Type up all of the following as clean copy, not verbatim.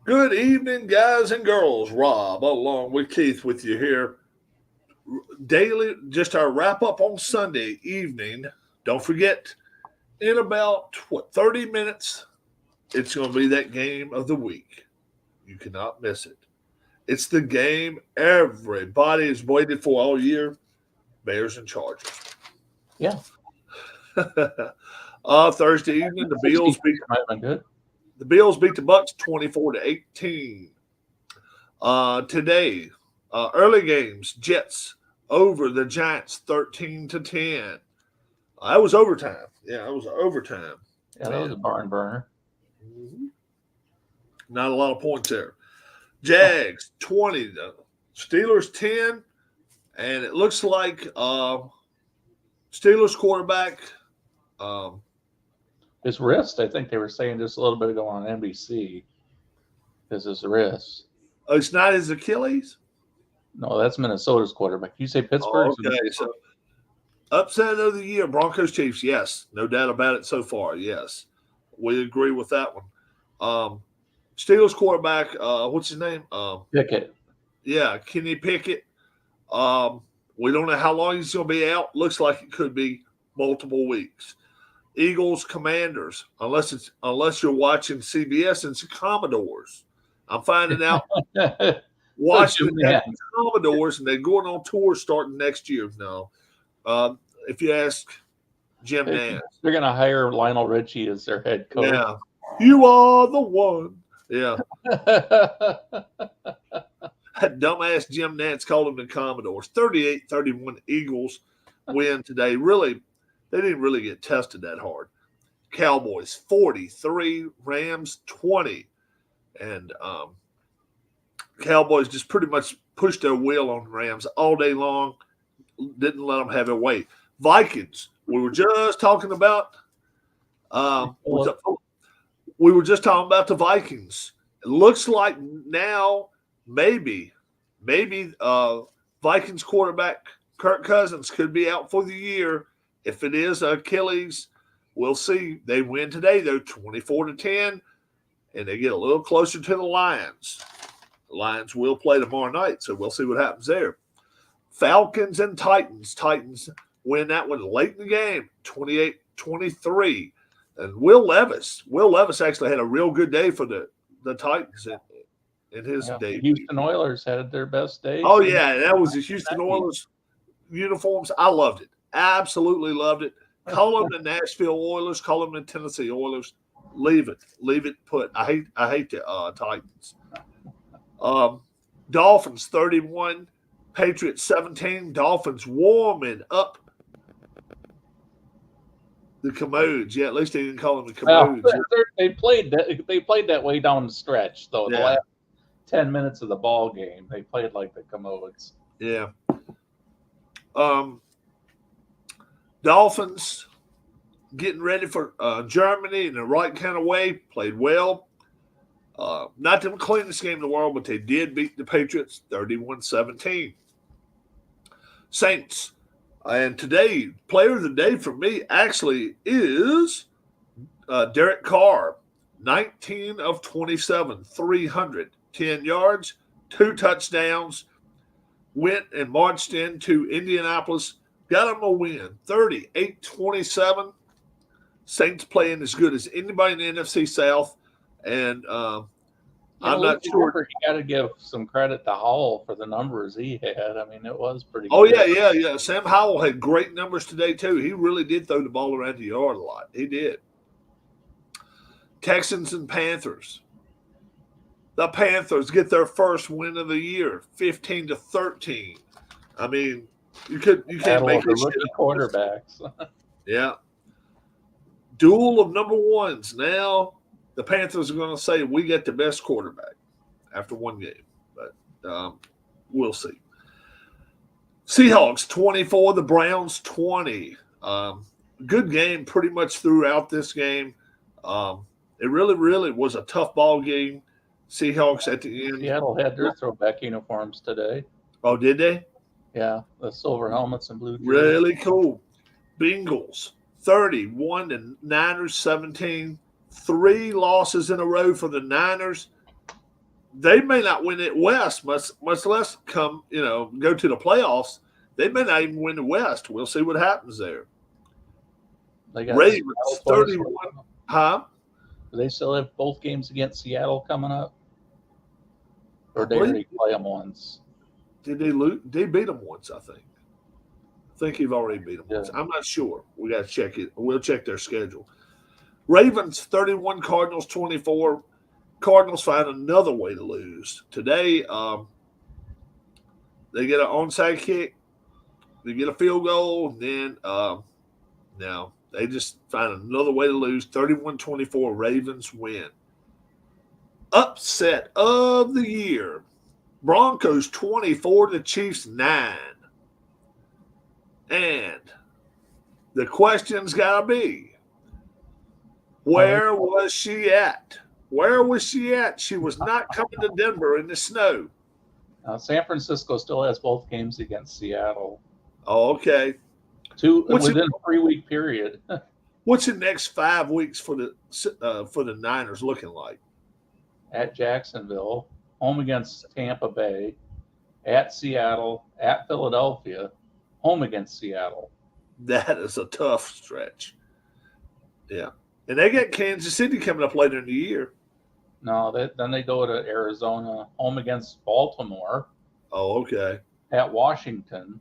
Good evening, guys and girls. Rob, along with Keith, with you here daily. Just our wrap up on Sunday evening. Don't forget, in about 30 minutes, it's going to be that game of the week. You cannot miss it. It's the game everybody has waited for all year. Bears and Chargers. Yeah. Thursday evening, the Bills 60 beat might have been good. the Bucks 24-18. Today, early games, Jets over the Giants 13-10. That was overtime. Yeah, it was overtime. Yeah, that was a And barn burner. not a lot of points there. Oh, Jags 20, the Steelers 10, and it looks like Steelers quarterback. Um, his wrist, I think they were saying just a little bit ago on NBC, is his wrist. it's not his Achilles. No, that's Minnesota's quarterback. You say Oh, Pittsburgh's? okay. So upset of the year, Broncos Chiefs. Yes, no doubt about it so far. Yes, we agree with that one. Um, Steelers quarterback, what's his name? Pickett. Yeah, Kenny Pickett. Um, we don't know how long he's going to be out. Looks like it could be multiple weeks. Eagles Commanders, unless you're watching CBS, and it's the Commodores. I'm finding out The Washington Jim has Nance. the Commodores, and they're going on tour starting next year. Now, if you ask Jim They're Nance, going to hire Lionel Richie as their head coach. yeah, you are the one. Yeah, that dumbass Jim Nance called them the Commodores. 38-31 Eagles win today. Really, they didn't really get tested that hard. Cowboys 43, Rams 20. And Cowboys just pretty much pushed their wheel on Rams all day long. Didn't let them have their way. Vikings, we were just talking about. We were just talking about the Vikings. It looks like now maybe Vikings quarterback Kirk Cousins could be out for the year. If it is Achilles, we'll see. They win today, though, 24-10, and they get a little closer to the Lions. The Lions will play tomorrow night, so we'll see what happens there. Falcons and Titans. Titans win that one late in the game, 28-23. And Will Levis actually had a real good day for the Titans in his Yeah, the debut. Houston Oilers had their best day. Oh yeah, that was the Houston Oilers uniforms. I loved it. Absolutely loved it. Call them the Nashville Oilers. Call them the Tennessee Oilers. Leave it put. I hate the Titans. Dolphins 31, Patriots 17. Dolphins warming up the commodes. Yeah, at least they didn't call them the Well, commodes. they played that. They played that way down the stretch, though. The Yeah. last 10 minutes of the ball game, they played like the commodes. Yeah. Dolphins getting ready for Germany in the right kind of way. Played well. Not the cleanest game in the world, but they did beat the Patriots 31-17. Saints. And today, player of the day for me actually is Derek Carr. 19 of 27, 310 yards, 2 touchdowns. Went and marched into Indianapolis. Got them a win, 38-27. Saints playing as good as anybody in the NFC South. And I'm not sure. You got to give some credit to Howell for the numbers he had. I mean, it was pretty Oh, good. yeah. Sam Howell had great numbers today, too. He really did throw the ball around the yard a lot. He did. Texans and Panthers. The Panthers get their first win of the year, 15-13. I mean, you can't make the this rookie shit up. quarterbacks. Yeah. Duel of number ones. Now the Panthers are going to say we get the best quarterback after one game, but we'll see. Seahawks 24, the Browns 20. Good game pretty much throughout this game. It really was a tough ball game. Seahawks at the end. Seattle had their throwback uniforms today. Oh, did they? Yeah, the silver helmets and blue jerseys. Really cool. Bengals 31 and Niners 17. 3 losses in a row for the Niners. they may not win it West, much less come, go to the playoffs. They may not even win the West. We'll see what happens there. They got Ravens Seattle 31. twice. Huh? Do they still have both games against Seattle coming up? Or I they believe- already play them once? Did they lose? They beat them once, I think. I think you've already beat them once. Yeah. I'm not sure. We got to check it. We'll check their schedule. Ravens 31, Cardinals 24. Cardinals find another way to lose today. They get an onside kick, they get a field goal, and then now they just find another way to lose. 31-24, Ravens win. Upset of the year. Broncos 24, the Chiefs 9. And the question's got to be, where was she at? Where was she at? She was not coming to Denver in the snow. San Francisco still has both games against Seattle. Oh, okay. Within a 3-week period. What's the next 5 weeks for the Niners looking like? At Jacksonville, home against Tampa Bay, at Seattle, at Philadelphia, home against Seattle. That is a tough stretch. Yeah. And they got Kansas City coming up later in the year. No, then they go to Arizona, home against Baltimore, Oh, okay. at Washington,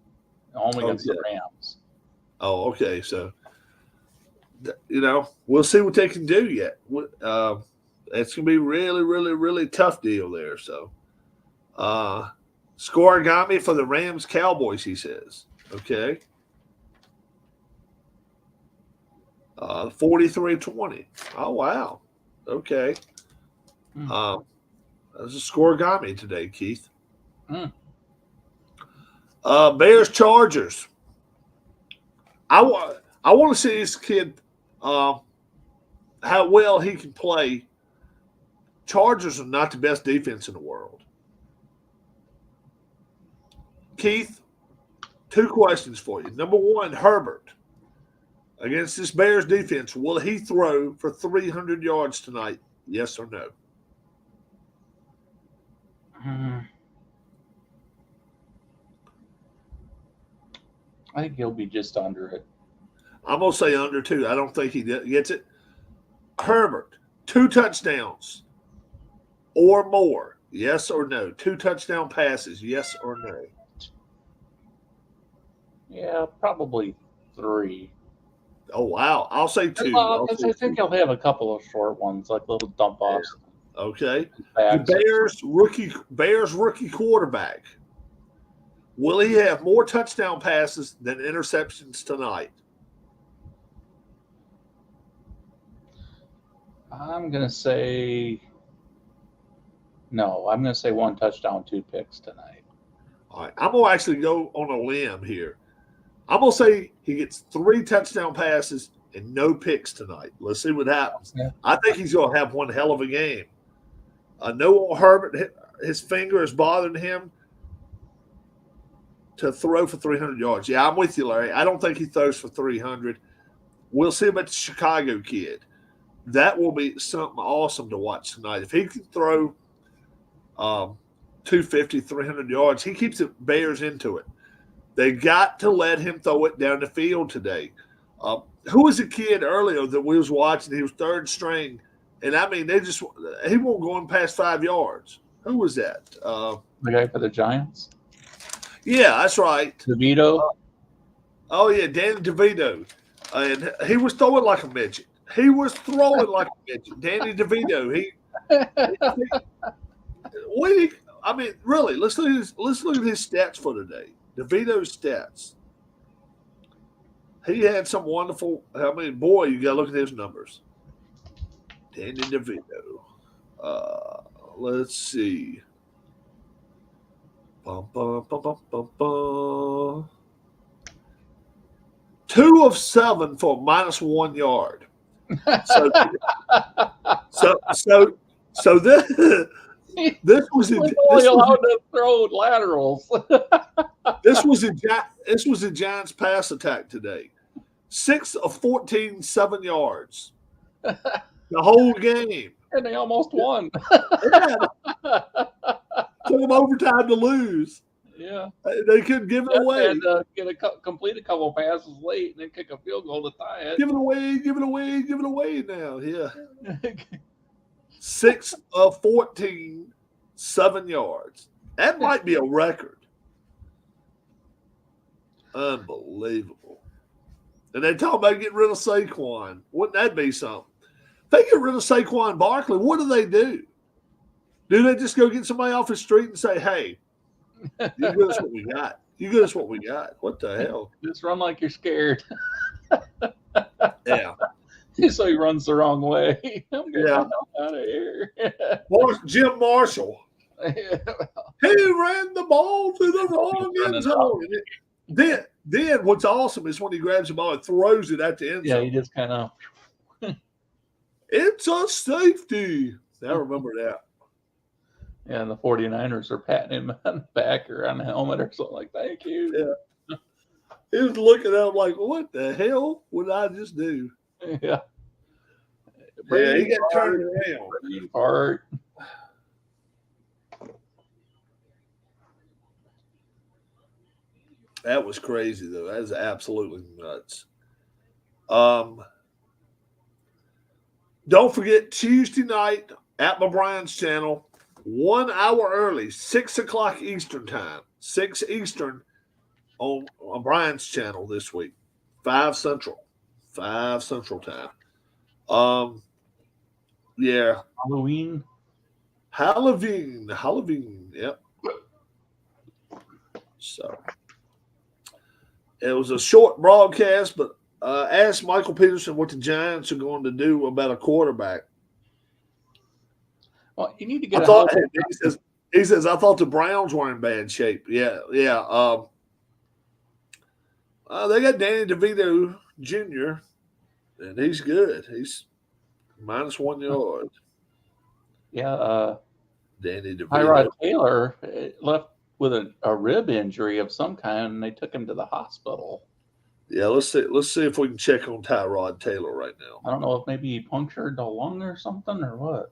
home against the Rams. Oh, okay. So, we'll see what they can do yet. It's going to be really, really, really tough deal there. So, scoregami for the Rams Cowboys, he says. Okay. 43-20. Oh, wow. Okay. That's a scoregami today, Keith. Bears Chargers. I want to see this kid how well he can play. Chargers are not the best defense in the world. Keith, 2 questions for you. Number 1, Herbert. Against this Bears defense, will he throw for 300 yards tonight? Yes or no? I think he'll be just under it. I'm going to say under 2. I don't think he gets it. Herbert, 2 touchdowns or more. Yes or no? 2 touchdown passes. Yes or no? Yeah, probably 3. Oh, wow. I'll say 2. Well, I think he'll have a couple of short ones, like little dump offs. Okay. The Bears rookie quarterback. Will he have more touchdown passes than interceptions tonight? I'm going to say no. I'm going to say 1 touchdown, 2 picks tonight. All right. I'm going to actually go on a limb here. I'm going to say he gets 3 touchdown passes and no picks tonight. Let's see what happens. Yeah. I think he's going to have one hell of a game. Noah Herbert, his finger is bothering him to throw for 300 yards. Yeah, I'm with you, Larry. I don't think he throws for 300. We'll see about the Chicago kid. That will be something awesome to watch tonight. If he can throw 250, 300 yards, he keeps the Bears into it. They got to let him throw it down the field today. Who was the kid earlier that we was watching? He was 3rd string. And, I mean, he won't go in past 5 yards. Who was that? The guy for the Giants? Yeah, that's right. DeVito? Oh, yeah, Danny DeVito. And he was throwing like a midget. Danny DeVito. Really, let's look at his stats for today. DeVito's stats. He had some wonderful. Boy, you got to look at his numbers. Danny DeVito. Let's see. Bum, bum, bum, bum, bum, bum. 2 of 7 for -1 yard. So this was allowed to throw laterals. This was a Giants pass attack today. 6 of 14, 7 yards. The whole game. And they almost won. Yeah, took them overtime to lose. Yeah. They couldn't give it away. Had to complete a couple passes late and then kick a field goal to tie it. Give it away, give it away, give it away now. Yeah. 6 of 14, 7 yards. That might be a record. Unbelievable. And they talk about getting rid of Saquon. Wouldn't that be something? If they get rid of Saquon Barkley, what do? Do they just go get somebody off the street and say, hey, you give us what we got? You give us what we got. What the hell? Just run like you're scared. Yeah. So he runs the wrong way. I'm getting out of here. Jim Marshall. He ran the ball to the wrong end zone. Then what's awesome is when he grabs the ball and throws it at the end zone. Yeah, he just kind of. It's a safety. I remember that. Yeah, and the 49ers are patting him on the back or on the helmet or something like, thank you. Yeah. He was looking at him like, what the hell would I just do? Yeah. Yeah, he got turned around. Part. That was crazy, though. That is absolutely nuts. Don't forget, Tuesday night at my Brian's channel, 1 hour early, 6 o'clock Eastern time, 6 Eastern on Brian's channel this week, 5 Central time. Yeah. Halloween, yep. So it was a short broadcast, but ask Michael Peterson what the Giants are going to do about a quarterback. Well, you need to get. He says, I thought the Browns were in bad shape. Yeah. They got Danny DeVito Jr., and he's good. He's -1 yard. Yeah. Danny DeVito. Tyrod Taylor left with a rib injury of some kind, and they took him to the hospital. Yeah, let's see if we can check on Tyrod Taylor right now. I don't know if maybe he punctured the lung or something or what.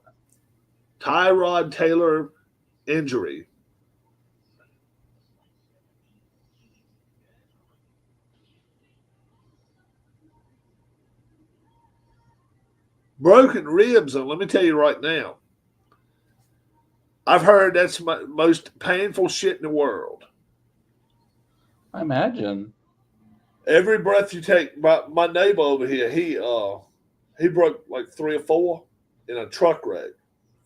Tyrod Taylor injury. Broken ribs, and let me tell you right now, I've heard that's my most painful shit in the world. I imagine. Every breath you take, my neighbor over here, he broke like 3 or 4 in a truck wreck.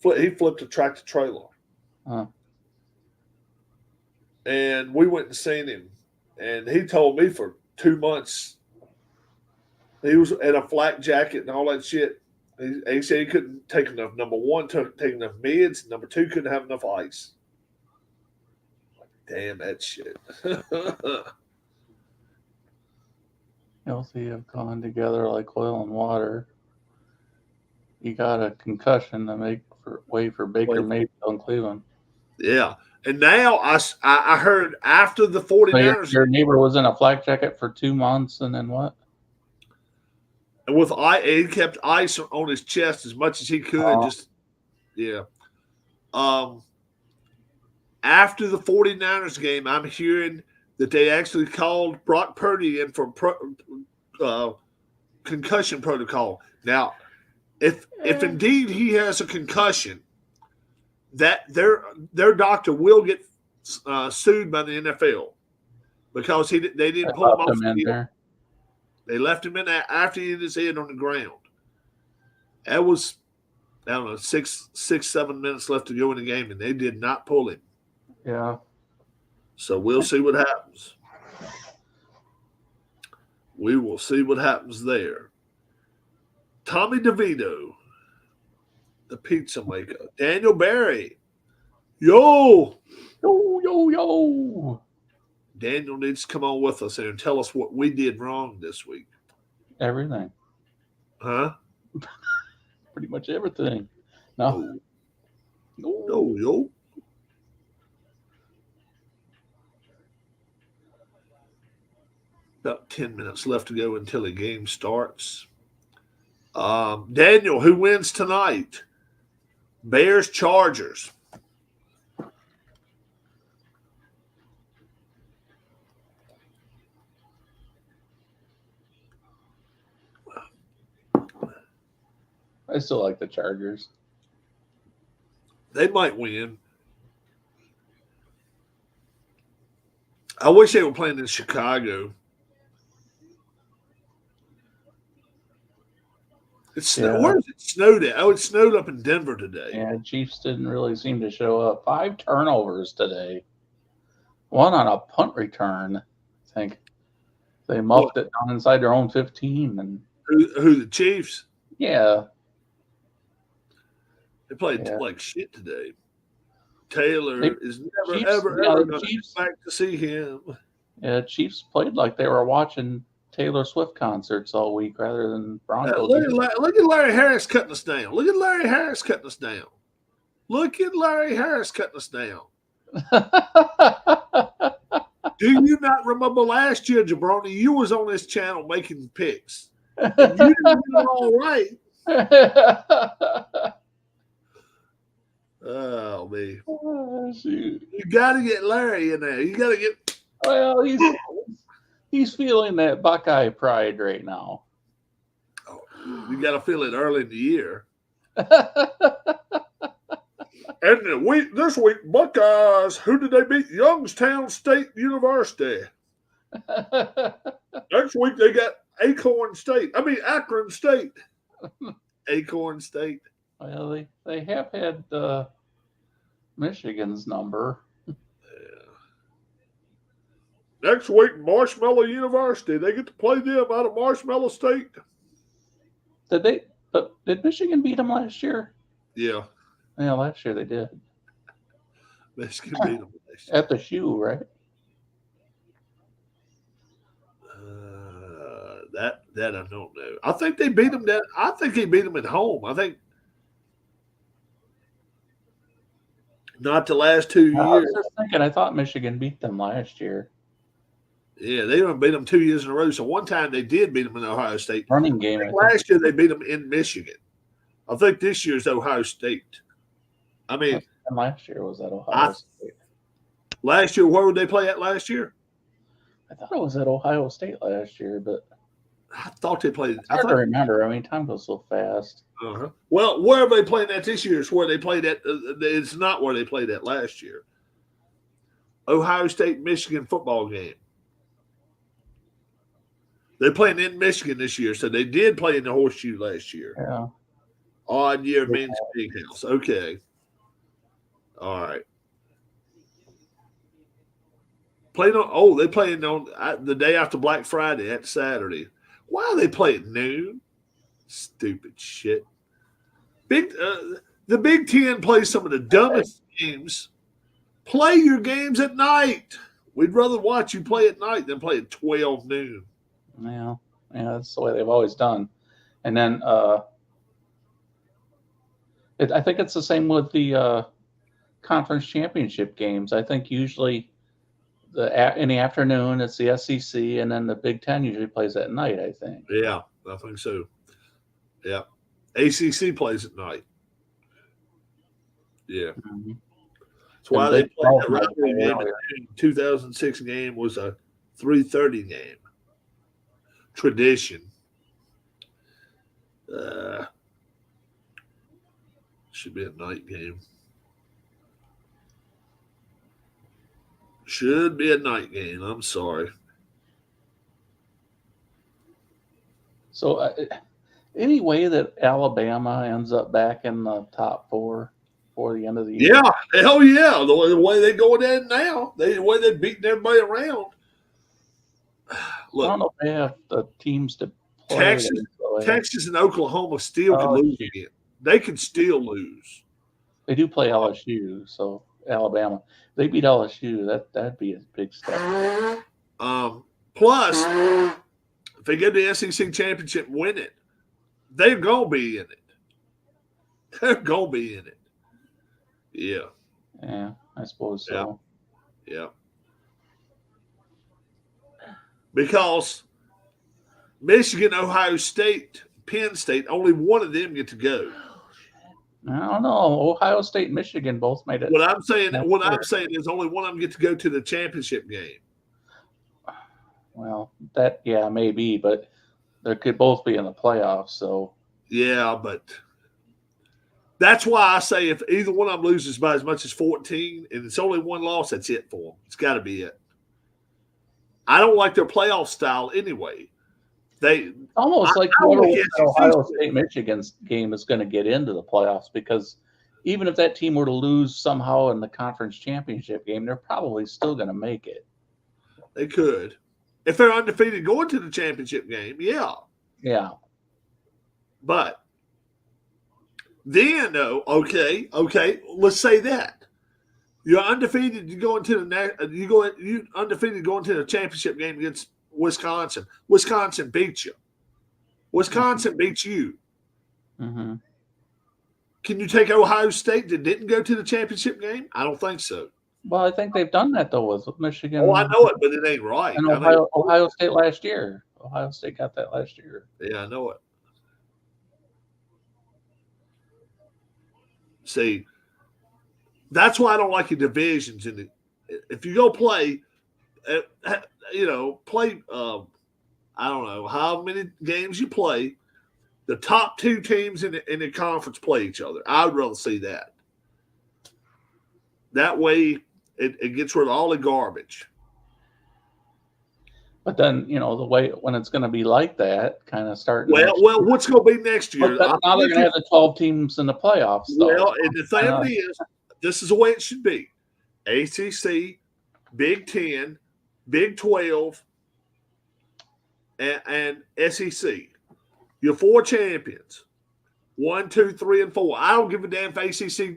He flipped a tractor trailer. Huh. And we went and seen him. And he told me for 2 months he was in a flak jacket and all that shit. He said he couldn't take enough. Number 1, take enough meds. Number 2, couldn't have enough ice. Damn that shit. Healthy have gone together like oil and water. He got a concussion to make way for Baker Mayfield in Cleveland. Yeah. And now I heard after the 49ers. So your neighbor was in a flak jacket for 2 months, and then what? And he kept ice on his chest as much as he could. After the 49ers game, I'm hearing that they actually called Brock Purdy in for concussion protocol. Now, if indeed he has a concussion, that their doctor will get sued by the NFL because they didn't pull him off the field. They left him in there after he hit his head on the ground. That was, I don't know, 7 minutes left to go in the game, and they did not pull him. Yeah. So we'll see what happens. We will see what happens there. Tommy DeVito, the pizza maker. Daniel Barry. Yo. Daniel needs to come on with us and tell us what we did wrong this week. Everything. Huh? Pretty much everything. No. Yo. About 10 minutes left to go until the game starts. Daniel, who wins tonight? Bears, Chargers. I still like the Chargers. They might win. I wish they were playing in Chicago. Where is it snowed at? Oh, it snowed up in Denver today. Yeah, Chiefs didn't really seem to show up. 5 turnovers today. 1 on a punt return. I think they muffed it down inside their own 15. And who the Chiefs? Yeah. They played like shit today. Taylor is never, ever going to back to see him. Yeah, Chiefs played like they were watching Taylor Swift concerts all week rather than Broncos. Look at Larry Harris cutting us down. Look at Larry Harris cutting us down. Look at Larry Harris cutting us down. Do you not remember last year, Jabroni? You was on this channel making picks. And you didn't do it all right. Oh, man. Oh, shoot. You got to get Larry in there. You got to get. Well, he's feeling that Buckeye pride right now. Oh, you got to feel it early in the year. And this week, Buckeyes, who did they beat? Youngstown State University. Next week, they got Akron State. Acorn State. Well, they have had Michigan's number. Yeah. Next week, Marshmallow University. They get to play them out of Marshmallow State. Did Michigan beat them last year? Yeah. Yeah, last year they did. Michigan beat them last year. At the shoe, right? That I don't know. I think they beat them. I think they beat them at home. I think not the last 2 years. I was just thinking. I thought Michigan beat them last year. Yeah, they didn't beat them 2 years in a row. So one time they did beat them in Ohio State. Running game. Last year they beat them in Michigan. I think this year's Ohio State. I mean, and last year was at Ohio State. Last year, where would they play at last year? I thought it was at Ohio State last year, but I thought they played. I don't remember. I mean, time goes so fast. Uh-huh. Well, where are they playing at this year is where they played at. It's not where they played at last year. Ohio State, Michigan football game. They're playing in Michigan this year, so they did play in the Horseshoe last year. Yeah. Odd year means big house. Okay. All right. They playing on the day after Black Friday. That's Saturday. Why are they playing at noon? Stupid shit. The Big Ten plays some of the dumbest games. Play your games at night. We'd rather watch you play at night than play at 12 noon. Yeah, that's the way they've always done. And then I think it's the same with the conference championship games. I think usually in the afternoon it's the SEC, and then the Big Ten usually plays at night, I think. Yeah, I think so. Yeah. ACC plays at night. Yeah. Mm-hmm. That's why they played the rivalry game. The 2006 game was a 3:30 game. Tradition. Should be a night game. Should be a night game. I'm sorry. So, any way that Alabama ends up back in the top 4 for the end of the year? Yeah, hell yeah. The way they're going in now, the way they're beating everybody around. Look, I don't know if they have the teams to play. Texas and Oklahoma still can lose again. They can still lose. They do play LSU, so Alabama. They beat LSU. That'd be a big step. Plus, if they get the SEC championship and win it, they're gonna be in it. They're gonna be in it. Yeah. Yeah, I suppose so. Yeah. Because Michigan, Ohio State, Penn State, only one of them get to go. I don't know. Ohio State, Michigan both made it. What I'm saying is only one of them get to go to the championship game. Well, that maybe, but they could both be in the playoffs. So yeah, but that's why I say if either one of them loses by as much as 14 and it's only one loss, that's it for them. It's got to be it. I don't like their playoff style anyway. Almost like whoever wins the Ohio State Michigan's game is going to get into the playoffs, because even if that team were to lose somehow in the conference championship game, they're probably still going to make it. They could. If they're undefeated going to the championship game, yeah. Yeah. But then, though, okay, let's say that. You're undefeated, you undefeated going to the championship game against Wisconsin. Wisconsin beats you. Wisconsin beats you. Mm-hmm. Can you take Ohio State that didn't go to the championship game? I don't think so. Well, I think they've done that, though, with Michigan. Oh, I know it, but it ain't right. And Ohio State last year. Ohio State got that last year. Yeah, I know it. See, that's why I don't like the divisions. If you go play, play, I don't know how many games you play, the top two teams in the conference play each other. I would rather see that. That way, it gets rid of all the garbage. But then, the way when it's going to be like that, kind of starting. Well, what's going to be next year? Now they're going to have the 12 teams in the playoffs. Though. Well, and the thing is, this is the way it should be: ACC, Big 10, Big 12, and SEC. Your four champions: 1, 2, 3, and 4. I don't give a damn if ACC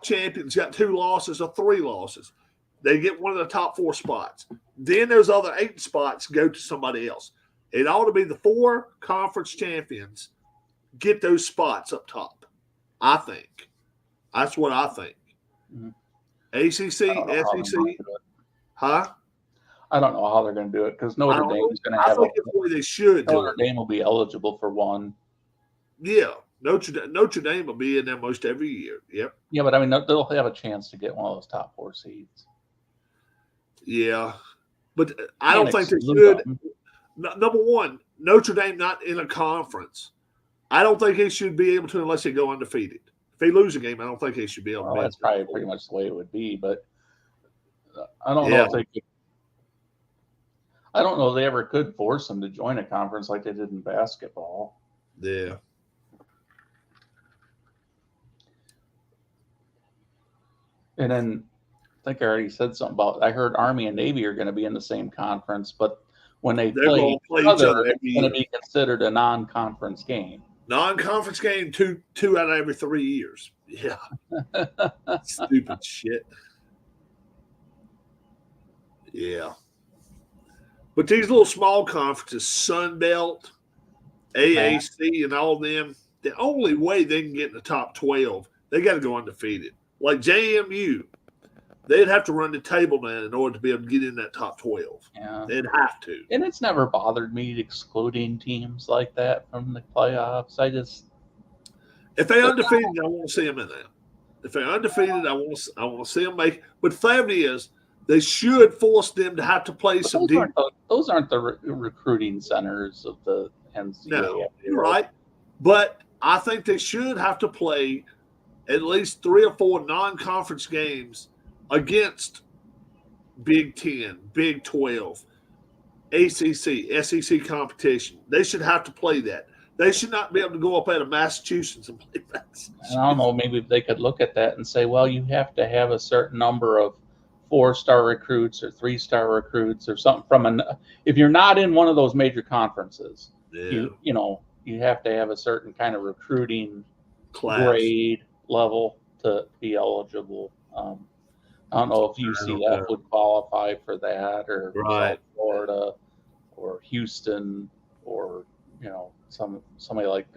champions got 2 losses or 3 losses. They get one of the top 4 spots. Then those other 8 spots go to somebody else. It ought to be the 4 conference champions get those spots up top. I think. That's what I think. Mm-hmm. ACC, SEC. Huh? I don't know how they're going to do it, because Notre Dame is going to have. I think that's the way they should. Notre Dame will be eligible for one. Yeah. Notre Dame will be in there most every year. Yep. Yeah, but I mean, they'll have a chance to get one of those top 4 seeds. Yeah. But I don't think they should. Number one, Notre Dame not in a conference. I don't think they should be able to unless they go undefeated. If they lose a game, I don't think they should be able to. That's probably pretty much the way it would be, but I don't know if they could. I don't know if they ever could force them to join a conference like they did in basketball. Yeah. And then I think I already said something about. I heard Army and Navy are going to be in the same conference, but when they play each other, it's going to be considered a non-conference game. Non-conference game, two out of every 3 years. Yeah. Stupid shit. Yeah. But these little small conferences, Sun Belt, AAC, and all of them, the only way they can get in the top 12, they got to go undefeated. Like JMU, they'd have to run the table man in order to be able to get in that top 12. Yeah. They'd have to. And it's never bothered me excluding teams like that from the playoffs. If they're undefeated, I want to see them in there. If they're undefeated, I want to see them make. But the fact is, they should force them to have to play some deep. Those aren't the recruiting centers of the NCAA. No, you're right. But I think they should have to play at least 3 or 4 non-conference games against Big 10, Big 12, ACC, SEC competition. They should have to play that. They should not be able to go up out of Massachusetts and play that. I don't know. Maybe they could look at that and say, well, you have to have a certain number of 4-star recruits or 3-star recruits or something if you're not in one of those major conferences, you have to have a certain kind of recruiting class grade level to be eligible. I don't know if UCF would qualify for that, or South Florida or Houston, or somebody like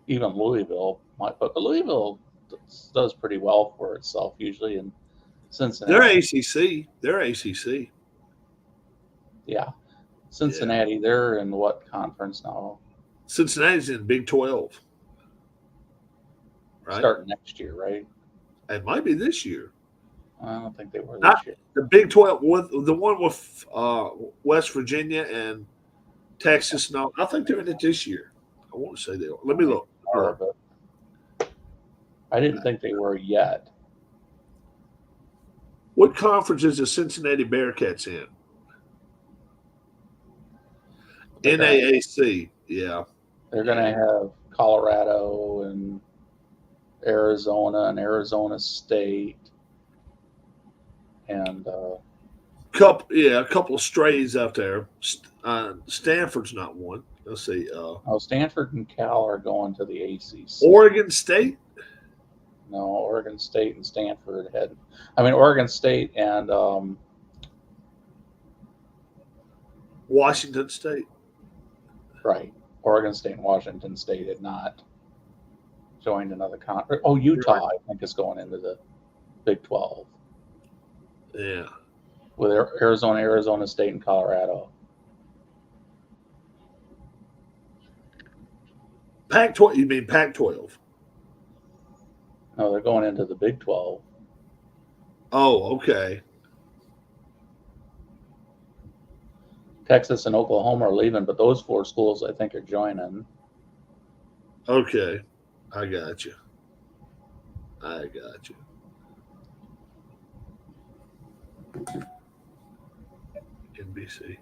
even Louisville might, but Louisville does pretty well for itself usually, and Cincinnati. They're ACC. Yeah. Cincinnati, they're in what conference now? Cincinnati's in Big 12. right? Starting next year, right? It might be this year. I don't think they were Not this year. the Big 12 with the one with West Virginia and Texas. No, I think they're in it this year. I want to say they are. Let me look. Are, but I didn't think they were yet. What conference is the Cincinnati Bearcats in? NAAC. Yeah. They're going to have Colorado and Arizona State, and a couple of strays out there. Stanford's not one. Let's see. Stanford and Cal are going to the ACC. Oregon State. No, Oregon State and Stanford had. I mean, Oregon State and Washington State. Right. Oregon State and Washington State had not joined another conference. Oh, Utah, right. I think, is going into the Big 12. Yeah. With Arizona State, and Colorado. Pac-12. You mean Pac-12? No, they're going into the Big 12. Oh, okay. Texas and Oklahoma are leaving, but those 4 schools, I think, are joining. Okay. I got you. NBC.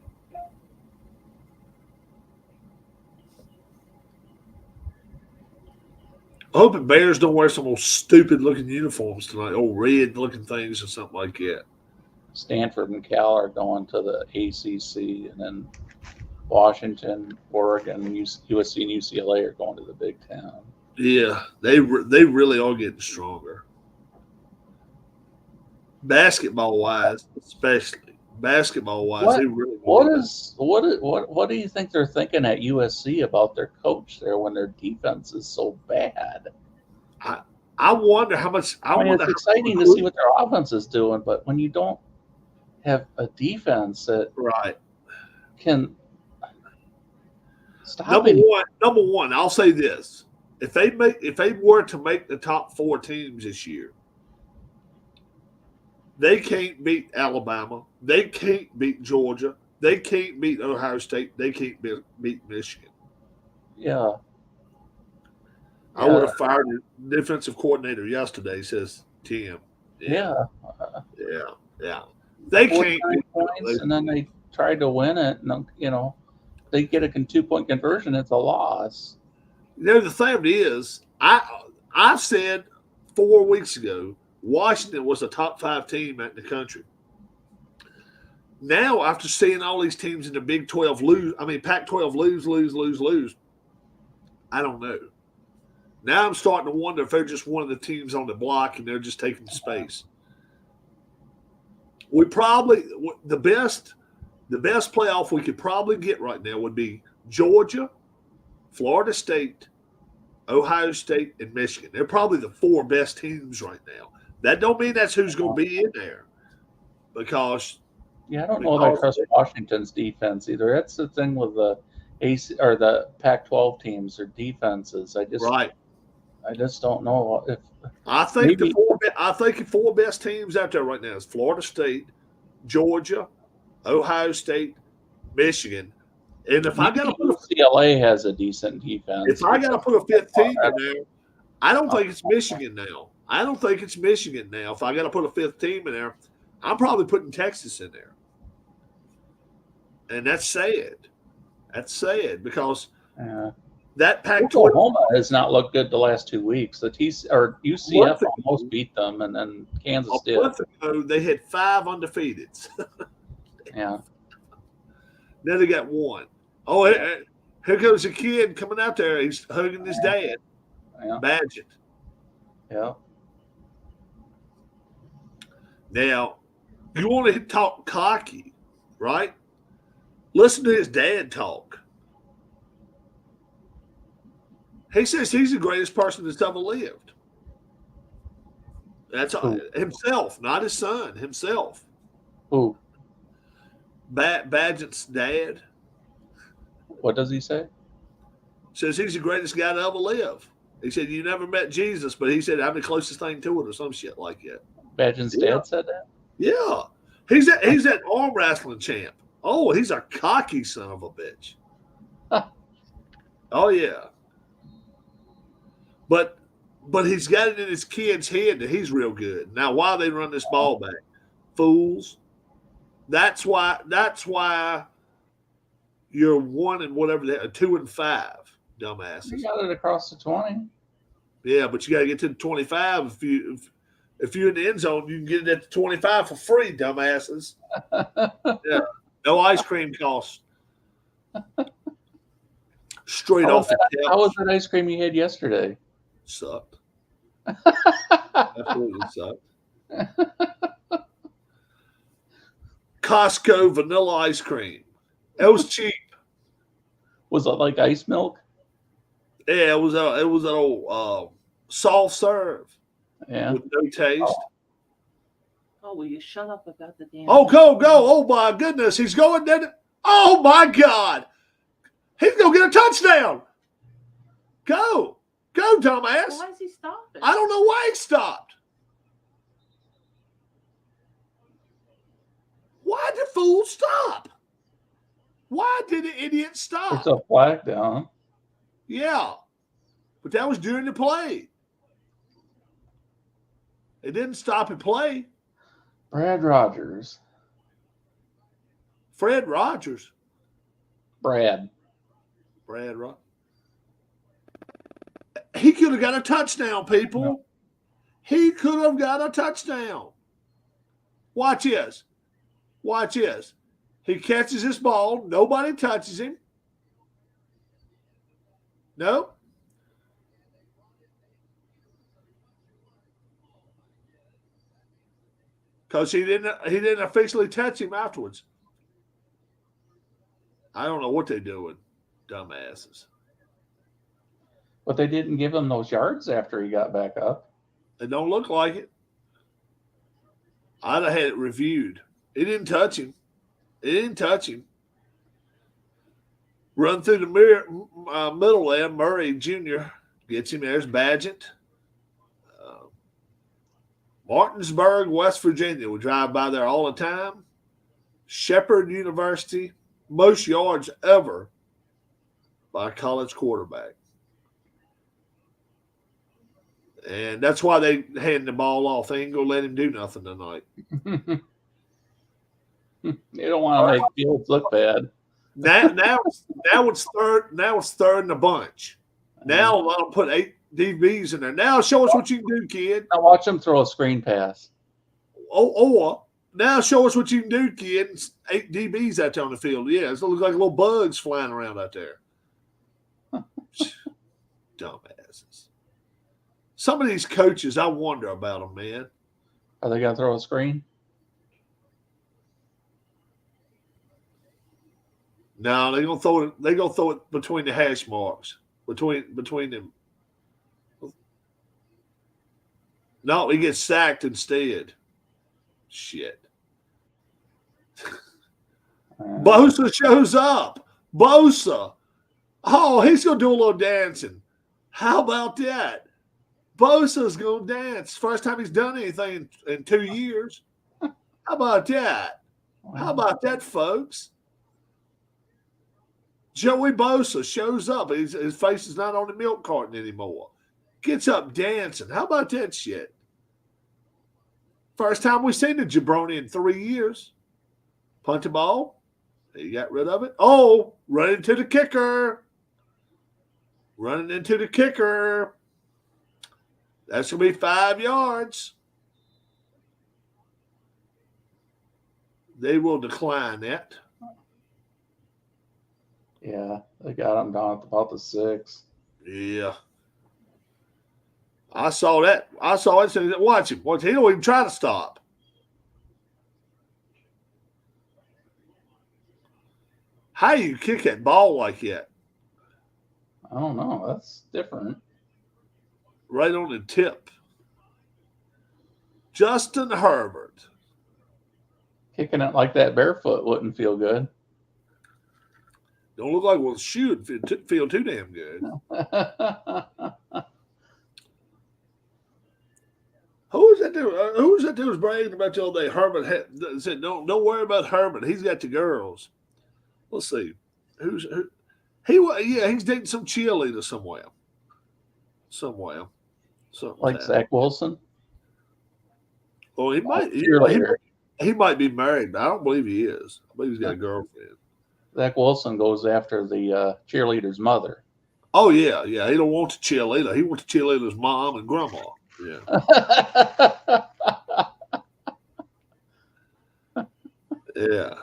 I hope the Bears don't wear some old stupid looking uniforms tonight, old red looking things or something like that. Stanford and Cal are going to the ACC, and then Washington, Oregon, USC, and UCLA are going to the Big Ten. Yeah, they really are getting stronger. Basketball wise, especially they really. What do you think they're thinking at USC about their coach there when their defense is so bad? I wonder how much. It's exciting to see what their offense is doing, but when you don't have a defense that can stop number one, I'll say this: if they were to make the top 4 teams this year, they can't beat Alabama. They can't beat Georgia. They can't beat Ohio State. They can't beat Michigan. Yeah. I would have fired the defensive coordinator yesterday, says Tim. Yeah. They can't beat points, and then they tried to win it, and they get a 2-point conversion. It's a loss. The thing is, I said 4 weeks ago, Washington was a top 5 team in the country. Now, after seeing all these teams in the Big 12 Pac-12 lose, I don't know. Now I'm starting to wonder if they're just one of the teams on the block and they're just taking space. We probably the best playoff we could probably get right now would be Georgia, Florida State, Ohio State, and Michigan. They're probably the 4 best teams right now. That don't mean that's who's going to be in there, because I don't know if I trust Washington's defense either. That's the thing with the AC or the Pac-12 teams, their defenses. I just don't know if I think the 4 best teams out there right now is Florida State, Georgia, Ohio State, Michigan. And if I got to put UCLA has a decent defense. If I got to put a 5th team in there, I don't think it's Michigan now. If I got to put a 5th team in there, I'm probably putting Texas in there. And that's sad. Because that Pac-12 Oklahoma has not looked good the last 2 weeks. The UCF almost beat them, and then Kansas did. They had 5 undefeateds. Yeah. Now they got 1. Oh, here comes a kid coming out there. He's hugging his dad. Yeah. Badgett. Yeah. Now, you want to talk cocky, right? Listen to his dad talk. He says he's the greatest person that's ever lived. That's himself, not his son, himself. Who? Badgett's dad. What does he say? Says he's the greatest guy to ever live. He said, "You never met Jesus," but he said, "I'm the closest thing to it," or some shit like that. Badgin's dad said that. Yeah, he's that arm wrestling champ. Oh, he's a cocky son of a bitch. Oh yeah, but he's got it in his kid's head that he's real good. Now, why they run this ball back? Fools. That's why you're 1 and whatever, 2 and 5, dumbasses. He got it across the 20. Yeah, but you got to get to the 25. If you're in the end zone, you can get it at the 25 for free, dumbasses. Yeah, no ice cream cost. Straight off the couch. How was that ice cream you had yesterday? Sucked. Absolutely sucked. Costco vanilla ice cream. It was cheap. Was it like ice milk? Yeah, it was an old soft serve. Yeah. With no taste. Oh, will you shut up about the damn? Oh, go! Oh my goodness, he's going there. Oh my God, he's gonna get a touchdown. Go, dumbass! Why is he stopping? I don't know why he stopped. Why did the fool stop? Why did the idiot stop? It's a flag down. Yeah, but that was during the play. It didn't stop and play. Brad Rogers. Fred Rogers. Brad. Rogers. He could have got a touchdown, people. No. He could have got a touchdown. Watch this. He catches this ball. Nobody touches him. No. Because he didn't officially touch him afterwards. I don't know what they're doing, dumbasses. But they didn't give him those yards after he got back up. It don't look like it. I'd have had it reviewed. It didn't touch him. Run through the middle there. Murray Jr. gets him. There's Badgett. Martinsburg, West Virginia. We drive by there all the time. Shepherd University, most yards ever by a college quarterback. And that's why they hand the ball off. They ain't going to let him do nothing tonight. They don't want to make Fields look bad. Now it's third. Now it's third in the bunch. Now let them put 8 DBs in there. Now show us what you can do, kid. Now watch him throw a screen pass. Or now show us what you can do, kid. 8 DBs out there on the field. Yeah, it looks like little bugs flying around out there. Dumbasses. Some of these coaches, I wonder about them, man. Are they gonna throw a screen? No, they're gonna throw it. They're gonna throw it between the hash marks. Between them. No, he gets sacked instead. Shit. Bosa shows up. Bosa. Oh, he's going to do a little dancing. How about that? Bosa's going to dance. First time he's done anything in 2 years. How about that? How about that, folks? Joey Bosa shows up. His face is not on the milk carton anymore. Gets up dancing. How about that shit? First time we've seen the jabroni in 3 years. Punt the ball. He got rid of it. Oh, running to the kicker. Running into the kicker. That's going to be 5 yards. They will decline that. Yeah, they got him down at about the 6. Yeah. I saw that. So watch him. He don't even try to stop. How do you kick that ball like that? I don't know. That's different. Right on the tip. Justin Herbert. Kicking it like that barefoot wouldn't feel good. Don't look like shoe would feel too damn good. Who was that that was bragging about the other day? Herman said, "Don't worry about Herman. He's got the girls." Let's see, who? He's dating some cheerleader somewhere. Something. Like Zach Wilson. Well, he might. Cheerleader. He might be married, but I don't believe he is. I believe he's got a girlfriend. Zach Wilson goes after the cheerleader's mother. Oh yeah. He don't want the cheerleader. He wants the cheerleader's mom and grandma. Yeah. Yeah.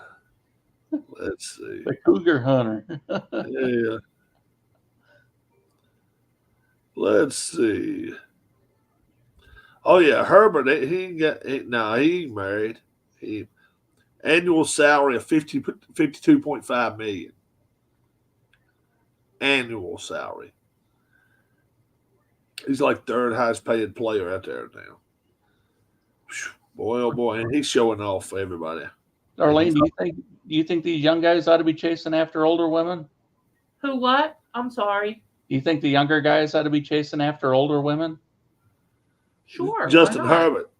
Let's see. The Cougar Hunter. Yeah. Let's see. Oh yeah, Herbert. He ain't married. He annual salary of 52.5 million. Annual salary. He's like third highest paid player out there now. Boy, oh boy, and he's showing off for everybody. Arlene, do you think these young guys ought to be chasing after older women? Who what? I'm sorry. Do you think the younger guys ought to be chasing after older women? Sure. Justin why not? Herbert.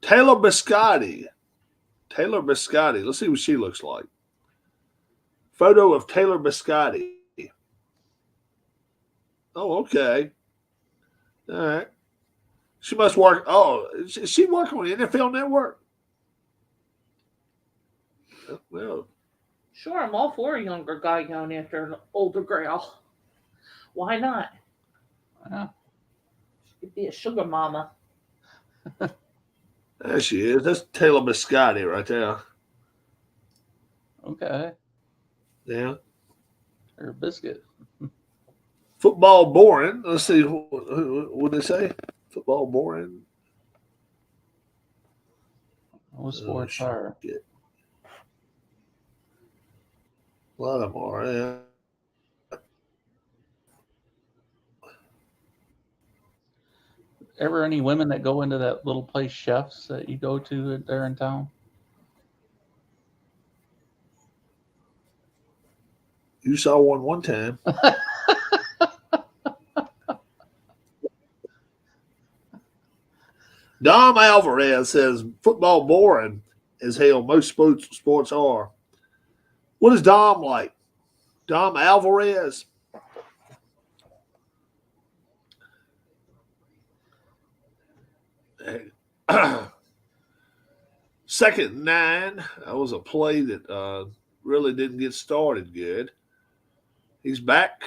Taylor Biscotti. Let's see what she looks like. Photo of Taylor Biscotti. Oh, okay. All right. She must work. Oh, is she work on the NFL Network? Well, Sure, I'm all for a younger guy going after an older girl. Why not? Yeah. She could be a sugar mama. there she is. That's Taylor Biscotti right there. Okay. Yeah. Or biscuit. Football boring. Let's see. What did they say? Football boring. What sports are? Shit. A lot of them are. Yeah. Ever any women that go into that little place, Chefs, that you go to there in town? You saw one time. Dom Alvarez says football boring as hell. Most sports are. What is Dom like? Dom Alvarez. Second 9. That was a play that really didn't get started good. He's back,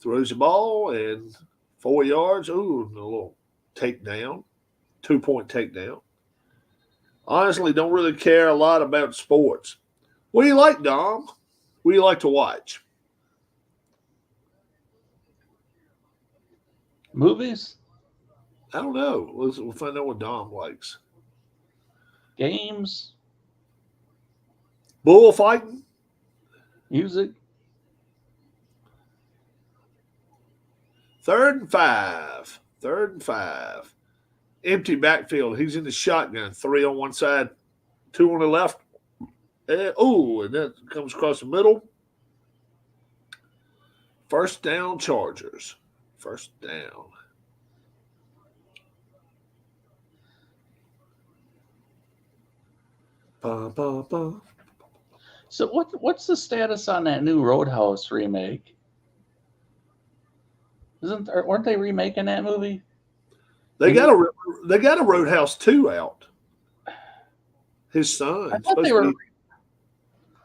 throws the ball, and 4 yards. Ooh, a little takedown, 2-point takedown. Honestly, don't really care a lot about sports. What do you like, Dom? What do you like to watch? Movies? I don't know. We'll find out what Dom likes. Games? Bullfighting? Music? 3rd and 5. 3rd and 5. Empty backfield. He's in the shotgun. 3 on one side, 2 on the left. And that comes across the middle. First down, Chargers. First down. So what's the status on that new Roadhouse remake? Weren't they remaking that movie? They got a Roadhouse 2 out. His son. I thought they were.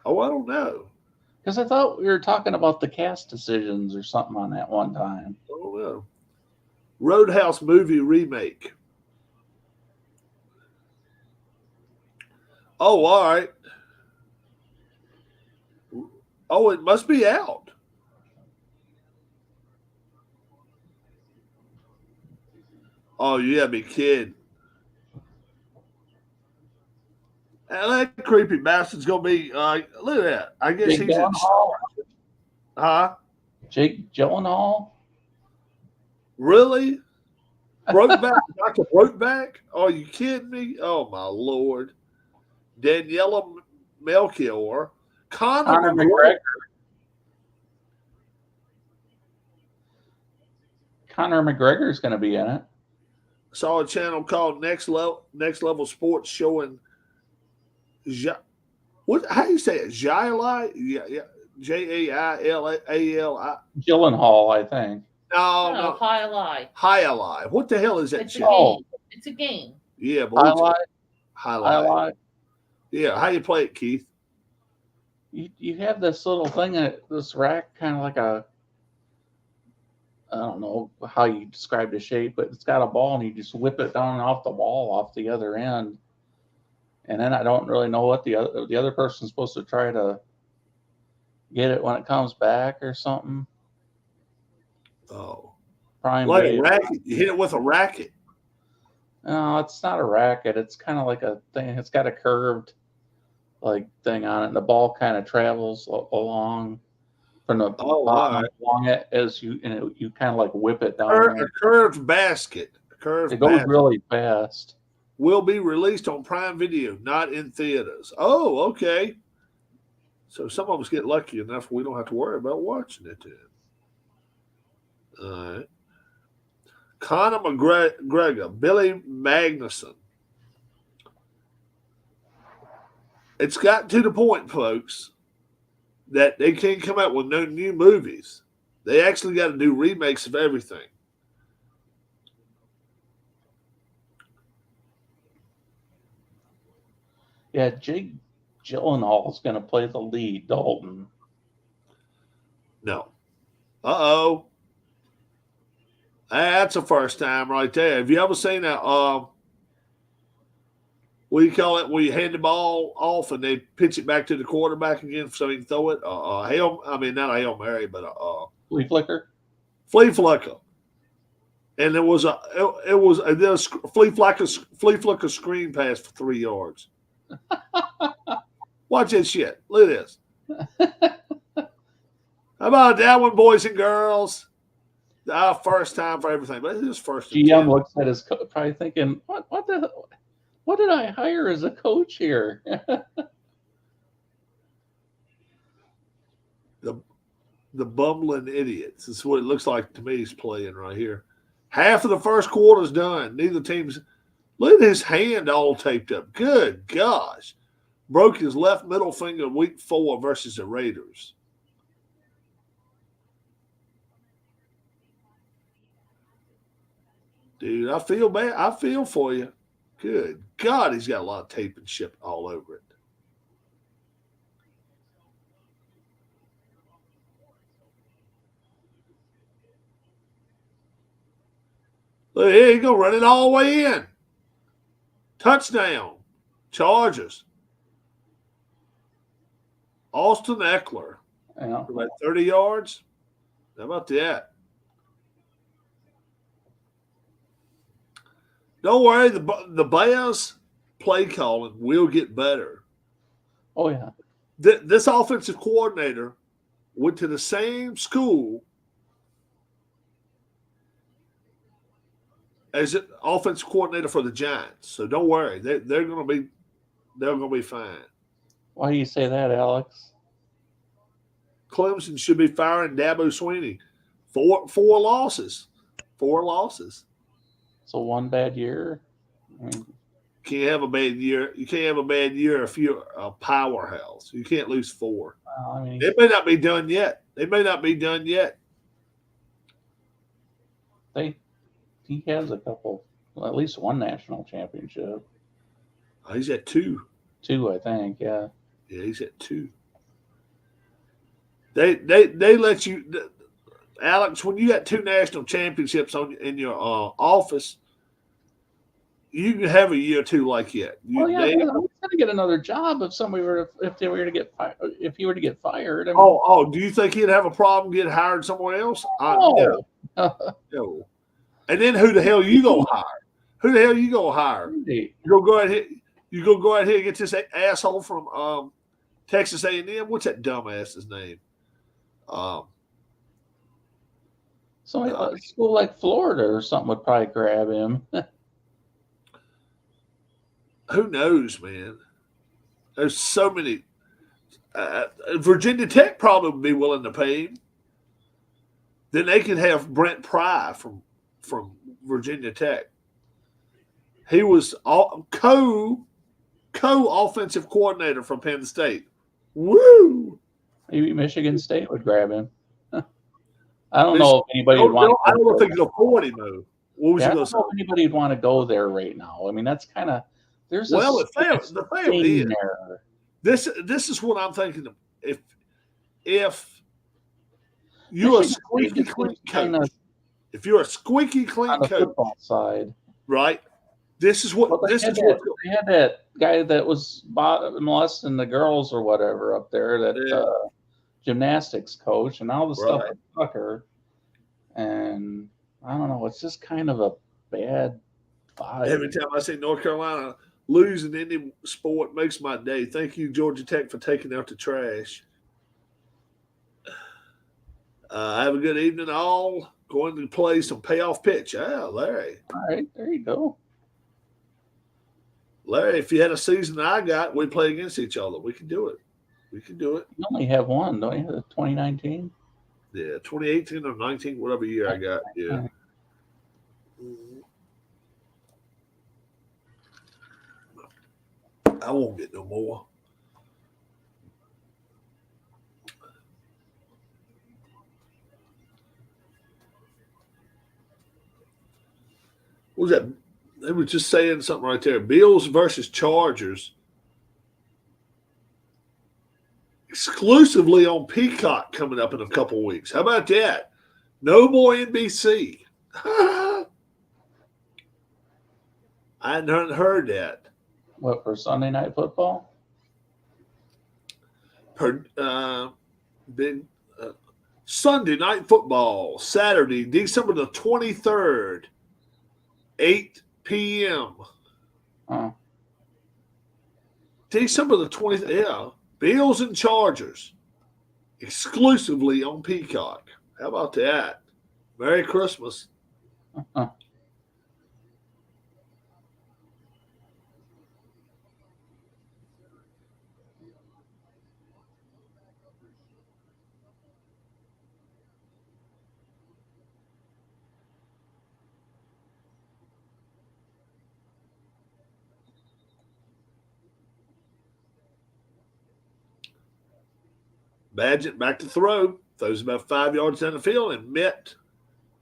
Oh, I don't know. Because I thought we were talking about the cast decisions or something on that one time. I don't know. Roadhouse movie remake. Oh, all right. Oh, it must be out. Oh, you gotta be kidding. And that creepy bastard's gonna be look at that. I guess Jake he's in, Gyllenhaal? huh? Jake Gyllenhaal? Really? Brokeback? Dr. Brokeback? Are you kidding me? Oh my Lord. Daniela Melchior. Conor McGregor. Conor McGregor's going to be in it. Saw a channel called Next Level Sports showing what? How do you say it? Jaili? Yeah. Jaili. Gyllenhaal, I think. No, No, no. high lie. Highlight. What the hell is that It's a shit? Oh. game. It's a game. Yeah, but Highlight. highlight. Yeah, how you play it, Keith? You have this little thing, this rack, kind of like a, I don't know how you describe the shape, but it's got a ball, and you just whip it down and off the wall, off the other end. And then I don't really know what the other person's supposed to try to get it when it comes back or something. Oh, Prime like Video. a racket. You hit it with a racket. No, it's not a racket. It's kind of like a thing. It's got a curved like thing on it, and the ball kind of travels along from the Oh, bottom all right. along it as you you kind of like whip it down. A curved basket. A curved It goes basket really fast. will be released on Prime Video, not in theaters. Oh, okay. So some of us get lucky enough we don't have to worry about watching it then. All right. Conor McGregor, Billy Magnuson. It's got to the point, folks, that they can't come out with no new movies. They actually got to do remakes of everything. Yeah, Jake Gyllenhaal is going to play the lead, Dalton. No. Uh-oh. That's a first time right there. Have you ever seen that? What do you call it? Where you hand the ball off and they pitch it back to the quarterback again so he can throw it? Not a Hail Mary, but Flea flicker? flea flicker. And there was a flea flicker screen pass for 3 yards. Watch this shit. Look at this. How about that one, boys and girls? First time for everything, but it is first. GM looks at his probably thinking, what did I hire as a coach here? the bumbling idiots. This is what it looks like to me. He's playing right here. Half of the first quarter's done. Neither team's. Look at his hand all taped up. Good gosh. Broke his left middle finger week 4 versus the Raiders. Dude, I feel bad. I feel for you. Good God, he's got a lot of tape and shit all over it. Look, here you go, run it all the way in. Touchdown. Chargers. Austin Eckler. Yeah. About 30 yards. How about that? Don't worry, the Bears play calling will get better. Oh, yeah. This offensive coordinator went to the same school as an offensive coordinator for the Giants. So don't worry, they're going to be fine. Why do you say that, Alex? Clemson should be firing Dabo Swinney. Four losses. 4 losses. So one bad year? I mean, Can't have a bad year. You can't have a bad year if you're a powerhouse. You can't lose 4. I mean, It may not be done yet. he has a couple, well, at least one national championship. He's at 2. 2, I think. Yeah. Yeah, he's at 2. They let you, Alex, when you got 2 national championships in your office, you can have a year or 2 like that. Well, yeah, he's going to get another job if he were to get fired. I mean, do you think he'd have a problem getting hired somewhere else? no. No. And then who the hell you gonna hire? Who the hell you gonna hire? Indeed. You go ahead and get this asshole from Texas A&M. What's that dumbass's name? So a school like Florida or something would probably grab him. Who knows, man? There's so many. Virginia Tech probably would be willing to pay him. Then they could have Brent Pry from Virginia Tech. He was co-offensive coordinator from Penn State. Woo! Maybe Michigan State would grab him. I don't know if anybody would want. I don't know if they can afford him though. What was Yeah, I you going don't to say? know if anybody would want to go there right now. I mean, that's kind of there's Well, a the thing thing is, there. this is what I'm thinking. If you're a Michigan squeaky State just clean seems kinda coach, if you're a squeaky clean on the coach, football side. right? This is what Well, this is what they had that guy that was molesting the girls or whatever up there, that gymnastics coach, and all the stuff with Tucker. And I don't know, it's just kind of a bad vibe. Every time I see North Carolina lose in any sport makes my day. Thank you, Georgia Tech, for taking out the trash. Have a good evening, all. Going to play some payoff pitch. Yeah, Larry. All right, there you go. Larry, if you had a season that I got, we'd play against each other. We can do it. We can do it. You only have one, don't you? The 2019? Yeah, 2018 or 19, whatever year I got. Yeah. I won't get no more. What was that? They were just saying something right there. Bills versus Chargers. Exclusively on Peacock coming up in a couple weeks. How about that? No more NBC. I hadn't heard that. What, for Sunday Night Football? Sunday Night Football, Saturday, December the 23rd, 8 p.m. Oh. December the 20th, yeah. Bills and Chargers, exclusively on Peacock. How about that? Merry Christmas. Uh-huh. Badgett back to throw. Throws about 5 yards down the field and met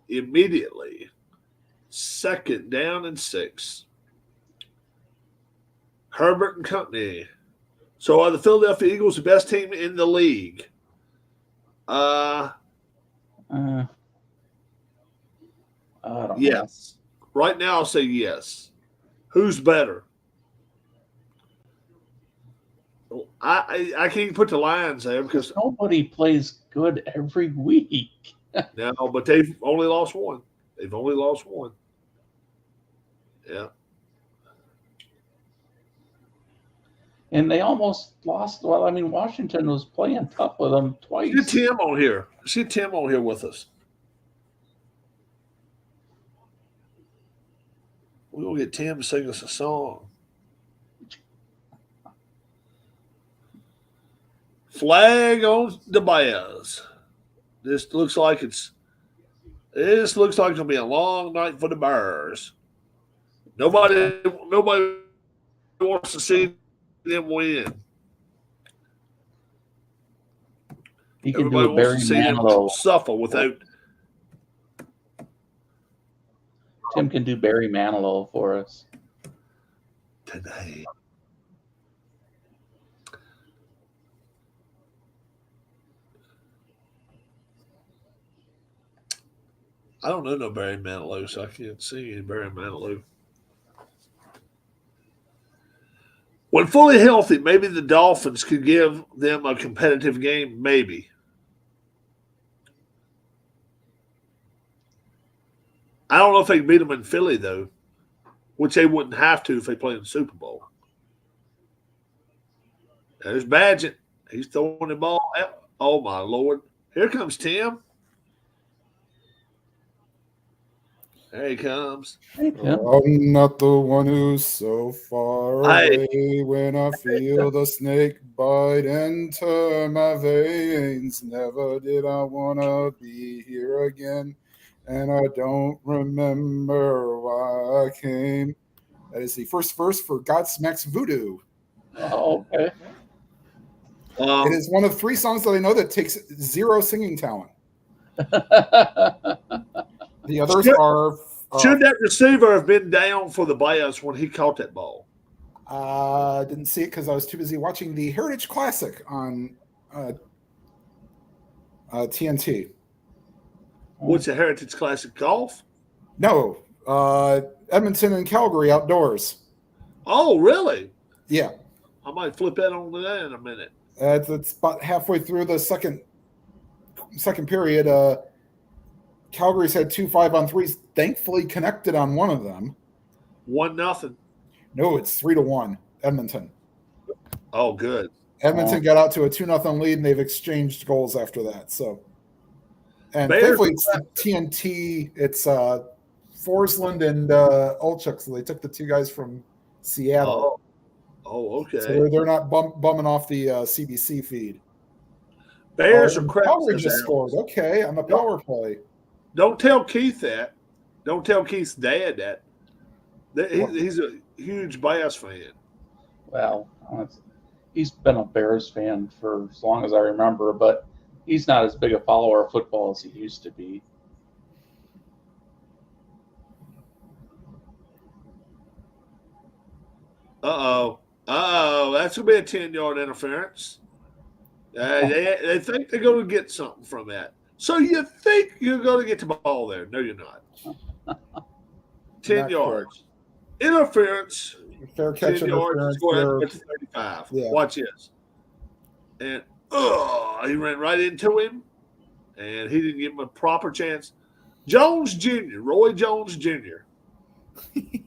immediately. 2nd down and 6. Herbert and company. So are the Philadelphia Eagles the best team in the league? I don't Yes. Right now I'll say yes. Who's better? I can't even put the Lions there because nobody plays good every week. no, but they've only lost one. They've only lost one. Yeah. And they almost lost. Well, I mean, Washington was playing tough with them twice. Get Tim on here. See Tim on here with us. We're going to get Tim to sing us a song. Flag on the Bears. This looks like it's going to be a long night for the Bears. Nobody wants to see them win. He can Everybody do a Barry wants to see them Manilow. suffer without. Tim can do Barry Manilow for us today. I don't know no Barry Manilow, so I can't see any Barry Manilow. When fully healthy, maybe the Dolphins could give them a competitive game, maybe. I don't know if they can beat them in Philly, though, which they wouldn't have to if they played in the Super Bowl. There's Badgett. He's throwing the ball out. Oh, my Lord. Here comes Tim. There he comes. Hey, Tim. I'm not the one who's so far Hey. away when I feel the snake bite enter my veins. Never did I want to be here again, and I don't remember why I came. That is the first verse for Godsmack's Voodoo. Oh, okay. It is one of 3 songs that I know that takes 0 singing talent. The others are. Should that receiver have been down for the Bears when he caught that ball? Didn't see it because I was too busy watching the Heritage Classic on TNT. What's the Heritage Classic golf? No, Edmonton and Calgary outdoors. Oh, really? Yeah, I might flip that on to that in a minute. it's about halfway through the second period. Calgary's had 2 5-on-3s. Thankfully, connected on one of them. 1-0. No, it's 3-1. Edmonton. Oh, good. Edmonton got out to a 2-0 lead, and they've exchanged goals after that. So, and Bears thankfully, it's TNT. It's Forsland and Olchuk, so they took the 2 guys from Seattle. Oh, okay. So they're not bumming off the CBC feed. Bears are crap. Calgary just scored. Okay, on the power play. Don't tell Keith that. Don't tell Keith's dad that. He's a huge Bears fan. Well, he's been a Bears fan for as long as I remember, but he's not as big a follower of football as he used to be. Uh-oh. That's going to be a 10-yard interference. They think they're going to get something from that. So you think you're going to get the ball there. No, you're not. 10 Not yards. Interference. Fair catch 10 yards. interference. Score at 35. Yeah. Watch this. And he ran right into him, and he didn't give him a proper chance. Jones Jr., Roy Jones Jr. He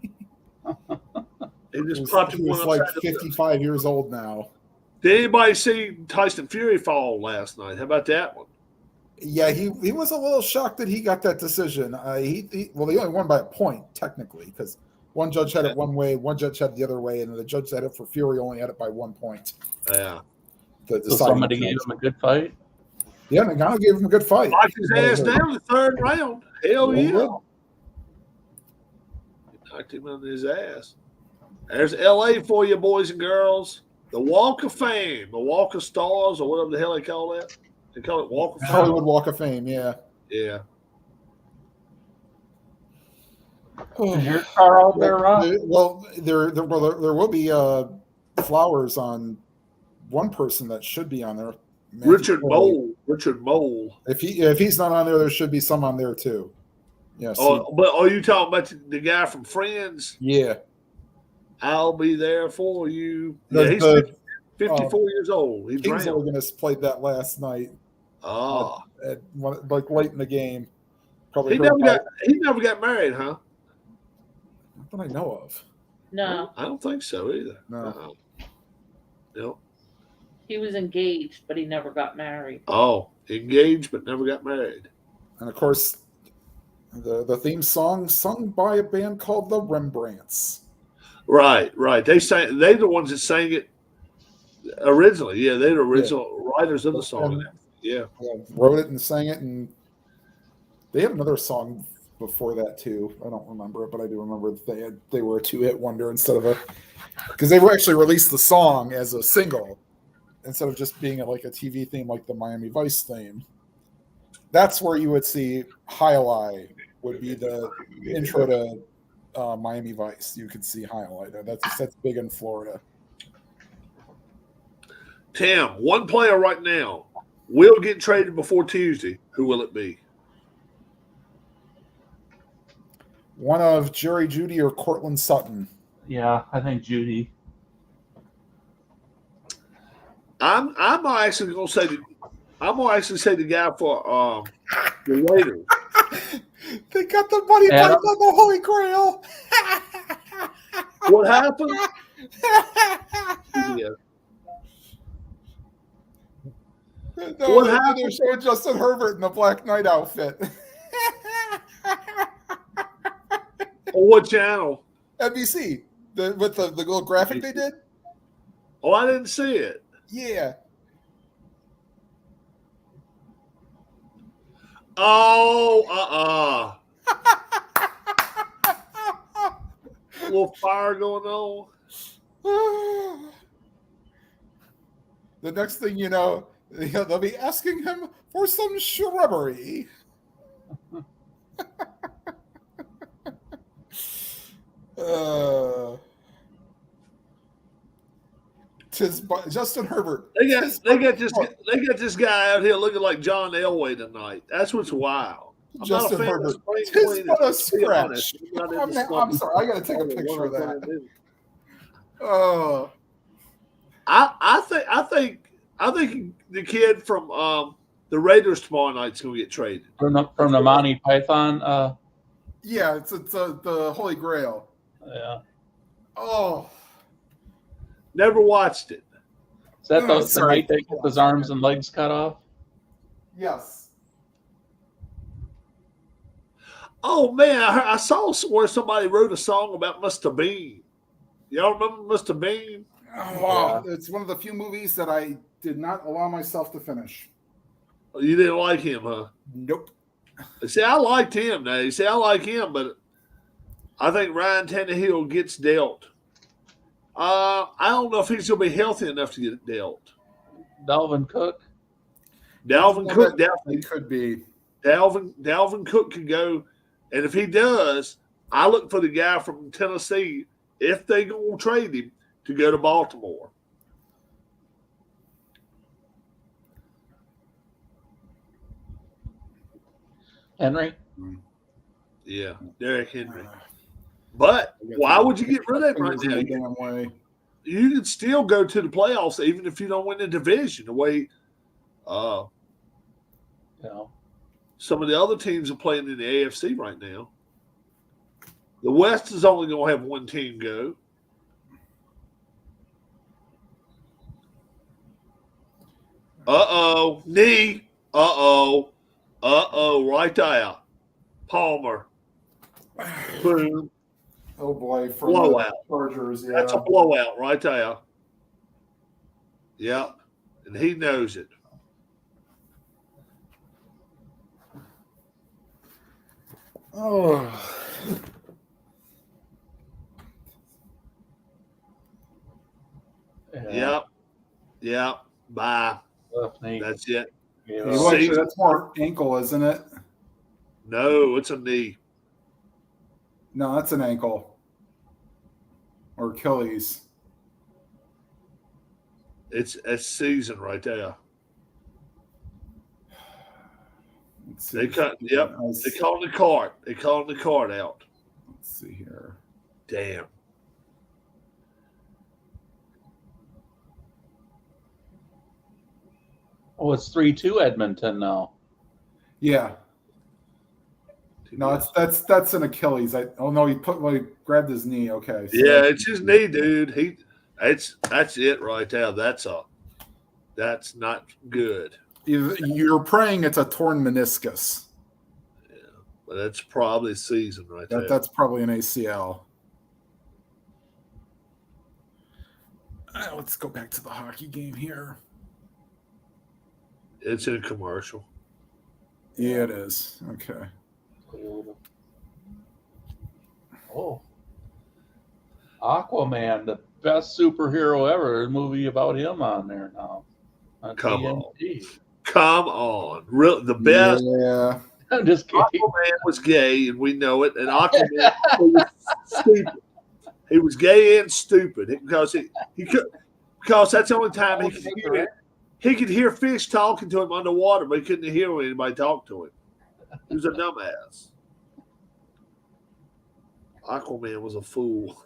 just popped him He was one like upside the 55 years old now. Did anybody see Tyson Fury fall last night? How about that one? Yeah, he was a little shocked that he got that decision. He only won by a point, technically, because one judge had it one way, one judge had it the other way, and the judge that had it for Fury only had it by 1 point. Yeah. So somebody gave him a good fight? Yeah, Nagano gave him a good fight. Knocked his ass down the 3rd round. Hell yeah. He knocked him on his ass. There's LA for you, boys and girls. The Walk of Fame, the Walk of Stars, or whatever the hell they call that. They call it Walk of Fame. Hollywood Walk of Fame, yeah. Yeah. Is your car out there, Ron? Well, there will be flowers on one person that should be on there. Richard Mole. Richard Mole. If he's not on there, there should be some on there too. Yes. But are you talking about the guy from Friends? Yeah. I'll be there for you. He's 54 years old. He Kings drowned. Organist played that last night. Oh. Like late in the game. Probably He never got married, huh? Not that I know of. No, I don't think so either. No. No. he was engaged, but he never got married. Oh, engaged but never got married. And of course, the theme song sung by a band called the Rembrandts. Right. They're the ones that sang it originally. Yeah, they're the original writers of the song. Yeah. Wrote it and sang it, and they had another song before that too. I don't remember it, but I do remember that they were a 2-hit wonder instead of because they actually released the song as a single instead of just being like a TV theme like the Miami Vice theme. That's where you would see Highlight would be the intro to Miami Vice. You could see Highlight. That's big in Florida. Tim, one player right now will get traded before Tuesday. Who will it be? One of Jerry Jeudy or Cortland Sutton. Yeah, I think Judy. I'm actually gonna say the guy for the Raiders. They got the money Adam? pipe on the Holy Grail. What happened? Yeah. No, What they happened? showed Justin Herbert in the Black Knight outfit. On what channel? NBC, with the little graphic they did. Oh, I didn't see it. Yeah. Oh, little fire going on. The next thing you know, they'll be asking him for some shrubbery. Justin Herbert. They got this guy out here looking like John Elway tonight. That's what's wild. I'm Justin not a fan Herbert. of spring Tis cleaning, but a to be honest. scratch. I'm not into I'm sorry. I got to take a stuff. picture of that. I think the kid from the Raiders tomorrow night's going to get traded. From the Monty Python. Yeah, it's the Holy Grail. Yeah. Oh, Never watched it. Is that the Sorry. night they get his arms and legs cut off? yes. Oh man, I saw where somebody wrote a song about Mr. Bean. Y'all remember Mr. Bean? Oh, it's one of the few movies that I did not allow myself to finish. You didn't like him, huh? Nope. See, I liked him. Now, you see, I like him, but I think Ryan Tannehill gets dealt. I don't know if he's going to be healthy enough to get dealt. Dalvin Cook. Dalvin Well, Cook that definitely. could be. Dalvin Cook can go, and if he does, I look for the guy from Tennessee, if they going to trade him, to go to Baltimore. Henry. Yeah, Derrick Henry. But why would you get rid of him right Fingers in the now? damn way. You can still go to the playoffs even if you don't win the division. The way You know, some of the other teams are playing in the AFC right now. The West is only going to have one team go. Knee. Right there. Palmer. Boom. Oh boy, from Blowout. the Chargers. Yeah. That's a blowout right there. Yep. And he knows it. Oh. Yep. Bye. left knee. That's it. Yeah. Well, actually, that's more ankle, isn't it? No, it's a knee. No, that's an ankle or Achilles. It's season right there. Let's see. They cut. Yep. They called the card. They called the card out. Let's see here. Damn. Oh, it's 3-2 Edmonton now. Yeah. No, that's an Achilles. He grabbed his knee. Okay. So Yeah, it's his knee, dude. That's it right there. That's not good. You're praying it's a torn meniscus. But that's probably season right there. That's probably an ACL. Let's go back to the hockey game here. It's in a commercial. Yeah, it is. Okay. Oh. Aquaman, the best superhero ever. There's a movie about him on there now. On Come on. TNT. Come on. The best. Yeah. I'm just kidding. Aquaman was gay, and we know it. And Aquaman was stupid. He was gay and stupid because that's the only time he could hear it. He could hear fish talking to him underwater, but he couldn't hear when anybody talked to him. He was a dumbass. Aquaman was a fool.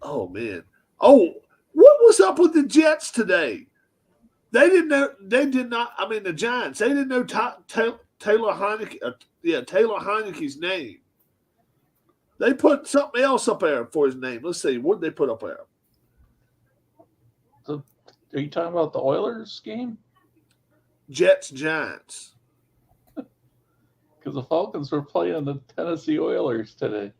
Oh man. Oh, what was up with the Jets today? They didn't know. They did not. I mean, the Giants. They didn't know Taylor Heineke. Taylor Heineke's name. They put something else up there for his name. Let's see. What did they put up there? Are you talking about the Oilers game? Jets Giants. Because the Falcons were playing the Tennessee Oilers today.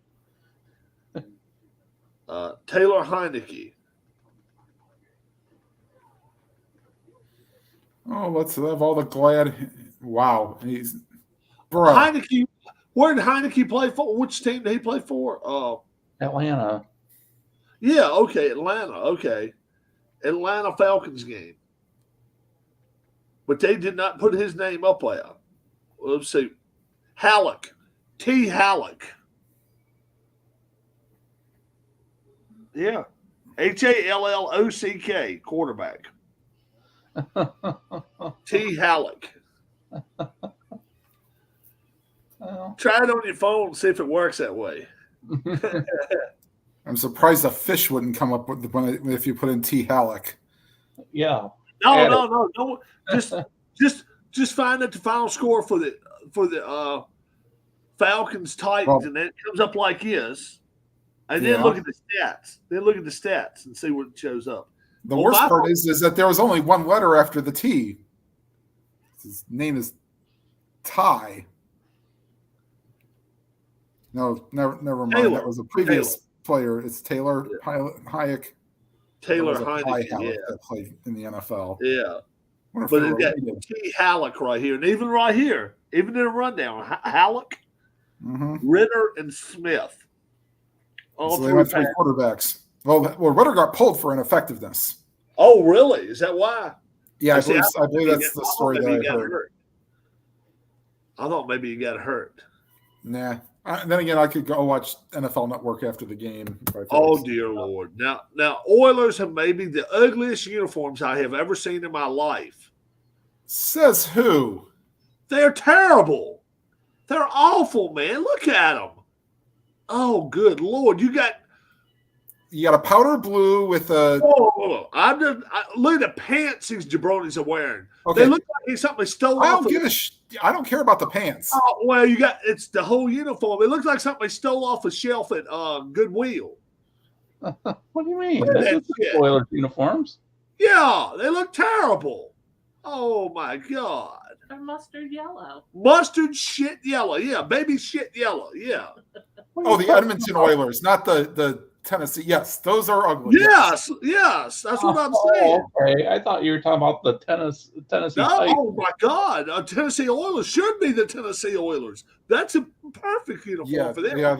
Taylor Heineke. Oh, let's have all the glad. Wow, he's bro. Heineke Where did Heineke play for? Which team did he play for? Atlanta. Yeah, okay, Atlanta. Okay. Atlanta Falcons game. But they did not put his name up there. Let's see. Halleck. T. Halleck. Yeah. Hallock, quarterback. T. Halleck. Well, Try it on your phone and see if it works that way. I'm surprised a fish wouldn't come up with if you put in T. Halleck. yeah. No. Just find out the final score for the Falcons Titans, and then it comes up like this. And then look at the stats. Then look at the stats and see what shows up. The worst part is that there was only one letter after the T. His name is Ty. No, never mind. Taylor. That was a previous player. It's Taylor Hayek. Taylor Heineke Heineke, that played in the NFL. yeah. Wonder if But they it were got related. T. Halleck right here, and even right here, even in a rundown, Halleck, Mhm. Ritter, and Smith. All So they three went three passed. quarterbacks. Well, Ritter got pulled for ineffectiveness. Oh, really? Is that why? Yeah, I See, believe that's the story that I heard. hurt. I thought maybe he got hurt. Nah. Then again, I could go watch NFL Network after the game. If I Oh felt- dear Lord! Now Oilers have maybe the ugliest uniforms I have ever seen in my life. Says who? They're terrible. They're awful, man. Look at them. Oh, good Lord! You got You got a powder blue with a. whoa. Look at the pants these jabronis are wearing. Okay, They look like it's something they stole I off. don't give a. I don't care about the pants. Oh, well, it's the whole uniform. It looks like something they stole off a shelf at Goodwill. What do you mean? Look at That's that the shit. Oilers uniforms. Yeah, they look terrible. Oh my God. They're mustard yellow. Mustard shit yellow. Yeah, baby shit yellow. Yeah. What are Oh, you the talking Edmonton about? Oilers, not the Tennessee. Yes, those are ugly. Yes. That's what I'm saying. Okay, I thought you were talking about the Tennessee No, Titans. oh my God. Tennessee Oilers should be the Tennessee Oilers. That's a perfect uniform Yeah, for them. yeah, I'm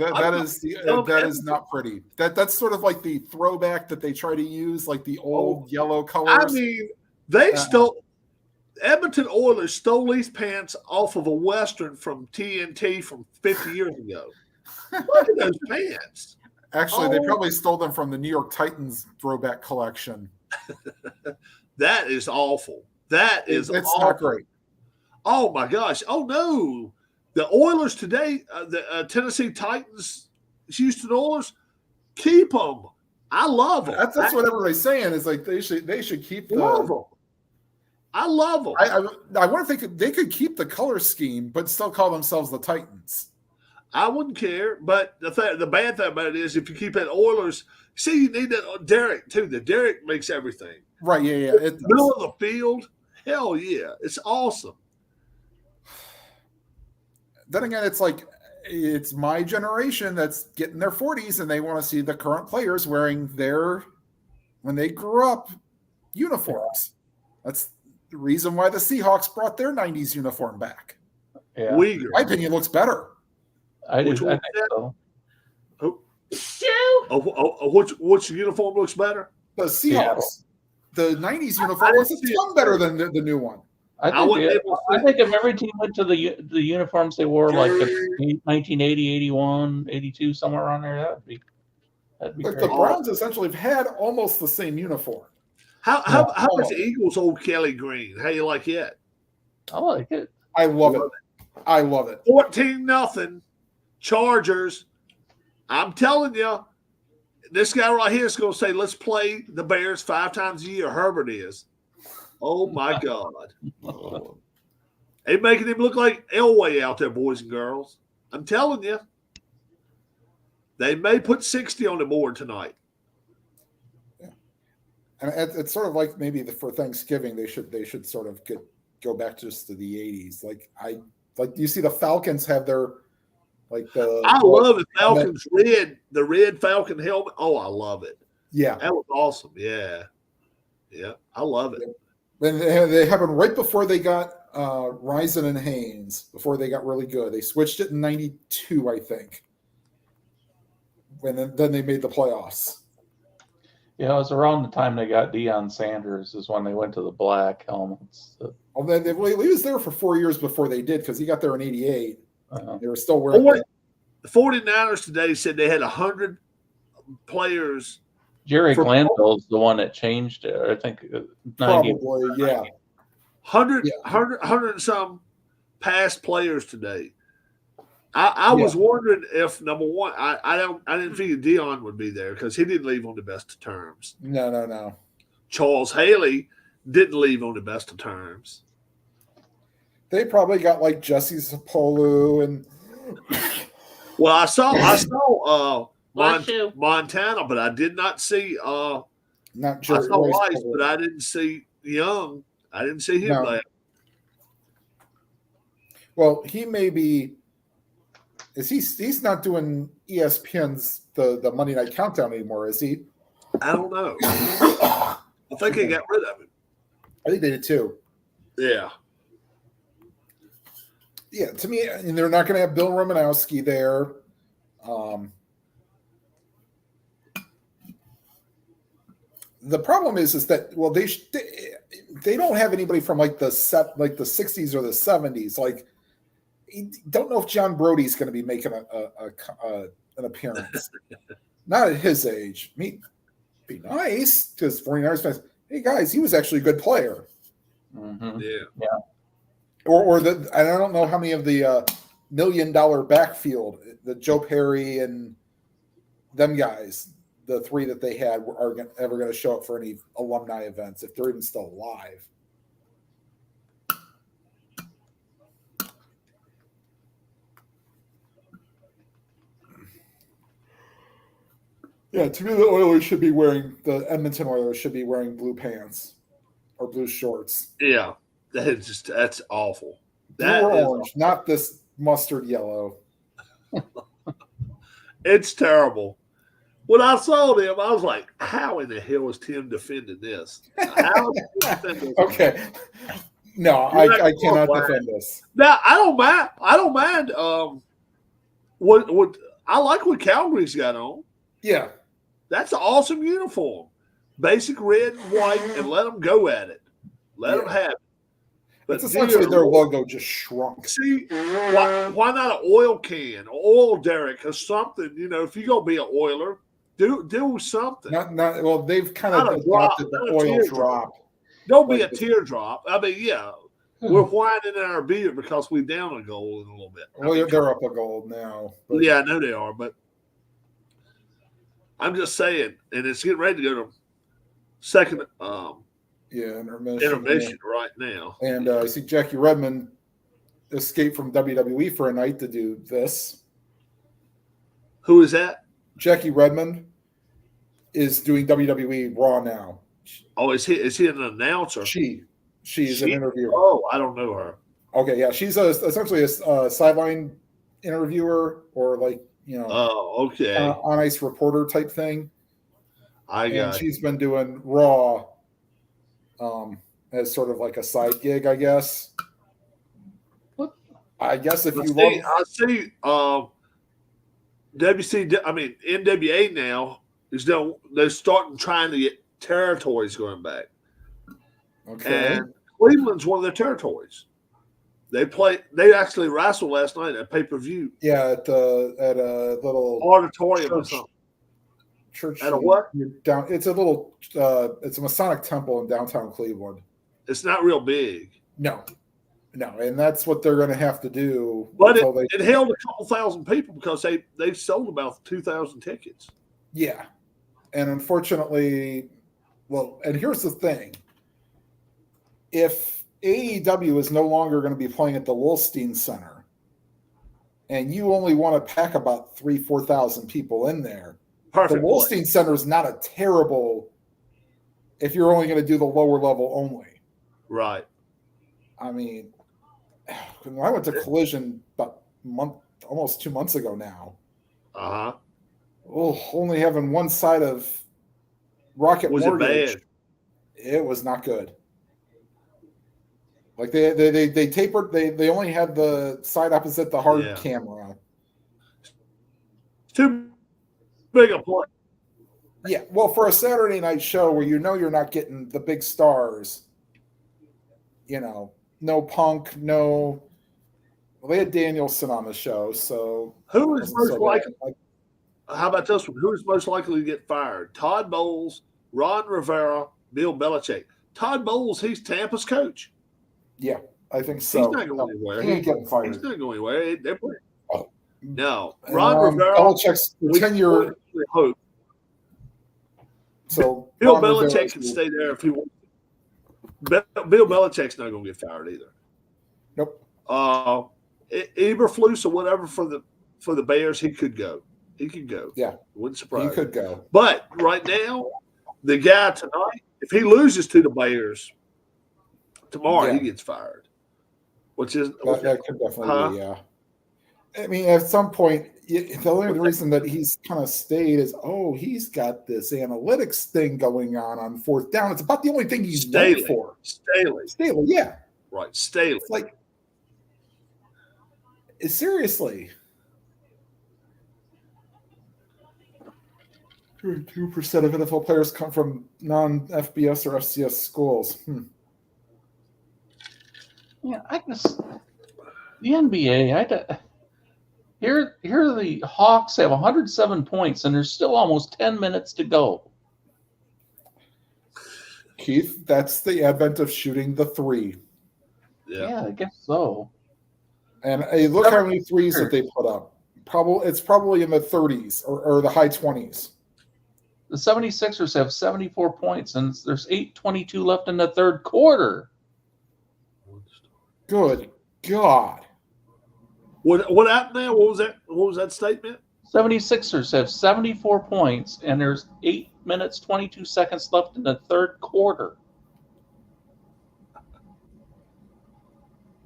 that is not pretty. That's sort of like the throwback that they try to use, like the old yellow colors. I mean, they stole Edmonton Oilers stole these pants off of a Western from TNT from 50 years ago. Look at those pants. Actually, they Oh. probably stole them from the New York Titans throwback collection. That is awful. That is It's awful. not great. Oh my gosh. Oh no. The Oilers today, the Tennessee Titans, Houston Oilers, keep them. I love them. That's what everybody's saying. Is like they should keep I love the. them. I love them. I wonder if they could keep the color scheme, but still call themselves the Titans. I wouldn't care, but the bad thing about it is if you keep that Oilers, see, you need that Derek too. The Derek makes everything. Right? Yeah. Middle of the field, hell yeah, it's awesome. Then again, it's like it's my generation that's getting their 40s, and they want to see the current players wearing their when they grew up uniforms. That's the reason why the Seahawks brought their 90s uniform back. Yeah, Uyghur. In my opinion, it looks better. I Which do. I one think is so. Shoo! Which uniform looks better? The Seahawks, the 90s uniform didn't looks see a it. ton better than the new one. I wouldn't able to I see think if every team went to the uniforms they wore like in 1980, 81, 82, somewhere around there, that'd be But great. the Browns essentially have had almost the same uniform. How about the Eagles' old Kelly Green? How you like that? I like it. I love it. I love it. 14-0 Chargers. I'm telling you, this guy right here is going to say, let's play the Bears 5 times a year. Herbert is. Oh, my God. They making him look like Elway out there, boys and girls. I'm telling you. They may put 60 on the board tonight. And it's sort of like maybe for Thanksgiving they should sort of go back just to the 80s. Like you see the Falcons have their I love the Falcons the red Falcon helmet. Oh, I love it. Yeah. That was awesome. Yeah. I love it. And they happened right before they got Rison and Haynes before they got really good. They switched it in '92, I think. When then they made the playoffs. Yeah, it was around the time they got Deion Sanders is when they went to the black helmets. Although he was there for 4 years before they did because he got there in '88. Uh, They were still wearing. The 49ers today said they had 100 players. Jerry For- Glanville's the one that changed it. I think 90. Probably, yeah. 100 Yeah. and some past players today. I was wondering if number one, I didn't figure Dion would be there because he didn't leave on the best of terms. No. Charles Haley didn't leave on the best of terms. They probably got like Jesse Zapolu and Well, I saw Bless you. Montana, but I did not see not I Jerry saw Rice. Rice, but I didn't see Young. I didn't see him No. there. Well, he may be. He's not doing ESPN's the Monday Night Countdown anymore, is he? I don't know. I think they got rid of him. I think they did too. Yeah. Yeah, to me, and they're not going to have Bill Romanowski there. The problem is that they don't have anybody from like the 60s or the 70s. Like, don't know if John Brody's going to be making an appearance. Not at his age. Be nice because 49ers fans. Hey guys, he was actually a good player. Mhm. Yeah. Or I don't know how many of the $1 million backfield, the Joe Perry and them guys, the three that they had are ever going to show up for any alumni events if they're even still alive. Yeah, to me, the Edmonton Oilers should be wearing blue pants or blue shorts. Yeah. That's awful. Blue That or is orange, not this mustard yellow. It's terrible. When I saw them, I was like, how in the hell is Tim defending this? How is he defending this? Okay. No, I cannot defend this. Now I don't mind. What I like what Calgary's got on. Yeah. That's an awesome uniform. Basic red and white, and let them go at it. Let them have it. But It's essentially dear their Lord, logo just shrunk. see, why not an oil can, or oil derrick, or something? You know, if you're gonna be an oiler, do something. Not well, they've kind of Not a drop, adopted not the a oil teardrop. drop. Don't be a Like- teardrop. I mean, yeah, we're whining in our beer because we're down a goal in a little bit. I Well, mean, they're up a gold now. But yeah, I know they are, but I'm just saying, and it's getting ready to go to second intermission right now. And I see Jackie Redmond escaped from WWE for a night to do this. Who is that? Jackie Redmond is doing WWE Raw now. Oh, is he an announcer? She's an She- interviewer. Oh, I don't know her. Okay, yeah, she's essentially a sideline interviewer or like Oh, okay. on ice reporter type thing. I And got. she's been doing Raw as sort of like a side gig, I guess. What? I guess if you See, love, I see. NWA now is they're starting trying to get territories going back, okay, and Cleveland's one of their territories. They actually wrestled last night at pay per view yeah, at a little auditorium or Church. something. church. At a what? You're down. It's a little. It's a Masonic temple in downtown Cleveland. It's not real big, No, and that's what they're going to have to do. but until it held a couple thousand people because they sold about 2,000 tickets. Yeah. And unfortunately, well, and here's the thing. If AEW is no longer going to be playing at the Wolstein Center and you only want to pack about 4,000 people in there, Perfect. the Wolstein Center is not a terrible if you're only going to do the lower level only. Right. I mean, when I went to Collision about almost 2 months ago now, Uh huh. only having one side of Rocket Was it Mortgage, bad? it was not good. Like they tapered. They only had the side opposite the hard Yeah. camera. It's too big a play. Yeah, well, for a Saturday night show where you're not getting the big stars, no Punk, no. Well, they had Danielson on the show, so Who it is wasn't most so bad. likely? Like, How about this one? Who is most likely to get fired? Todd Bowles, Ron Rivera, Bill Belichick. Todd Bowles, he's Tampa's coach. yeah, I think so. He's not going anywhere. He ain't getting fired. He's not going anywhere. They're playing. Oh. No, And, Ron Rivera. Belichick's we 10-year. hope So Bill Ron Belichick Rivera's- can stay there if he wants. Bill Belichick's not going to get fired either. Nope. Eberflus or whatever for the Bears, he could go. He could go. Yeah. Wouldn't surprise He me. could go. But right now, the guy tonight, if he loses to the Bears tomorrow, Yeah. he gets fired. Which is That could definitely Huh? be, yeah. I mean, at some point, the only reason that he's kind of stayed is, he's got this analytics thing going on fourth down. It's about the only thing he's known Staley. for. Staley. Staley, yeah. Right. Staley. It's like, seriously. 2% of NFL players come from non-FBS or FCS schools. Yeah, I guess the NBA. Here the Hawks have 107 points, and there's still almost 10 minutes to go. Keith, that's the advent of shooting the three. Yeah. I guess so. And hey, look how many threes that they put up. It's probably in the 30s or the high 20s. The 76ers have 74 points, and there's 8:22 left in the third quarter. Good God. What happened now? What was that statement? 76ers have 74 points, and there's 8 minutes, 22 seconds left in the third quarter.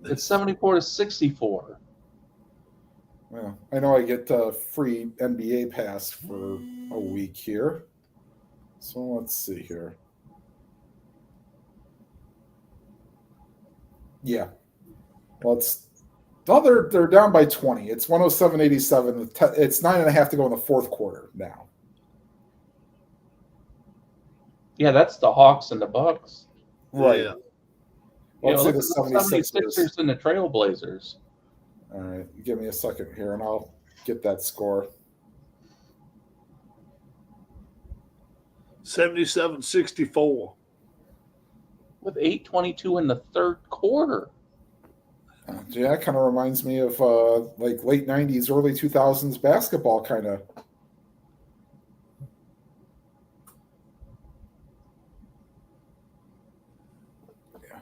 It's 74 to 64. Well, I know I get a free NBA pass for a week here. So let's see here. Yeah. Well, they're down by 20. It's 107-87. It's 9.5 to go in the fourth quarter now. Yeah, that's the Hawks and the Bucks. Right. Yeah. Let's say look the at 76ers. 76ers and the Trailblazers. All right. Give me a second here, and I'll get that score. 77-64. With 8:22 in the third quarter. Yeah, that kind of reminds me of like late 90s, early 2000s basketball kind of. Yeah.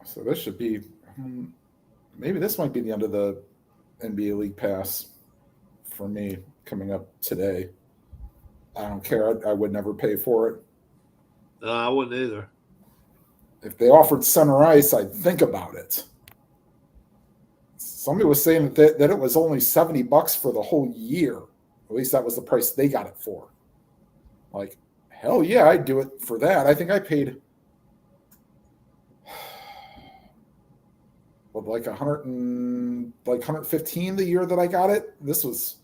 So this should be, maybe this might be the end of the NBA League Pass for me coming up today. I don't care. I would never pay for it. No, I wouldn't either. If they offered center ice, I'd think about it. Somebody was saying that it was only $70 for the whole year. At least that was the price they got it for. Like, hell yeah, I'd do it for that. I think I paid like 115 the year that I got it. This was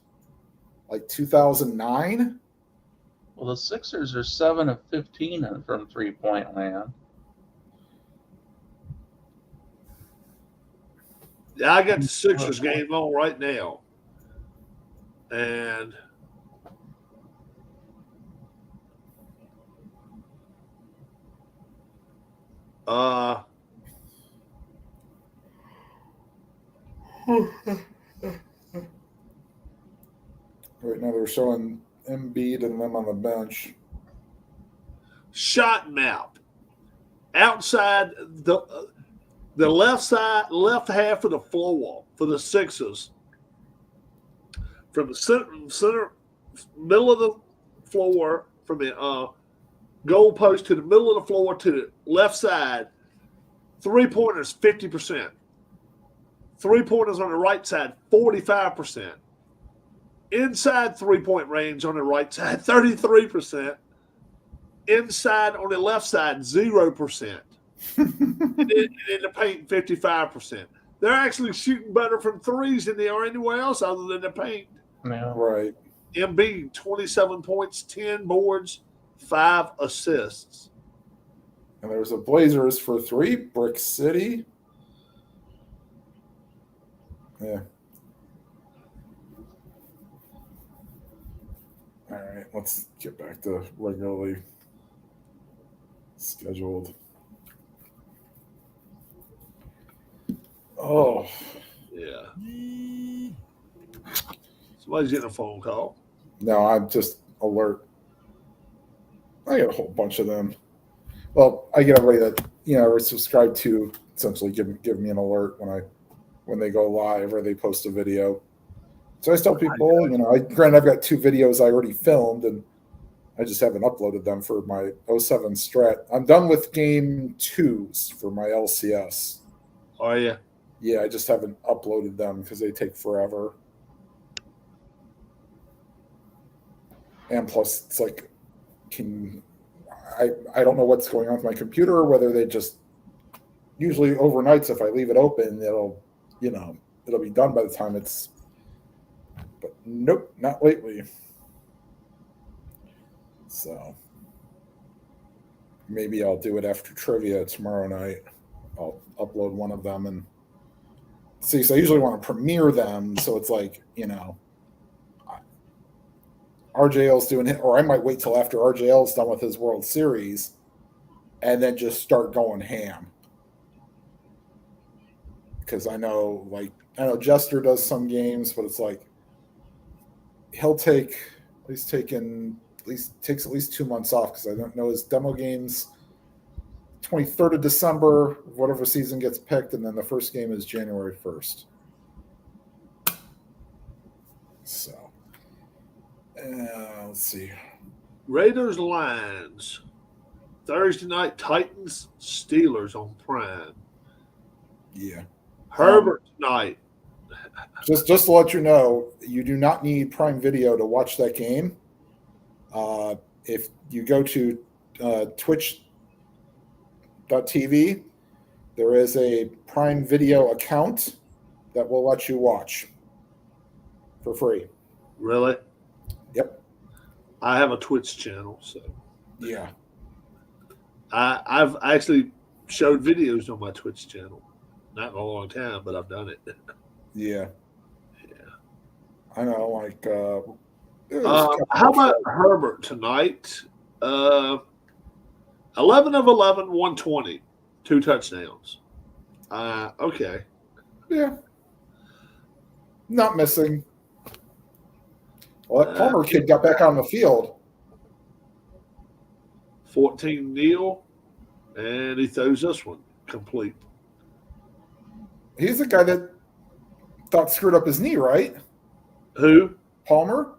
like 2009. Well, the Sixers are 7 of 15 from three-point land. Yeah, I got the Sixers game on right now. And Right now they're showing Embiid and them on the bench. shot map outside the left half of the floor for the Sixers, from the center middle of the floor, from the goal post to the middle of the floor to the left side. 3-pointers 50%. 3-pointers on the right side 45%. Inside 3-point range on the right side 33%. Inside on the left side 0%. and in the paint 55%. They're actually shooting better from threes than they are anywhere else other than the paint. Yeah. Right. Embiid, 27 points, 10 boards, 5 assists. And there's a Blazers for 3, Brick City. Yeah. All right, let's get back to regularly scheduled. Oh, Yeah. Somebody's getting a phone call. no, I'm just alert. I get a whole bunch of them. Well, I get everybody that are subscribed to essentially give me an alert when they go live or they post a video. So I tell people, granted I've got 2 videos I already filmed and I just haven't uploaded them for my 07 strat. I'm done with game 2s for my LCS. Are you? Yeah, I just haven't uploaded them because they take forever. And plus, it's like, I don't know what's going on with my computer, whether they just usually overnights if I leave it open, it'll be done by the time it's. But nope, not lately. So maybe I'll do it after trivia tomorrow night. I'll upload one of them and see. So I usually want to premiere them, so it's like RJL's doing it, or I might wait till after RJL's done with his World Series, and then just start going ham. Because I know Jester does some games, but it's like he'll takes at least 2 months off because I don't know his demo games 23rd of December, whatever season gets picked, and then the first game is January 1st. So, let's see. Raiders Lions. Thursday night, Titans, Steelers on Prime. Yeah. Herbert tonight. Just to let you know, you do not need Prime Video to watch that game. If you go to Twitch.tv, there is a Prime Video account that will let you watch for free. Really? Yep. I have a Twitch channel, so Yeah. I've actually showed videos on my Twitch channel. Not in a long time, but I've done it. Yeah. Yeah. I know, How about Herbert tonight? 11 of 11, 120, 2 touchdowns. Okay. Yeah. Not missing. Well, that Palmer kid got back on the field. 14 kneel, and he throws this one complete. He's the guy that thought screwed up his knee, right? Who? Palmer?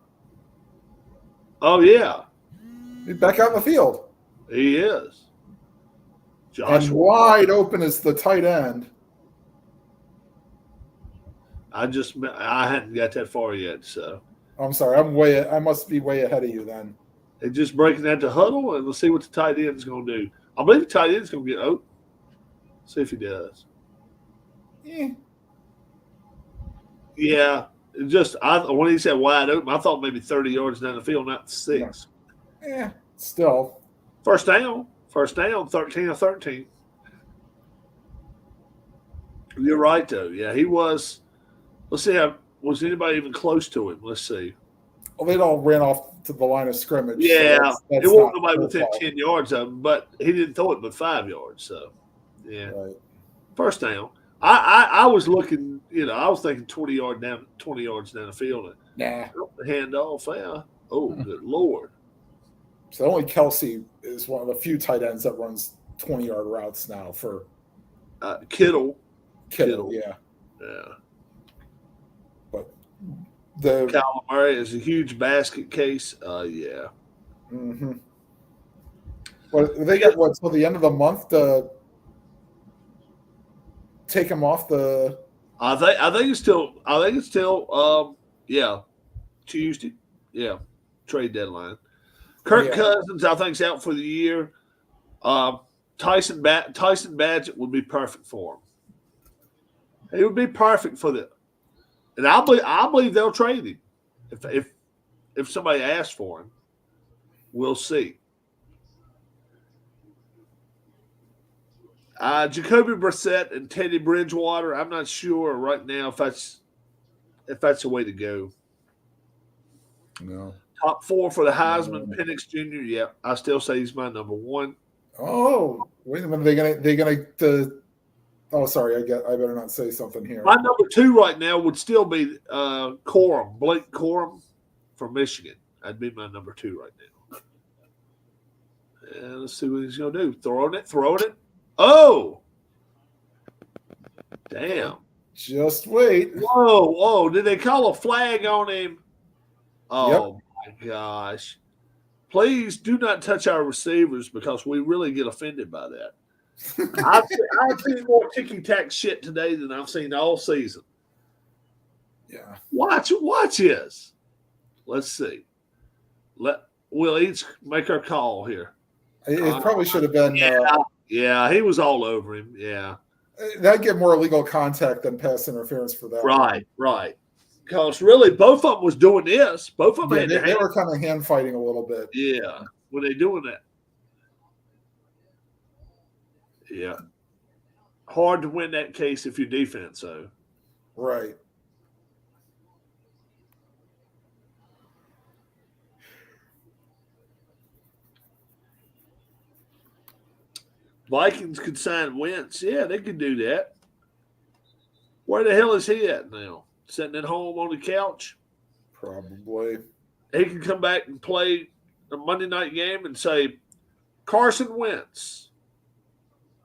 Oh, yeah, He's back out in the field. he is. Josh, And wide open is the tight end. I hadn't got that far yet, so I'm sorry, I must be way ahead of you then. they're just breaking that to huddle, and we'll see what the tight end's going to do. I believe the tight end's going to get open. See if he does. Yeah, when he said wide open, I thought maybe 30 yards down the field, not 6. Still. First down, 13 of 13. You're right, though. Yeah, he was. Let's see, was anybody even close to him? Let's see. Well, they all ran off to the line of scrimmage. Yeah, so that's it wasn't not nobody their within fault. 10 yards of him, but he didn't throw it but 5 yards. So, yeah. Right. First down. I was looking, I was thinking 20 yards down the field. Nah. The handoff, yeah. Oh, good Lord. So only Kelsey is one of the few tight ends that runs 20-yard routes now for Kittle. Kittle. Yeah. Yeah. But the Kyler Murray is a huge basket case. Yeah. Mm-hmm. Well, they got till the end of the month to take him off the. I think it's still Tuesday. Yeah. Trade deadline. Kirk Yeah. Cousins, I think, is out for the year. Tyson Badgett would be perfect for him. He would be perfect for them, and I believe they'll trade him if somebody asks for him. We'll see. Jacoby Brissett and Teddy Bridgewater. I'm not sure right now if that's the way to go. No. Top 4 for the Heisman, Penix Jr. Yeah, I still say he's my number 1. Oh, wait a minute. They gonna. Oh, sorry. I better not say something here. My number 2 right now would still be Corum, Blake Corum from Michigan. That'd be my number 2 right now. And let's see what he's gonna do. Throwing it. Oh, damn! Just wait. Whoa! Did they call a flag on him? Oh my gosh! Please do not touch our receivers because we really get offended by that. I've seen more ticky-tack shit today than I've seen all season. Yeah. Watch this. Let's see. We'll each make our call here. It probably should have been. Yeah, he was all over him. Yeah. That'd get more illegal contact than pass interference for that. Right. Because really, both of them was doing this. Both of them had They were kind of hand fighting a little bit. Yeah. Were they doing that? Yeah. Hard to win that case if you're defense, though. Right. Vikings could sign Wentz. Yeah, they could do that. Where the hell is he at now? Sitting at home on the couch? Probably. He can come back and play a Monday night game and say, Carson Wentz.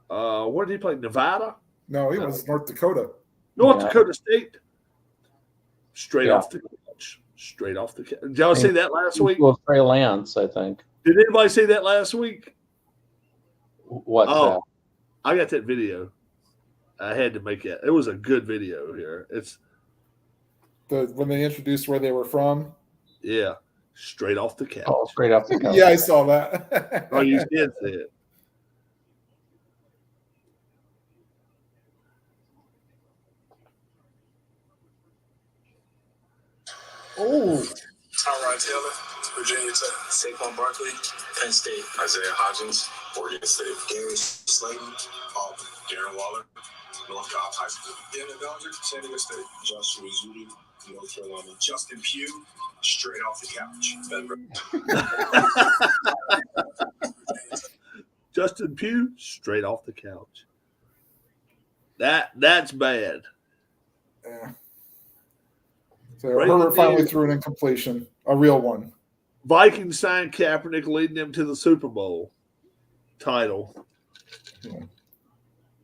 Where did he play? Nevada? No, he was North Dakota. North Dakota State. Straight off the couch. Did y'all see that last week? Well, Trey Lance, I think. Did anybody see that last week? What's that? I got that video. I had to make it. It was a good video here. It's when they introduced where they were from. Yeah, straight off the couch. Oh, straight off the couch. Yeah, I saw that. Oh, you did see it. Oh. Tyrod Taylor, Virginia Tech. Saquon Barkley, Penn State. Isaiah Hodgins, Oregon State. Darius Slayton, Auburn. Darren Waller, North Cobb High School. Daniel Bellinger, San Diego State. Joshua Zudi, North Carolina. Justin Pugh, straight off the couch. Denver. Justin Pugh, straight off the couch. That's bad. Yeah. So Herbert finally threw an incompletion, a real one. Vikings signed Kaepernick, leading them to the Super Bowl title.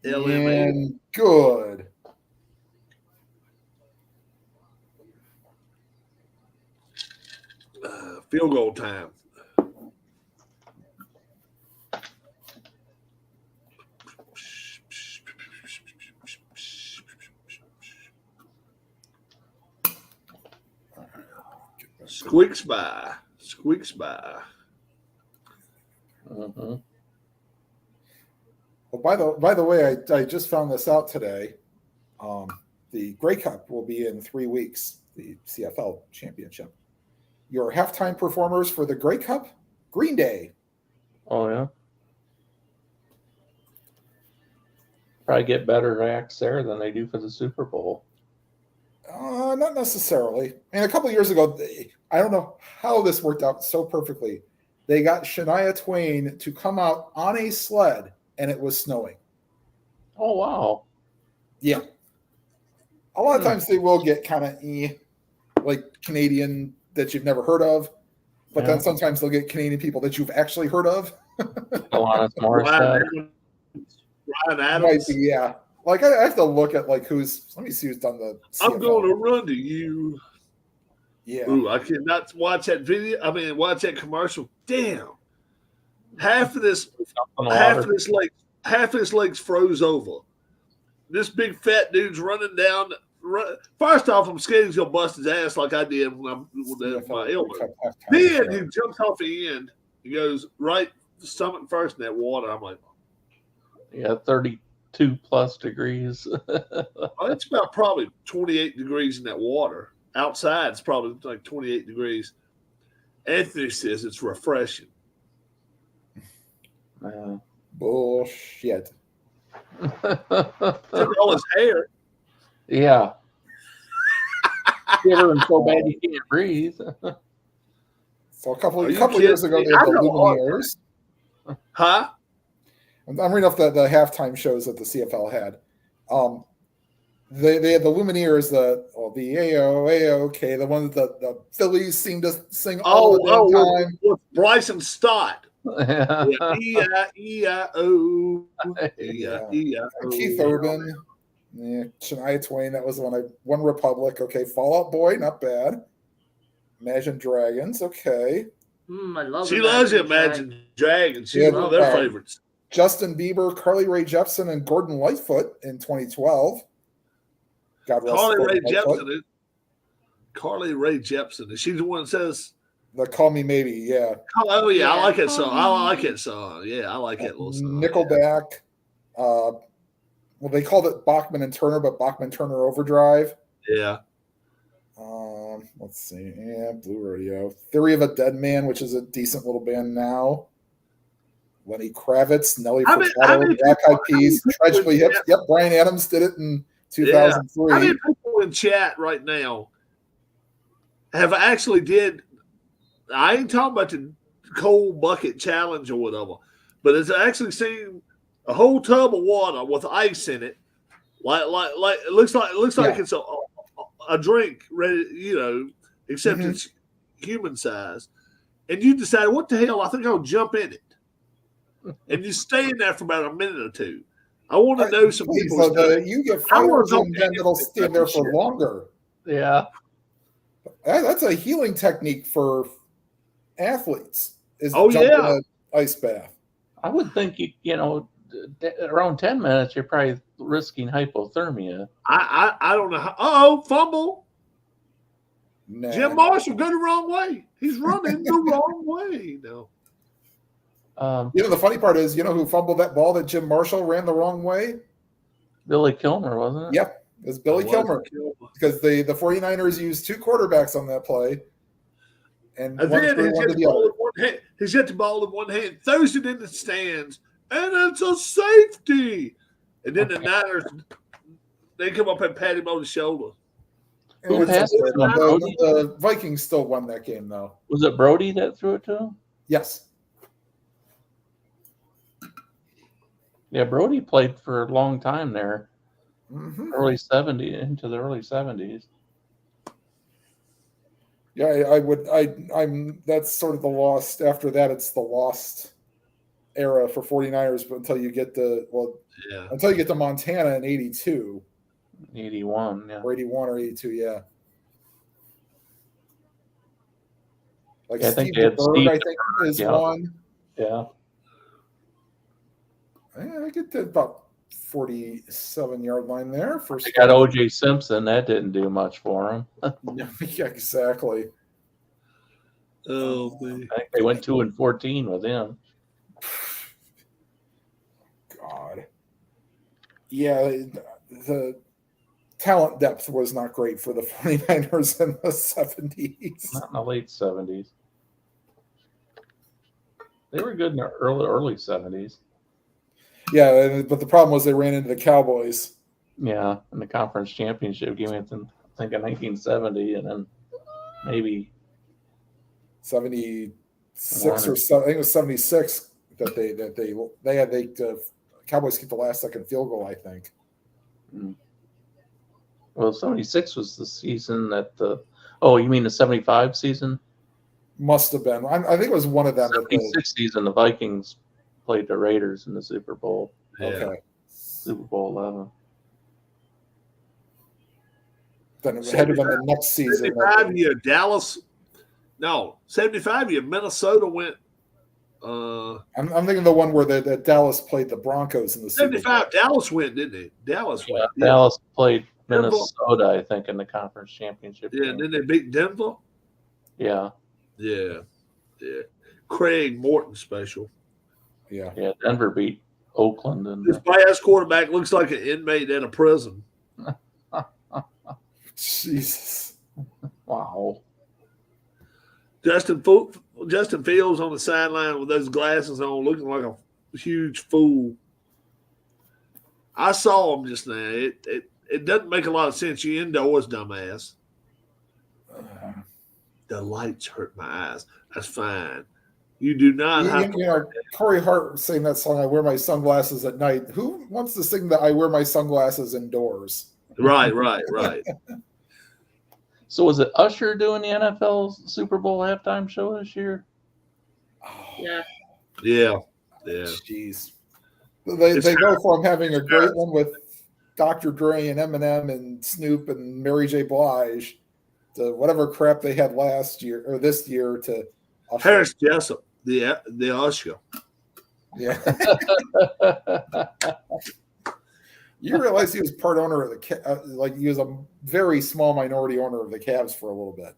LMA. And good. Field goal time. Squeaks by. Mm-hmm. Well, by the way, I just found this out today. The Grey Cup will be in 3 weeks, the CFL championship. Your halftime performers for the Grey Cup, Green Day. Oh, yeah. Probably get better acts there than they do for the Super Bowl. Not necessarily. And a couple of years ago, I don't know how this worked out so perfectly. They got Shania Twain to come out on a sled, and it was snowing. Oh, wow. Yeah. A lot of times they will get kind of like Canadian that you've never heard of, but then sometimes they'll get Canadian people that you've actually heard of. Alanis Morissette. Ryan Adams. Yeah. Like I have to look at like let me see who's done the CFL. I'm going to run to you. Yeah. Ooh, I cannot watch that video. I mean, watch that commercial. Damn. Half of this legs froze over. This big fat dude's running down. First off, I'm scared he's gonna bust his ass like I did with my elbow. Then he jumps off the end. He goes right stomach first in that water. I'm like, Yeah, 32 plus degrees. Well, it's about probably 28 degrees in that water. Outside, it's probably like 28 degrees. Anthony says it's refreshing. Bullshit. Took all his hair. Yeah. Shivering so bad you can't breathe. So a couple Are you years kidding ago, me? they had I the know all Lumineers. Huh? I'm reading off the halftime shows that the CFL had. They had the Lumineers, the AOK, the one that the Phillies seem to sing all the damn time. With Bryson Stott. Yeah. E-I-E-I-O. E-I-E-I-O. Keith Urban. Yeah, Shania Twain, that was the one. One Republic, okay. Fall Out Boy, not bad. Imagine Dragons, okay. I love She loves you, Imagine Dragons. She's Yeah, one of their favorites. Justin Bieber, Carly Rae Jepsen, and Gordon Lightfoot in 2012. God rest Carly Rae Jepsen. Is she the one that says the Call Me Maybe? Yeah. Oh yeah, I Yeah. like that song. I like that song. Yeah, I like that little song. Nickelback. Well, they called it Bachman and Turner, but Bachman Turner Overdrive. Yeah. Let's see. Yeah, Blue Radio. Theory of a Dead Man, which is a decent little band now. Lenny Kravitz, Nelly Furtado, Black Eyed Peas, Tragically Hip. Yep, Brian Adams did it in 2003. How many people in chat right now have actually did? I ain't talking about the cold bucket challenge or whatever, but it's actually seen a whole tub of water with ice in it, like it looks like it's a drink ready, except it's human size, and you decide what the hell, I think I'll jump in it, and you stay in there for about a minute or two. I want to know some people. You get fires and then it'll stay there for longer. Yeah. That's a healing technique for athletes. Is jump in an ice bath. I would think around 10 minutes you're probably risking hypothermia. I don't know how. Fumble. Nah. Jim Marshall go the wrong way. He's running the wrong way. No. The funny part is, who fumbled that ball that Jim Marshall ran the wrong way? Billy Kilmer, wasn't it? Yep, it was Billy Kilmer. Because the 49ers used two quarterbacks on that play. And then he's got the ball in one hand, throws it in the stands, and it's a safety. And then the Niners, they come up and pat him on the shoulder. Who passed it? The Vikings still won that game, though. Was it Brody that threw it to him? Yes. Yeah, Brody played for a long time there, early 70s into the early 70s. Yeah, I'm. That's sort of the lost. After that, it's the lost era for 49ers. But until you get until you get to Montana in 82, 81, yeah, or 81 or 82, yeah. Like I Steve think they had DeBerg, Steve I think is one. Yeah. I get to about 47-yard line there. They got O.J. Simpson. That didn't do much for him. Yeah, exactly. Oh, man. I think they went 2-14 with him. God. Yeah, the talent depth was not great for the 49ers in the 70s. Not in the late 70s. They were good in the early 70s. Yeah, but the problem was they ran into the Cowboys. Yeah, in the conference championship game, I think in 1970, and then maybe 76 or so. I think it was 76 that they had the Cowboys kicked the last second field goal, I think. Well, 76 was the season that you mean the 75 season? Must have been. I think it was one of them. 76 season, the Vikings played the Raiders in the Super Bowl. Okay. Super Bowl 11. Then it had to been the next season. 75 year Dallas. No, 75 year Minnesota went. I'm thinking the one where the Dallas played the Broncos in the Super Bowl. 75 Dallas went, didn't they? Dallas went. Yeah. Dallas played Minnesota, I think, in the conference championship. Yeah, and then they beat Denver. Yeah. Yeah. Craig Morton special. Yeah. Yeah, Denver beat Oakland and This bias quarterback looks like an inmate in a prison. Jesus. wow. Justin Fields on the sideline with those glasses on, looking like a huge fool. I saw him just now. It doesn't make a lot of sense. You indoors, dumbass. The lights hurt my eyes. That's fine. You do not have to. You know, Corey Hart saying that song, I wear my sunglasses at night. Who wants to sing that I wear my sunglasses indoors? Right. So was it Usher doing the NFL Super Bowl halftime show this year? Yeah. Yeah. Jeez. They go from having a great one with Dr. Dre and Eminem and Snoop and Mary J. Blige to whatever crap they had last year or this year to Usher. Harris Jessup, the Usher. Yeah. You realize he was part owner of the like he was a very small minority owner of the Cavs for a little bit.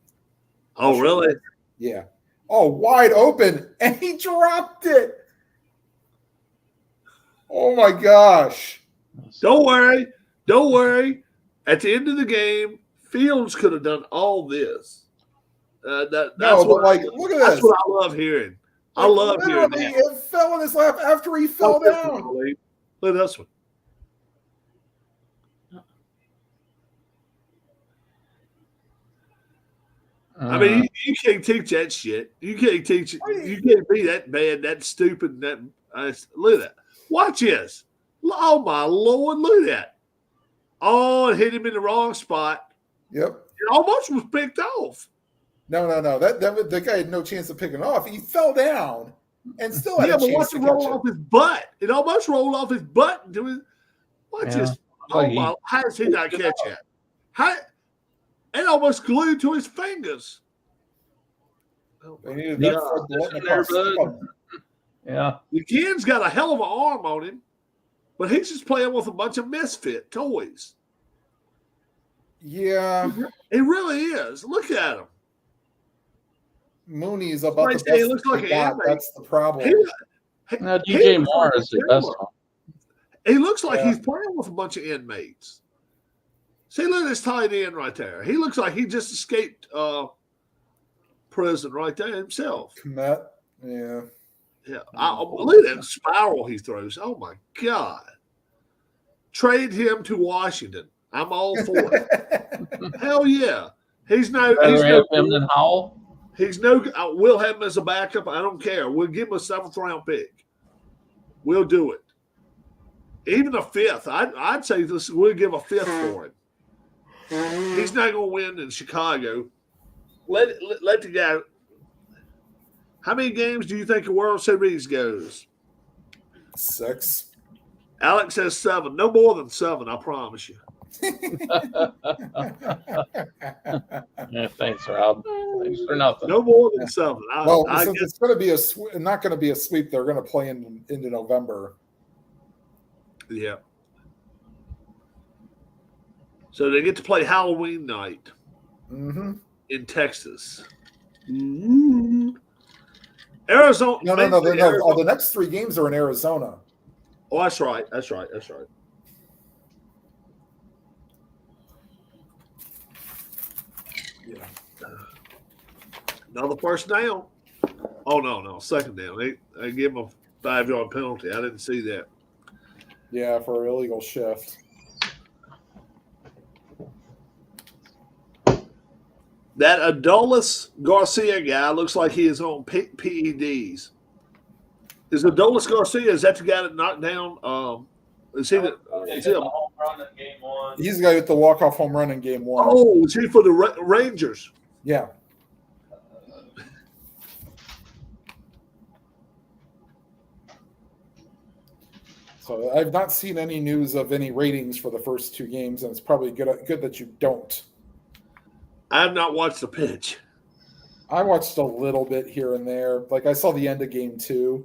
Oh, really? Yeah. Oh, wide open, and he dropped it. Oh my gosh! Don't worry. At the end of the game, Fields could have done all this. That's No, what but like, look at That's this. what I love hearing. I love hearing Literally, that. it fell in his lap after he fell down. Look at this one. I mean, you can't teach that shit. You can't teach it. You can't be that bad, that stupid. That look at that. Watch this. Oh my Lord! Look at that. Oh, it hit him in the wrong spot. Yep. It almost was picked off. No. That guy had no chance of picking off. He fell down and still had Yeah, a but chance watch to it catch roll it. off his butt. It almost rolled off his butt. Watch Yeah. this. Oh my! How does he not catch that? How? It almost glued to his fingers. Oh, They needed Yeah. that Fred Bulletin There, across the bud. club. Yeah. The kid's got a hell of an arm on him, but he's just playing with a bunch of misfit toys. Yeah, He really is. Look at him. Mooney's about Like the I say, he best looks they like an got. anime. That's the problem. Now, He DJ looks Moore like is the a best killer. one. He looks like Yeah. he's playing with a bunch of inmates. See, look at this tight end right there. He looks like he just escaped prison right there himself. Komet, yeah. Yeah, look at that spiral he throws. Oh my God! Trade him to Washington. I'm all for it. Hell yeah! He's no. Rather have him than Howell. We'll have him as a backup. I don't care. We'll give him a 7th round pick. We'll do it. Even a 5th. I'd say this. We'll give a 5th for it. He's not going to win in Chicago. Let the guy. How many games do you think a World Series goes? 6. Alex says 7. No more than 7, I promise you. Yeah, thanks, Rob. Thanks for nothing. No more than 7. Well, I since guess, it's going to be not going to be a sweep, they're going to play into November. yeah. So they get to play Halloween night Mm-hmm. in Texas. Mm-hmm. Arizona. No. The next 3 games are in Arizona. Oh, that's right. Yeah. Another first down. Oh, no. Second down. They give him a 5-yard penalty. I didn't see that. Yeah, for an illegal shift. That Adolis Garcia guy looks like he is on PEDs. Is Adolis Garcia, is that the guy that knocked down? Is he the home run in game 1? He's the guy with the walk-off home run in game 1. Oh, is he for the Rangers? Yeah. So I've not seen any news of any ratings for the first 2 games, and it's probably good that you don't. I have not watched the pitch. I watched a little bit here and there. Like I saw the end of game 2.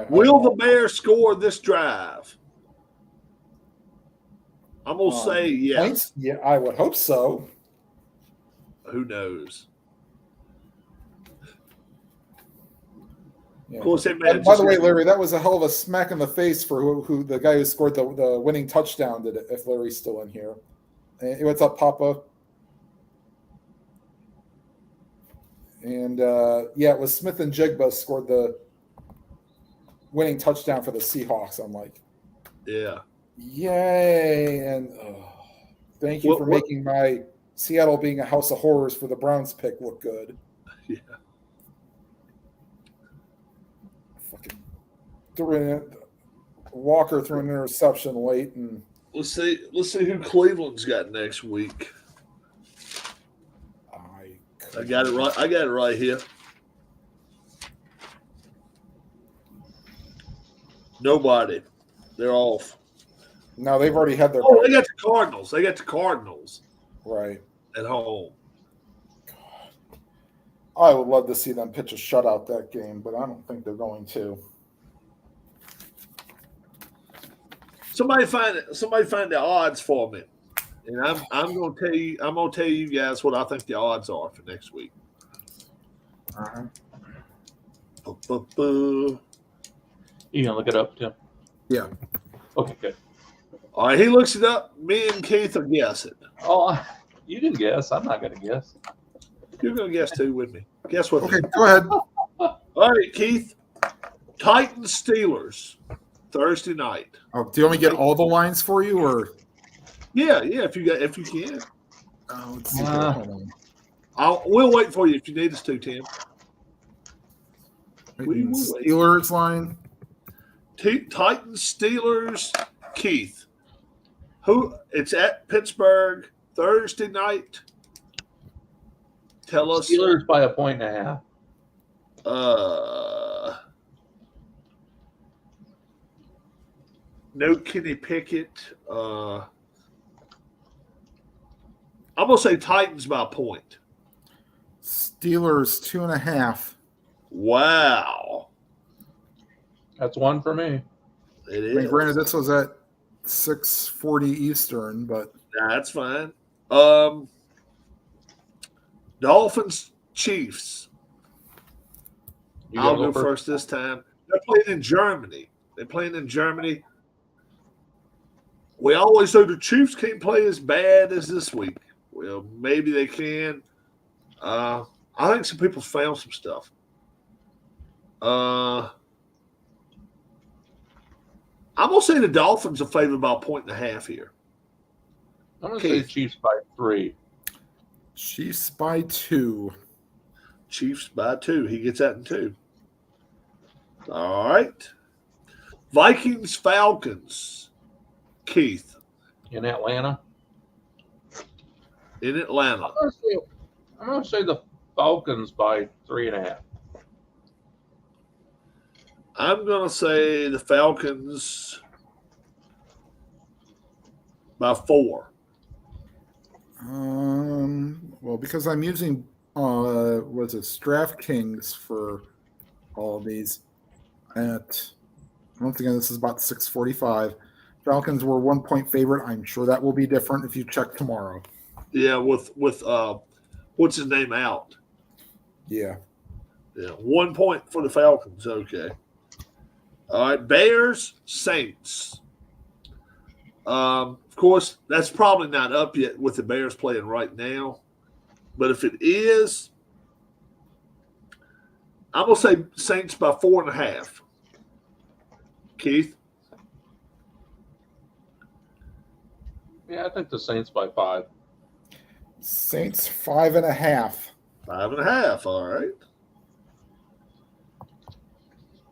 Will the Bears score this drive? I'm going to say yes. Points? Yeah, I would hope so. Who knows? Yeah. Of course, they By the way, Larry, that was a hell of a smack in the face for who the guy who scored the winning touchdown did it, if Larry's still in here. Hey, what's up, Papa? And it was Smith and Jigba scored the winning touchdown for the Seahawks. I'm like, yeah. Yay! And thank you for making my Seattle being a house of horrors for the Browns pick look good. Yeah. Fucking Walker threw an interception late, and Let's see who Cleveland's got next week. I got it right. I got it right here. Nobody. They're off. No, they've already had their. Oh, they got the Cardinals. They got the Cardinals right at home. God. I would love to see them pitch a shutout that game, but I don't think they're going to. Somebody find the odds for me, and I'm going to tell you guys what I think the odds are for next week. Uh-huh. You gonna look it up, Tim? Yeah. Okay, good. All right, he looks it up. Me and Keith are guessing. Oh, you can guess. I'm not gonna guess. You're going to guess too with me. Guess what? Okay, go ahead. All right, Keith. Titans Steelers Thursday night. Oh, do you want me to get all the lines for you, or? Yeah. If you can, Let's see. Hold on. we'll wait for you if you need us to, Tim. Steelers line. Titans Steelers. Keith. Who? It's at Pittsburgh Thursday night. Tell us. Steelers by 1.5. No Kenny Pickett. I'm gonna say Titans by a point. Steelers 2.5. Wow. That's one for me. It I is. mean, granted, this was at 6:40 Eastern, but That's fine. Dolphins Chiefs. You I'll gotta go first this time. They're playing in Germany. We always say the Chiefs can't play as bad as this week. Well, maybe they can. I think some people found some stuff. I'm gonna say the Dolphins are favored by 1.5 here. I'm gonna say Chiefs by 3. Chiefs by 2. Chiefs by 2. He gets that in 2. All right. Vikings Falcons. Keith. In Atlanta? In Atlanta. I'm gonna say the Falcons by 3.5. I'm going to say the Falcons by 4. Well, because I'm using DraftKings for all of these. Once again, this is about 6:45. Falcons were 1-point favorite. I'm sure that will be different if you check tomorrow. Yeah, with what's his name out? Yeah. 1 point for the Falcons. Okay. All right, Bears Saints. Of course, that's probably not up yet with the Bears playing right now. But if it is, I'm gonna say Saints by 4.5. Keith. Yeah, I think the Saints by 5. Saints 5.5. 5.5. All right.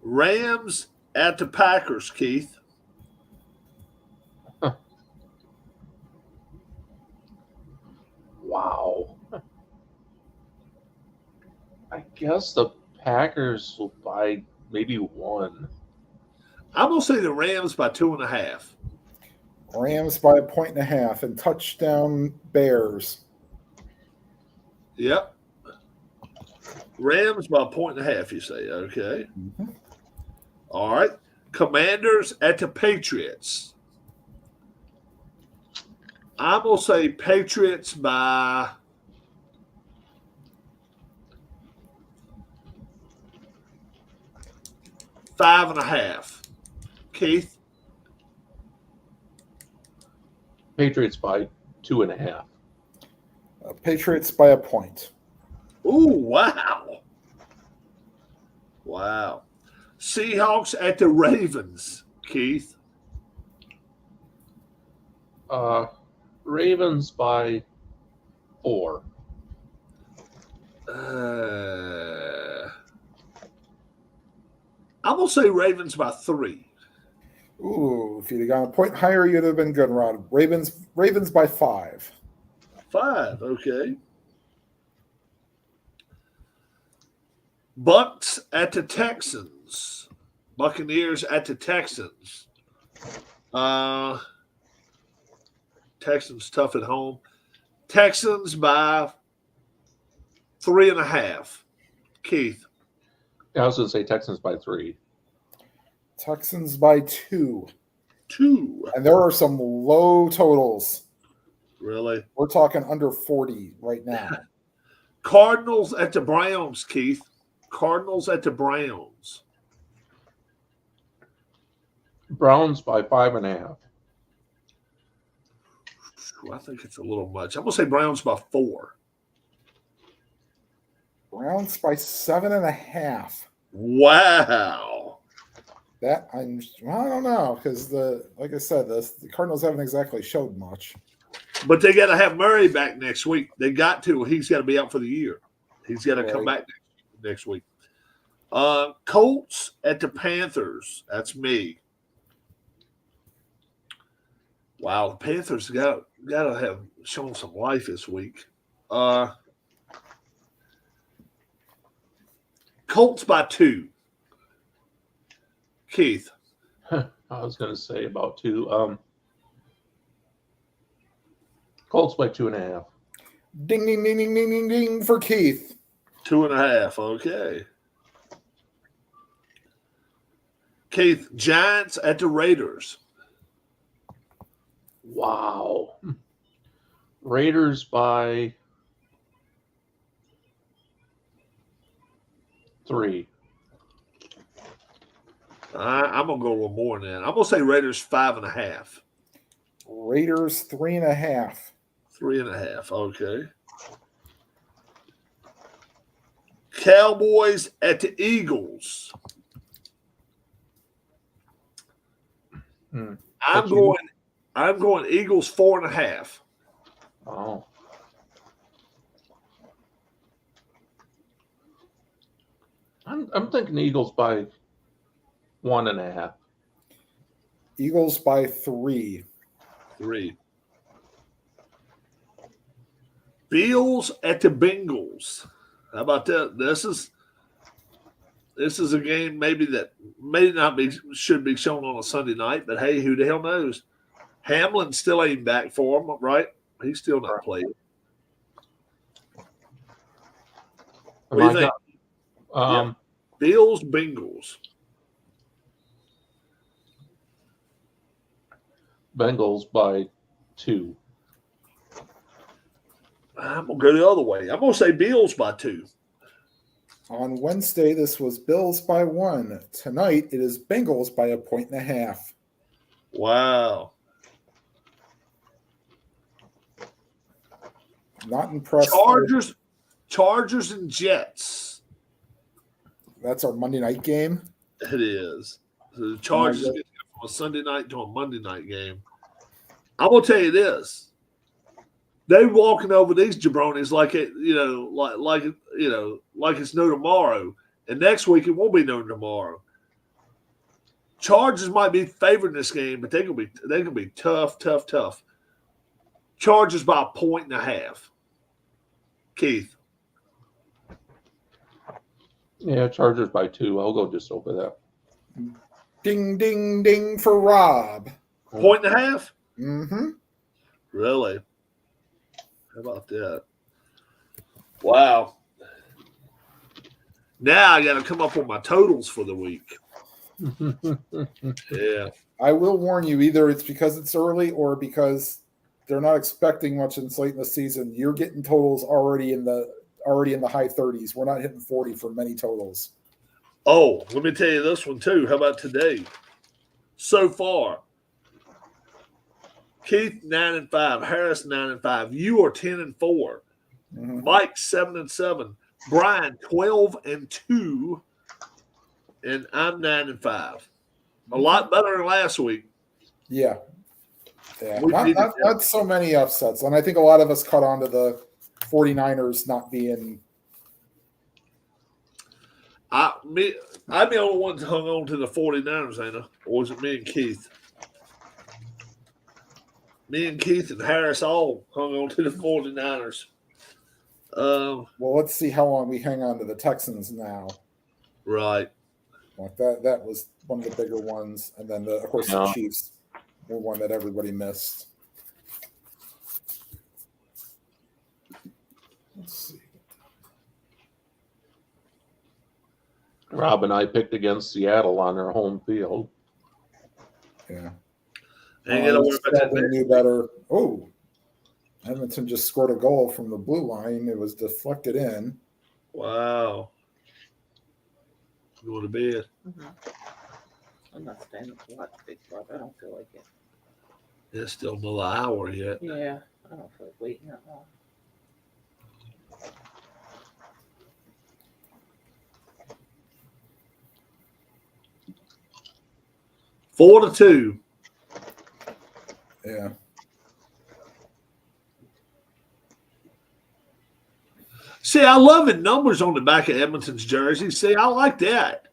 Rams at the Packers, Keith. Wow. I guess the Packers will buy maybe 1. I'm gonna say the Rams by 2.5. Rams by 1.5 and touchdown Bears. Yep. Rams by 1.5, you say. Okay. Mm-hmm. All right. Commanders at the Patriots. I'm going to say Patriots by 5.5. Keith? Patriots by 2.5. Patriots by a point. Ooh, wow. Wow. Seahawks at the Ravens, Keith. Ravens by 4. I'm going to say Ravens by 3. Ooh, if you'd have gone a point higher, you'd have been good, Rod. Ravens by 5. 5, okay. Bucks at the Texans. Buccaneers at the Texans. Texans tough at home. Texans by 3.5. Keith. I was going to say Texans by 3. Texans by 2. 2. And there are some low totals. Really? We're talking under 40 right now. Cardinals at the Browns, Keith. Cardinals at the Browns. Browns by 5.5. I think it's a little much. I'm going to say Browns by 4. Browns by 7.5. Wow. That I don't know because like I said, the Cardinals haven't exactly showed much. But they got to have Murray back next week. They got to. He's got to be out for the year. He's got to come back next week. Colts at the Panthers. That's me. Wow, the Panthers got to have shown some life this week. Colts by 2. Keith. I was going to say about 2. Colts by 2.5. Ding, ding, ding, ding, ding, ding, ding for Keith. 2.5. Okay. Keith, Giants at the Raiders. Wow. Raiders by 3. I'm going to go a little more than that. I'm going to say Raiders 5.5. Raiders 3.5. 3.5. Okay. Cowboys at the Eagles. I'm going Eagles 4.5. Oh. I'm thinking Eagles by 1.5. Eagles by 3. 3. Bills at the Bengals. How about that? This is a game maybe that should be shown on a Sunday night, but hey, who the hell knows? Hamlin still ain't back for him, right? He's still not playing. What do you think? Bills, Bengals. Bengals by 2. I'm going to go the other way. I'm going to say Bills by 2. On Wednesday, this was Bills by 1. Tonight, it is Bengals by 1.5. Wow. Not impressed. Chargers and Jets. That's our Monday night game. It is. So the Chargers get from a Sunday night to a Monday night game. I'm going to tell you this. They walking over these jabronis like it's no tomorrow, and next week it won't be no tomorrow. Chargers might be favoring this game, but they're gonna be tough. Chargers by 1.5. Keith. Yeah, Chargers by 2. I'll go just over that. Ding, ding, ding for Rob. 1.5? Mm-hmm. Really? How about that? Wow. Now I got to come up with my totals for the week. Yeah. I will warn you, either it's because it's early or because they're not expecting much in late in the season. You're getting totals already in the high 30s. We're not hitting 40 for many totals. Oh, let me tell you this one too. How about today? So far, Keith 9-5, Harris 9-5. You are 10-4. Mhm. Mike 7-7. Brian 12-2, and I'm 9-5. A lot better than last week. Yeah. Yeah. We needed that. Not so many upsets. And I think a lot of us caught on to the 49ers not being. I'm the only one that hung on to the 49ers, Anna. Or was it me and Keith? Me and Keith and Harris all hung on to the 49ers. Well, let's see how long we hang on to the Texans now. Right. Like that was one of the bigger ones. And then, of course, the Yeah. Chiefs were one that everybody missed. Let's see. Rob and I picked against Seattle on their home field. Yeah. Ain't gonna worry about They that. knew better. Oh, Edmonton just scored a goal from the blue line. It was deflected in. Wow. Going to bed. I'm not staying up to watch Big Brother. I don't feel like it. It's still another hour yet. Yeah, I don't feel like waiting that long. Four to two. Yeah. See, I love the numbers on the back of Edmonton's jersey. See, I like that.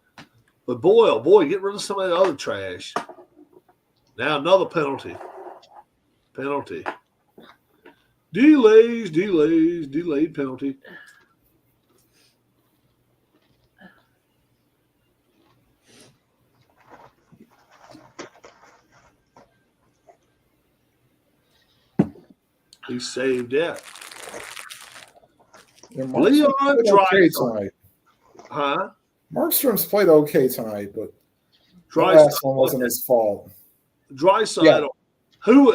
But boy, oh boy, get rid of some of that other trash. Now another penalty. Penalty. Delayed penalty. He saved that. Yeah, Leon Markstrom's played okay Draisaitl. tonight. Huh? Markstrom's played okay tonight, but the Draisaitl. last one wasn't his fault. Draisaitl, who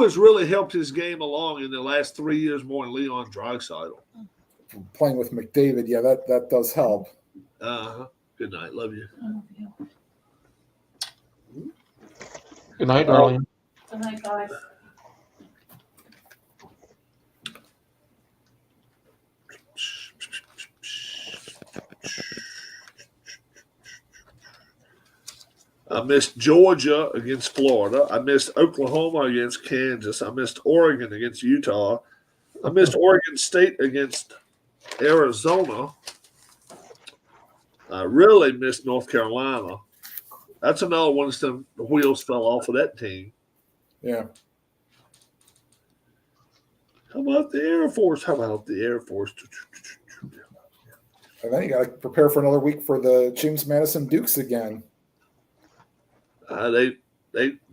has really helped his game along in the last 3 years more than Leon Draisaitl. Playing with McDavid, yeah, that does help. Good night. Love you. Good night, darling. Good night, guys. I missed Georgia against Florida. I missed Oklahoma against Kansas. I missed Oregon against Utah. I missed Oregon State against Arizona. I really missed North Carolina. That's another one that the wheels fell off of that team. Yeah. How about the Air Force? And then you got to prepare for another week for the James Madison Dukes again. They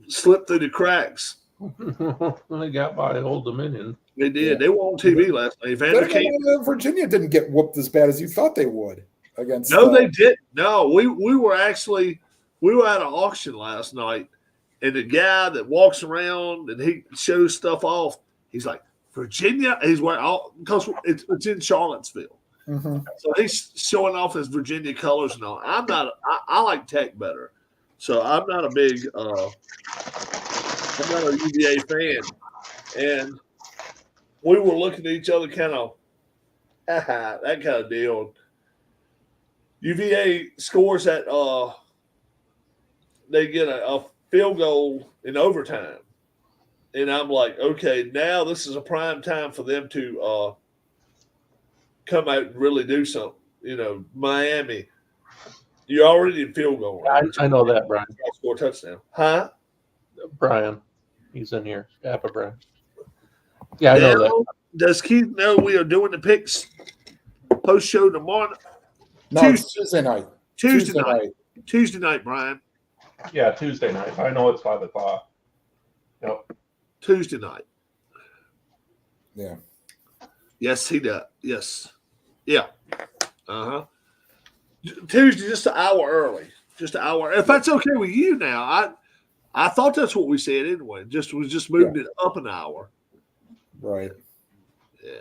slipped through the cracks. They got by Old Dominion. They did. Yeah. They were on TV last night. Evander Kane. Virginia didn't get whooped as bad as you thought they would against. No, they didn't. No, we were at an auction last night, and the guy that walks around and he shows stuff off, he's like, Virginia. He's wearing all because it's in Charlottesville, so he's showing off his Virginia colors and all. I like Tech better, so I'm not a big I'm not a UVA fan, and we were looking at each other kind of that kind of deal. UVA scores that they get a field goal in overtime. And I'm like, okay, now this is a prime time for them to come out and really do something. You know, Miami, you're already in field goal range. I know that, Brian. Score a touchdown. Huh? Brian. He's in here. Appa Brian. Yeah, I know that. Now, does Keith know we are doing the picks post show tomorrow? No, it's Tuesday night. Tuesday night, Brian. Yeah, Tuesday night. I know it's 5 o'clock. Yep. Tuesday night. Yeah. Yes, he does. Yes. Yeah. Tuesday, just an hour early. Just an hour. If that's okay with you now, I thought that's what we said anyway. Was just moving it up an hour. Right. Yeah.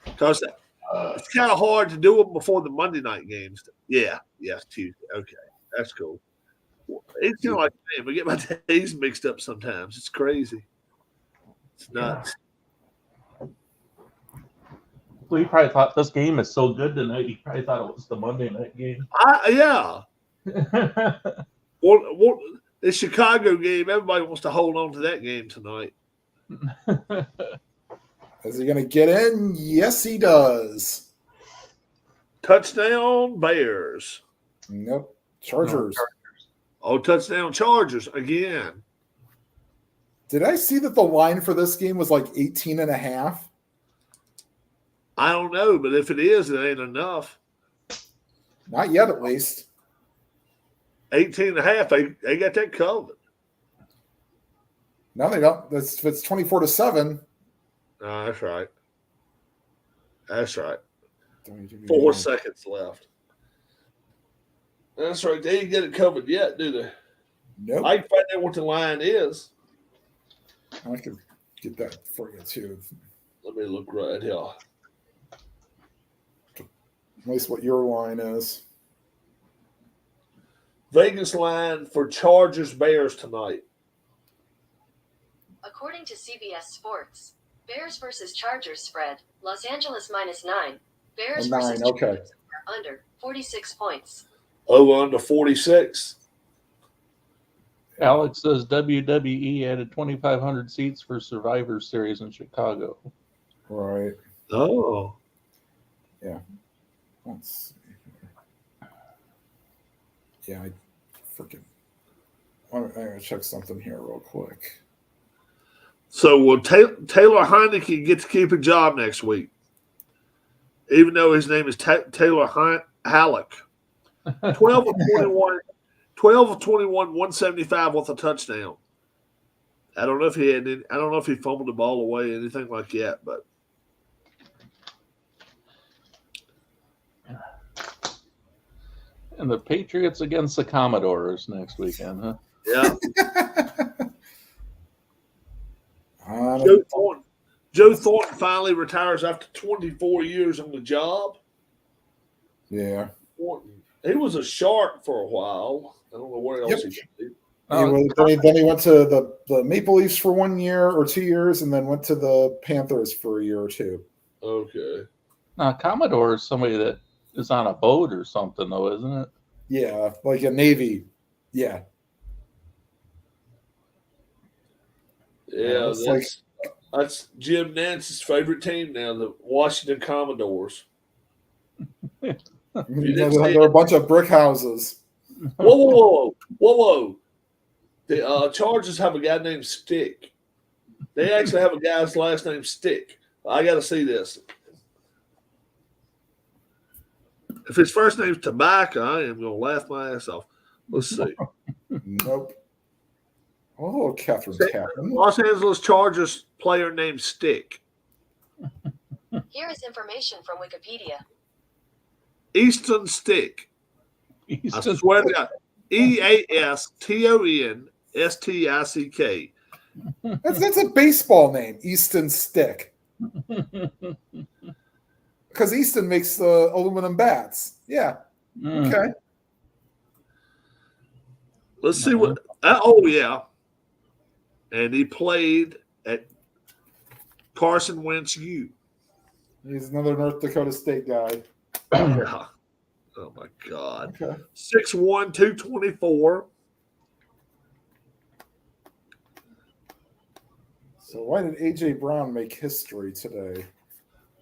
Because It's kind of hard to do them before the Monday night games. Yeah, yes, Tuesday. Okay, that's cool. It's kind of like, man, we get my days mixed up sometimes. It's crazy. It's nuts. Well, he probably thought this game is so good tonight. He probably thought it was the Monday night game. Yeah. Well, the Chicago game, everybody wants to hold on to that game tonight. Is he going to get in? Yes, he does. Touchdown, Bears. Nope. Chargers. Oh, touchdown, Chargers again. Did I see that the line for this game was like 18.5? I don't know, but if it is, it ain't enough. Not yet, at least. 18.5, they got that covered. No, they don't. It's 24-7. No, that's right. That's right. 4 seconds left. That's right. They didn't get it covered yet, do they? Nope. I can find out what the line is. I could get that for you, too. Let me look right here. At least what your line is. Vegas line for Chargers Bears tonight. According to CBS Sports, Bears versus Chargers spread, Los Angeles -9. Bears versus Okay. Chargers are under 46 points. Over under 46. Alex says WWE added 2,500 seats for Survivor Series in Chicago. Right. Oh. Let's see here. Yeah, I freaking. I'm going to check something here real quick. So will Taylor Heineke get to keep a job next week? Even though his name is Taylor Halleck. 12 of 21, 175 with a touchdown. I don't know if he fumbled the ball away, anything like that, but And the Patriots against the Commodores next weekend, huh? yeah. Joe Thornton finally retires after 24 years on the job. Yeah. He was a Shark for a while. I don't know where else he played. Then he went to the Maple Leafs for 1 year or 2 years, and then went to the Panthers for a year or two. Okay. Now, Commodore is somebody that is on a boat or something, though, isn't it? Yeah, like a Navy. Yeah. Yeah, it's that's Jim Nance's favorite team now, the Washington Commodores. There are a bunch of brick houses. Whoa. The Chargers have a guy named Stick. They actually have a guy's last name Stick. I got to see this. If his first name's Tobacco, I am going to laugh my ass off. Let's see. Nope. Oh, Catherine Tappan. Los Angeles Chargers player named Stick. Here is information from Wikipedia. Easton Stick. I swear to God. EASTONSTICK. That's a baseball name, Easton Stick. Because Easton makes the aluminum bats. Yeah. Okay. Let's see what. Oh, yeah. And he played at Carson Wentz U. He's another North Dakota State guy. Oh, my God. Okay. 6'1", 224. So why did A.J. Brown make history today?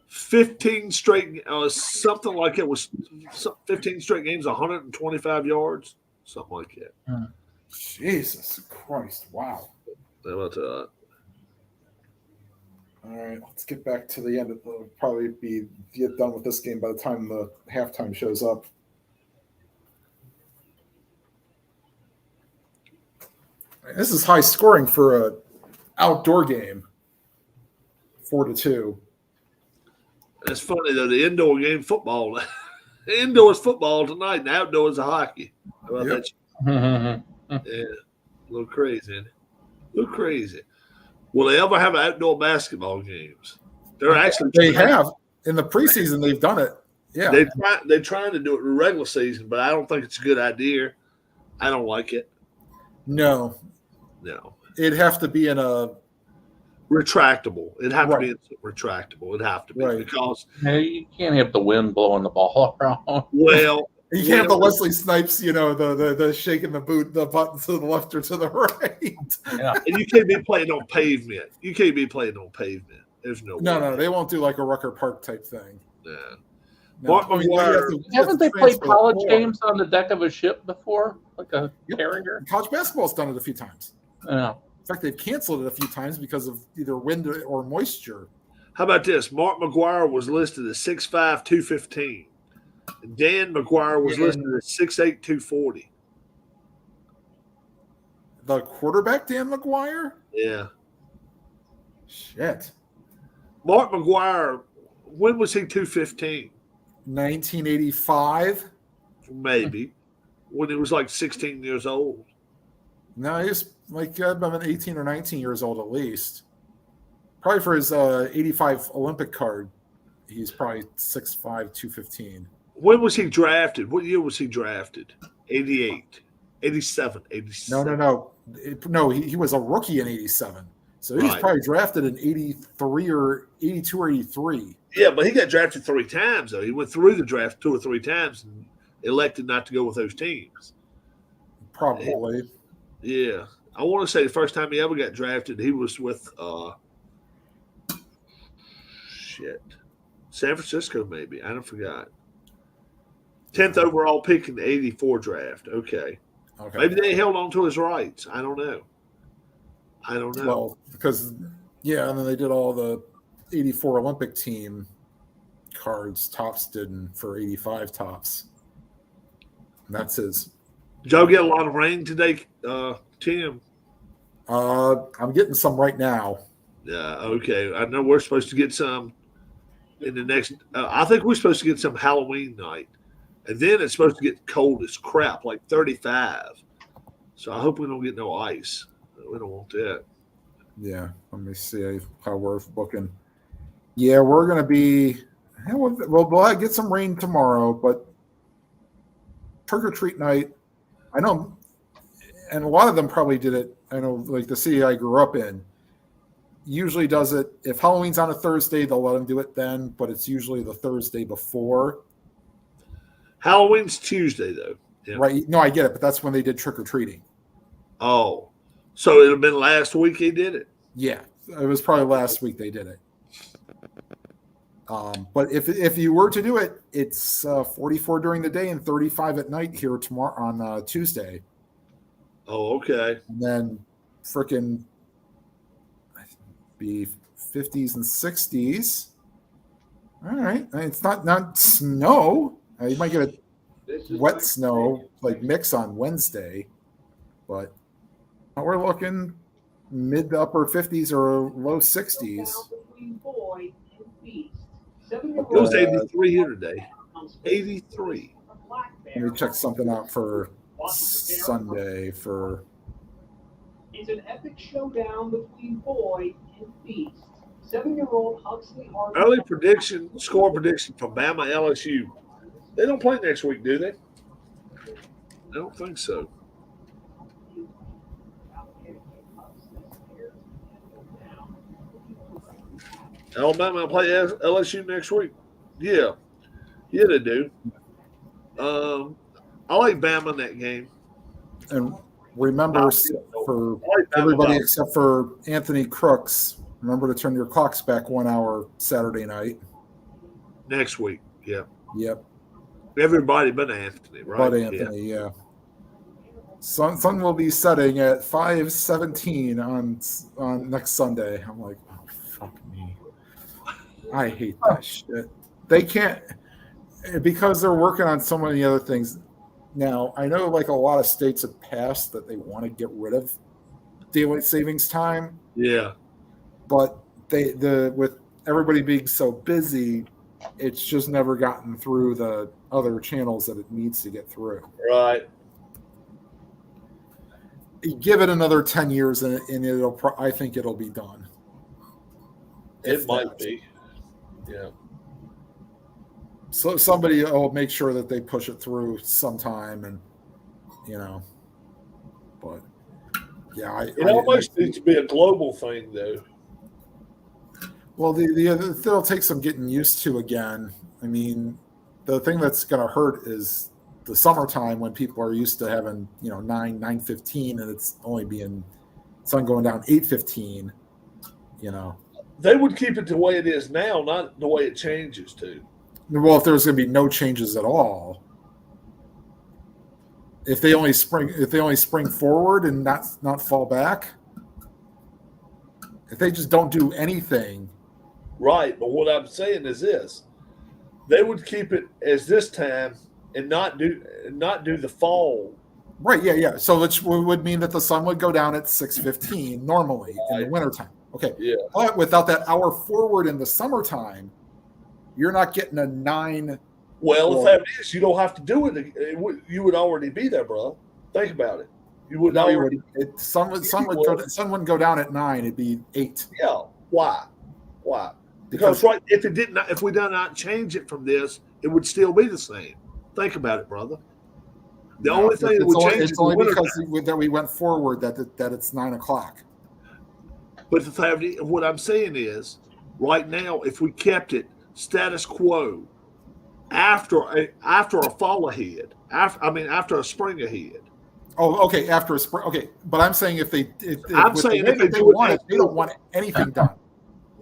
15 straight, something like it was 15 straight games, 125 yards, something like that. Jesus Christ! Wow. How about that? All right, let's get back to the end. It'll probably get done with this game by the time the halftime shows up. This is high scoring for an outdoor game. 4-2. It's funny though. The indoor game football, the indoor is football tonight, and the outdoor is hockey. How about that? Yeah, a little crazy. Isn't it? A little crazy. Will they ever have outdoor basketball games? They're actually They have. In the preseason, they've done it. Yeah. They're trying to do it in the regular season, but I don't think it's a good idea. I don't like it. No. It'd have to be in a retractable. It'd have to Right. be retractable. It'd have to be Right. because You can't have the wind blowing the ball around. well, you can't have the Wesley Snipes, the shaking the button to the left or to the right. Yeah. and you can't be playing on pavement. You can't be playing on pavement. There's no way. No, they won't do like a Rucker Park type thing. Yeah. No. Mark I mean, McGuire- you have to Haven't they played transfer the college floor. games on the deck of a ship before, like a Yep. carrier? College basketball's done it a few times. Yeah. In fact, they've canceled it a few times because of either wind or moisture. How about this? Mark McGuire was listed as 6'5", 215. And Dan McGuire was Yeah. listed as 6'8", 240. The quarterback, Dan McGuire? Yeah. Shit. Mark McGuire, when was he 215? 1985? Maybe. When he was like 16 years old. No, he's like about 18 or 19 years old at least. Probably for his 85 Olympic card, he's probably 6'5", 215. When was he drafted? What year was he drafted? 88, 87, 86. No. No, he was a rookie in 87. So he was Right. probably drafted in 83 or 82 or 83. Yeah, but he got drafted 3 times, though. He went through the draft 2 or 3 times and elected not to go with those teams. Probably. Yeah. I want to say the first time he ever got drafted, he was with San Francisco, maybe. I don't forgot. 10th overall pick in the 84 draft. Okay. Okay. Maybe they held on to his rights. I don't know. Well, because, and then they did all the 84 Olympic team cards. Tops didn't for 85 Tops. And that's his. Did y'all get a lot of rain today, Tim? I'm getting some right now. Yeah, okay. I know we're supposed to get some in the next I think we're supposed to get some Halloween night. And then it's supposed to get cold as crap, like 35. So I hope we don't get no ice. We don't want that. Yeah, let me see how we're looking. Yeah, we're going to be we'll get some rain tomorrow, but trick or treat night, I know, and a lot of them probably did it. I know, like the city I grew up in usually does it. If Halloween's on a Thursday, they'll let them do it then, but it's usually the Thursday before. Halloween's Tuesday, though. Yeah. Right? No, I get it, but that's when they did trick or treating. Oh, so it'd have been last week he did it? Yeah, it was probably last week they did it. But if you were to do it, it's 44 during the day and 35 at night here tomorrow on Tuesday. Oh, okay. And then frickin' be 50s and 60s. All right. It's not snow. You might get a wet snow like mix on Wednesday, but we're looking mid to upper 50s or low 60s. It was 83 here today. 83. Let me check something out for Sunday for. It's an epic showdown between Boyd and Feast. 7-year-old Huxley Hart. Early score prediction from Bama LSU. They don't play next week, do they? I don't think so. Alabama play LSU next week. Yeah, they do. I like Bama in that game. And remember, for everybody except for Anthony Crooks, remember to turn your clocks back 1 hour Saturday night. Next week. Yeah. Yep. Everybody but Anthony, right? But Anthony, yeah. Sun will be setting at 5:17 on next Sunday. I'm like, oh, fuck me. I hate that shit. They can't, because they're working on so many other things. Now, I know like a lot of states have passed that they want to get rid of daylight savings time. Yeah. But with everybody being so busy, it's just never gotten through the other channels that it needs to get through. Right. Give it another 10 years and I think it'll be done. It might be. Yeah. So somebody will make sure that they push it through sometime, and but yeah, It almost needs to be a global thing, though. Well, it'll take some getting used to again. I mean, the thing that's going to hurt is the summertime when people are used to having 9:15, and it's only being sun going down 8:15. They would keep it the way it is now, not the way it changes to. Well, if there's going to be no changes at all, if they only spring forward and not fall back, if they just don't do anything. Right, but what I'm saying is this: they would keep it as this time and not do the fall. Right, yeah. So which would mean that the sun would go down at 6:15 normally in the wintertime. Okay. Yeah. But without that hour forward in the summertime, you're not getting a 9. Well, if that is, you don't have to do it. You would already be there, bro. Think about it. You would already. Sun wouldn't go down at 9. It'd be 8. Yeah. Why? Because if we did not change it from this, it would still be the same. Think about it, brother. The only thing that would change it's only because that we went forward that it's 9 o'clock. But what I'm saying is, right now, if we kept it status quo after a fall ahead, after a spring ahead. Oh, okay. After a spring, okay. But I'm saying if they don't want anything done.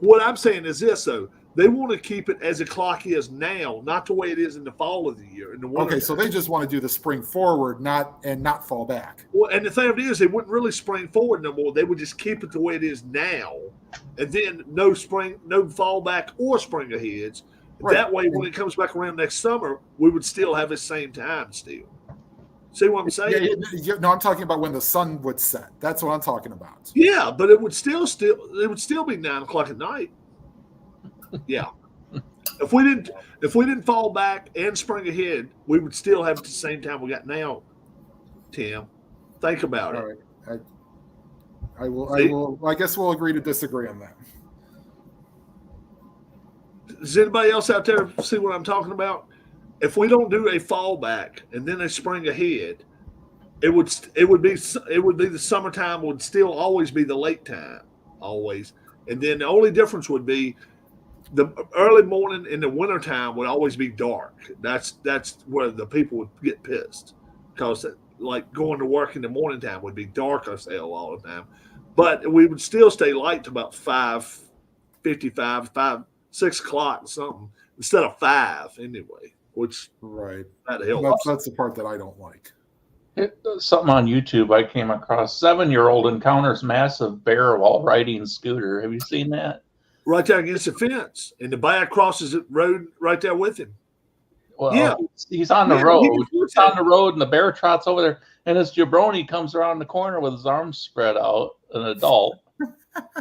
What I'm saying is this, though. They want to keep it as the clock is now, not the way it is in the fall of the year. Okay, so they just want to do the spring forward, not fall back. Well, and the thing of it is, they wouldn't really spring forward no more. They would just keep it the way it is now, and then no fall back or spring aheads. Right. That way, when it comes back around next summer, we would still have the same time still. See what I'm saying? Yeah, no, I'm talking about when the sun would set. That's what I'm talking about. Yeah, but it would still be 9 o'clock at night. Yeah. If we didn't fall back and spring ahead, we would still have the same time we got now. Tim, think about it. All right. I guess we'll agree to disagree on that. Does anybody else out there see what I'm talking about? If we don't do a fall back and then a spring ahead, it would be the summertime would still always be the late time, always. And then the only difference would be the early morning in the wintertime would always be dark. That's where the people would get pissed, because like going to work in the morning time would be dark as hell all the time. But we would still stay light to about 5:55, 6 o'clock or something instead of 5 anyway. Which right, that helps. That's the part that I don't like. Something on YouTube I came across. 7-year-old encounters massive bear while riding scooter. Have you seen that? Right there against the fence, and the bear crosses the road right there with him. Well, yeah, he's on the road. He's on the road, and the bear trots over there. And this jabroni comes around the corner with his arms spread out, an adult.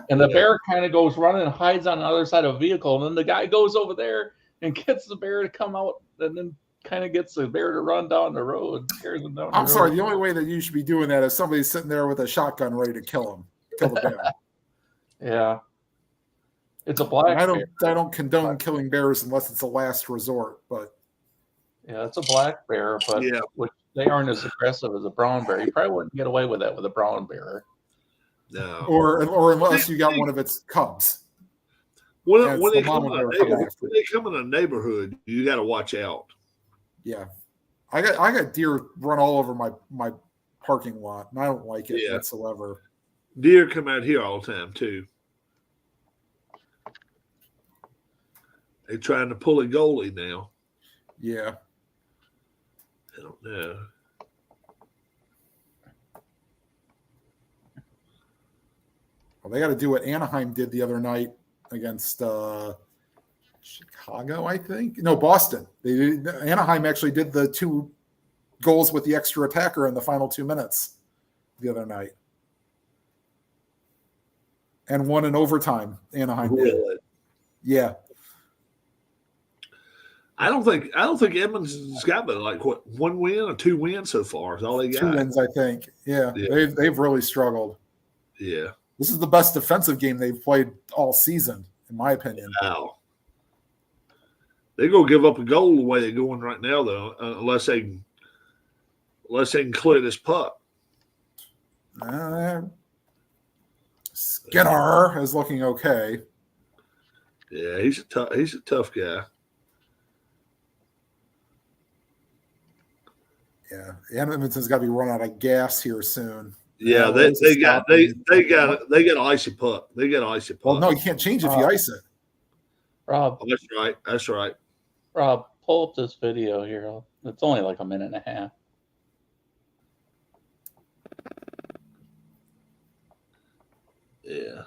And the bear kind of goes running and hides on the other side of a vehicle. And then the guy goes over there and gets the bear to come out, and then kind of gets the bear to run down the road. Scares him down. I'm sorry. The only way that you should be doing that is somebody sitting there with a shotgun ready to kill the bear. Yeah. It's a black bear. I don't condone killing bears unless it's a last resort, but yeah, it's a black bear, but they aren't as aggressive as a brown bear. You probably wouldn't get away with that with a brown bear. No. Or unless you got one of its cubs. When they come in a neighborhood, you got to watch out. Yeah, I got deer run all over my parking lot, and I don't like it whatsoever. Deer come out here all the time too. They're trying to pull a goalie now. Yeah. I don't know. Well, they got to do what Anaheim did the other night against Chicago, I think. No, Boston. Anaheim actually did the 2 goals with the extra attacker in the final 2 minutes the other night. And won in overtime, Anaheim did. Yeah. I don't think Edmonds has got but like 1 win or 2 wins so far. Is all they got. 2 wins, I think. Yeah. They've really struggled. Yeah. This is the best defensive game they've played all season, in my opinion. Wow. They're gonna give up a goal the way they're going right now, though, unless they can clear this puck. Skinner is looking okay. Yeah, he's a tough guy. Yeah, Edmonton's got to be running out of gas here soon. Yeah, they got an icy puck. They got an icy puck. Well, no, you can't change if you ice it. Rob, Oh, that's right. Rob, pull up this video here. It's only like a minute and a half. Yeah.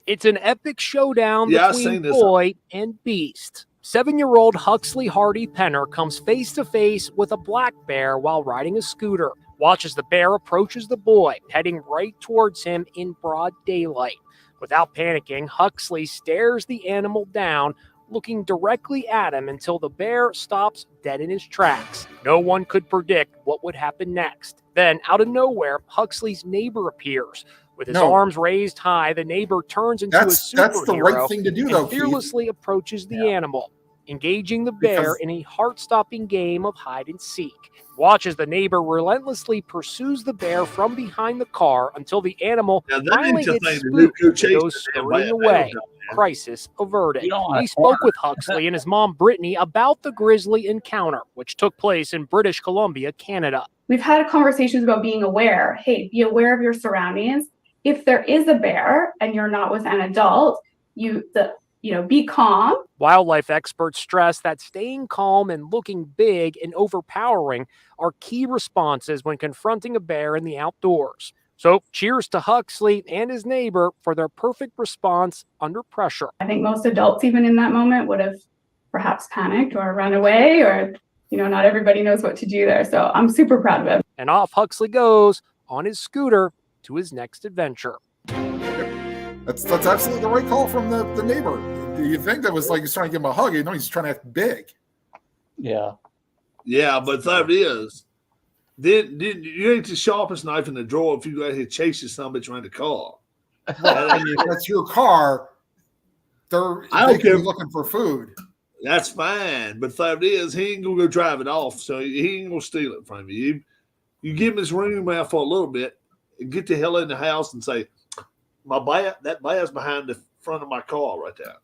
It's an epic showdown Yeah, I've between seen this. boy and beast. 7-year-old Huxley Hardy Penner comes face to face with a black bear while riding a scooter. Watch as the bear approaches the boy, heading right towards him in broad daylight. Without panicking, Huxley stares the animal down, looking directly at him until the bear stops dead in his tracks. No one could predict what would happen next. Then, out of nowhere, Huxley's neighbor appears. With his arms raised high, the neighbor turns into a superhero that's the right thing to do, though, and fearlessly approaches the animal, engaging the bear in a heart-stopping game of hide and seek. Watch as the neighbor relentlessly pursues the bear from behind the car until the animal finally gets spooked and goes scurrying away. Crisis averted. We spoke with Huxley and his mom, Brittany, about the grisly encounter, which took place in British Columbia, Canada. We've had conversations about being aware. Hey, be aware of your surroundings. If there is a bear and you're not with an adult, be calm. Wildlife experts stress that staying calm and looking big and overpowering are key responses when confronting a bear in the outdoors. So cheers to Huxley and his neighbor for their perfect response under pressure. I think most adults, even in that moment, would have perhaps panicked or run away, or, not everybody knows what to do there. So I'm super proud of him. And off Huxley goes on his scooter to his next adventure. That's absolutely the right call from the neighbor. You think that was like he's trying to give him a hug? He's trying to act big. Yeah. Yeah, but that is. Then you ain't the sharpest knife in the drawer if you go ahead chasing somebody around the car. Well, I mean, if that's your car, they could be looking for food. That's fine, but that is, he ain't gonna go drive it off, so he ain't gonna steal it from you. You give him his room out for a little bit, and get the hell in the house and say, that bear's behind the front of my car right there.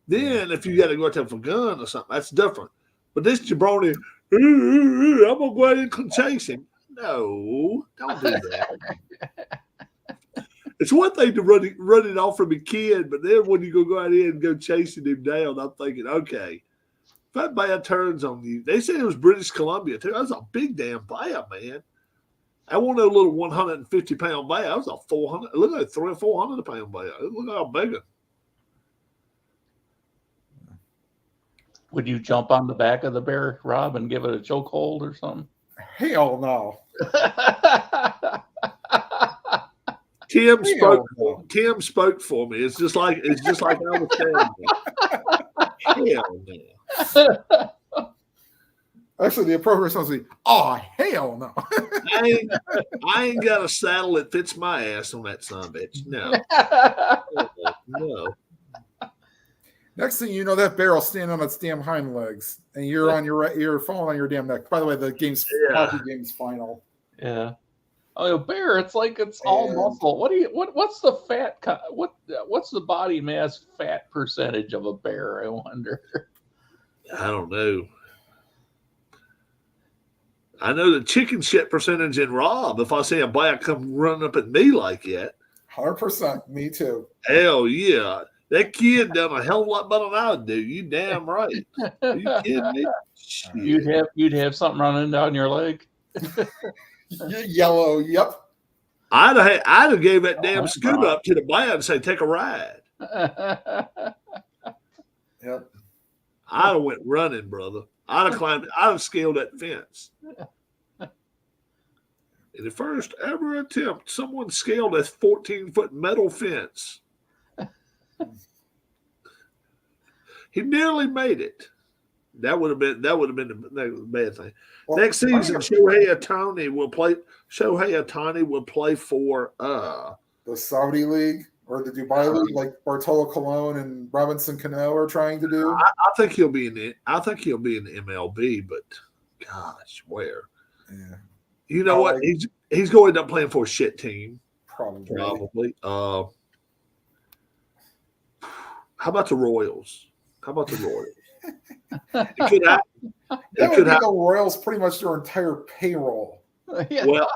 Then if you got to go out there for a gun or something, that's different. But this jabroni, I'm gonna go ahead and chase him. No, don't do that. It's one thing to run it off from a kid, but then when you go out there and go chasing him down, I'm thinking, okay, if that bear turns on you, they said it was British Columbia too. That was a big damn bear, man. I want a little 150-pound bear. That was a 400. Look like 300 or 400-pound bear. Look how big it. Would you jump on the back of the bear, Rob, and give it a chokehold or something? Hell no. Tim spoke for me. It's just like I was telling you. Hell no. Actually, the appropriate response would be, "Oh, hell no." I ain't got a saddle that fits my ass on that son of a bitch. No. No. Next thing you know, that bear will stand on its damn hind legs, and you're falling on your damn neck. By the way, the hockey game's final. Yeah. Oh, a bear! It's like it's all muscle. What's the fat? What's the body mass fat percentage of a bear? I wonder. I don't know. I know the chicken shit percentage in Rob. If I see a bear come running up at me like that, 100%. Me too. Hell yeah. That kid done a hell of a lot better than I would do. You damn right. Are you kidding me? Shit. You'd have something running down your leg. Yellow. Yep. I'd have gave that damn scooter up to the bear and say, take a ride. Yep. I'd have went running, brother. I'd have scaled that fence. In the first ever attempt, someone scaled a 14-foot metal fence. He nearly made it. That would have been the bad thing. Well, next season, Shohei Ohtani will play for the Saudi League. or the Dubai League, like Bartolo Colon and Robinson Cano are trying to do. I think he'll be in the MLB, but gosh, where? Yeah, You know what? He's going to end up playing for a shit team. probably. How about the Royals? It could happen. That would be the Royals pretty much their entire payroll. Yeah. Well,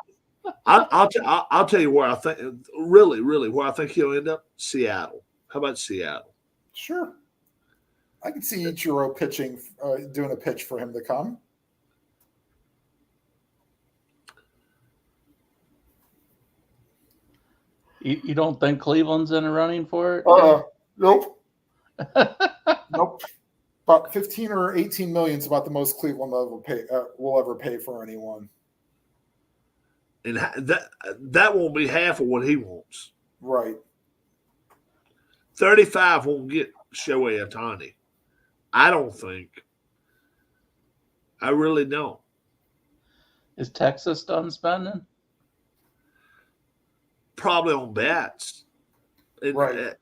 I'll tell you where I think really where I think he'll end up. Seattle. How about Seattle? Sure. I can see Ichiro pitching, doing a pitch for him to come. You don't think Cleveland's in a running for it? Nope. Nope. About 15 or 18 million is about the most Cleveland will ever pay for anyone. And that won't be half of what he wants. Right. 35 won't get Shohei Ohtani. I don't think. I really don't. Is Texas done spending? Probably on bats. Right.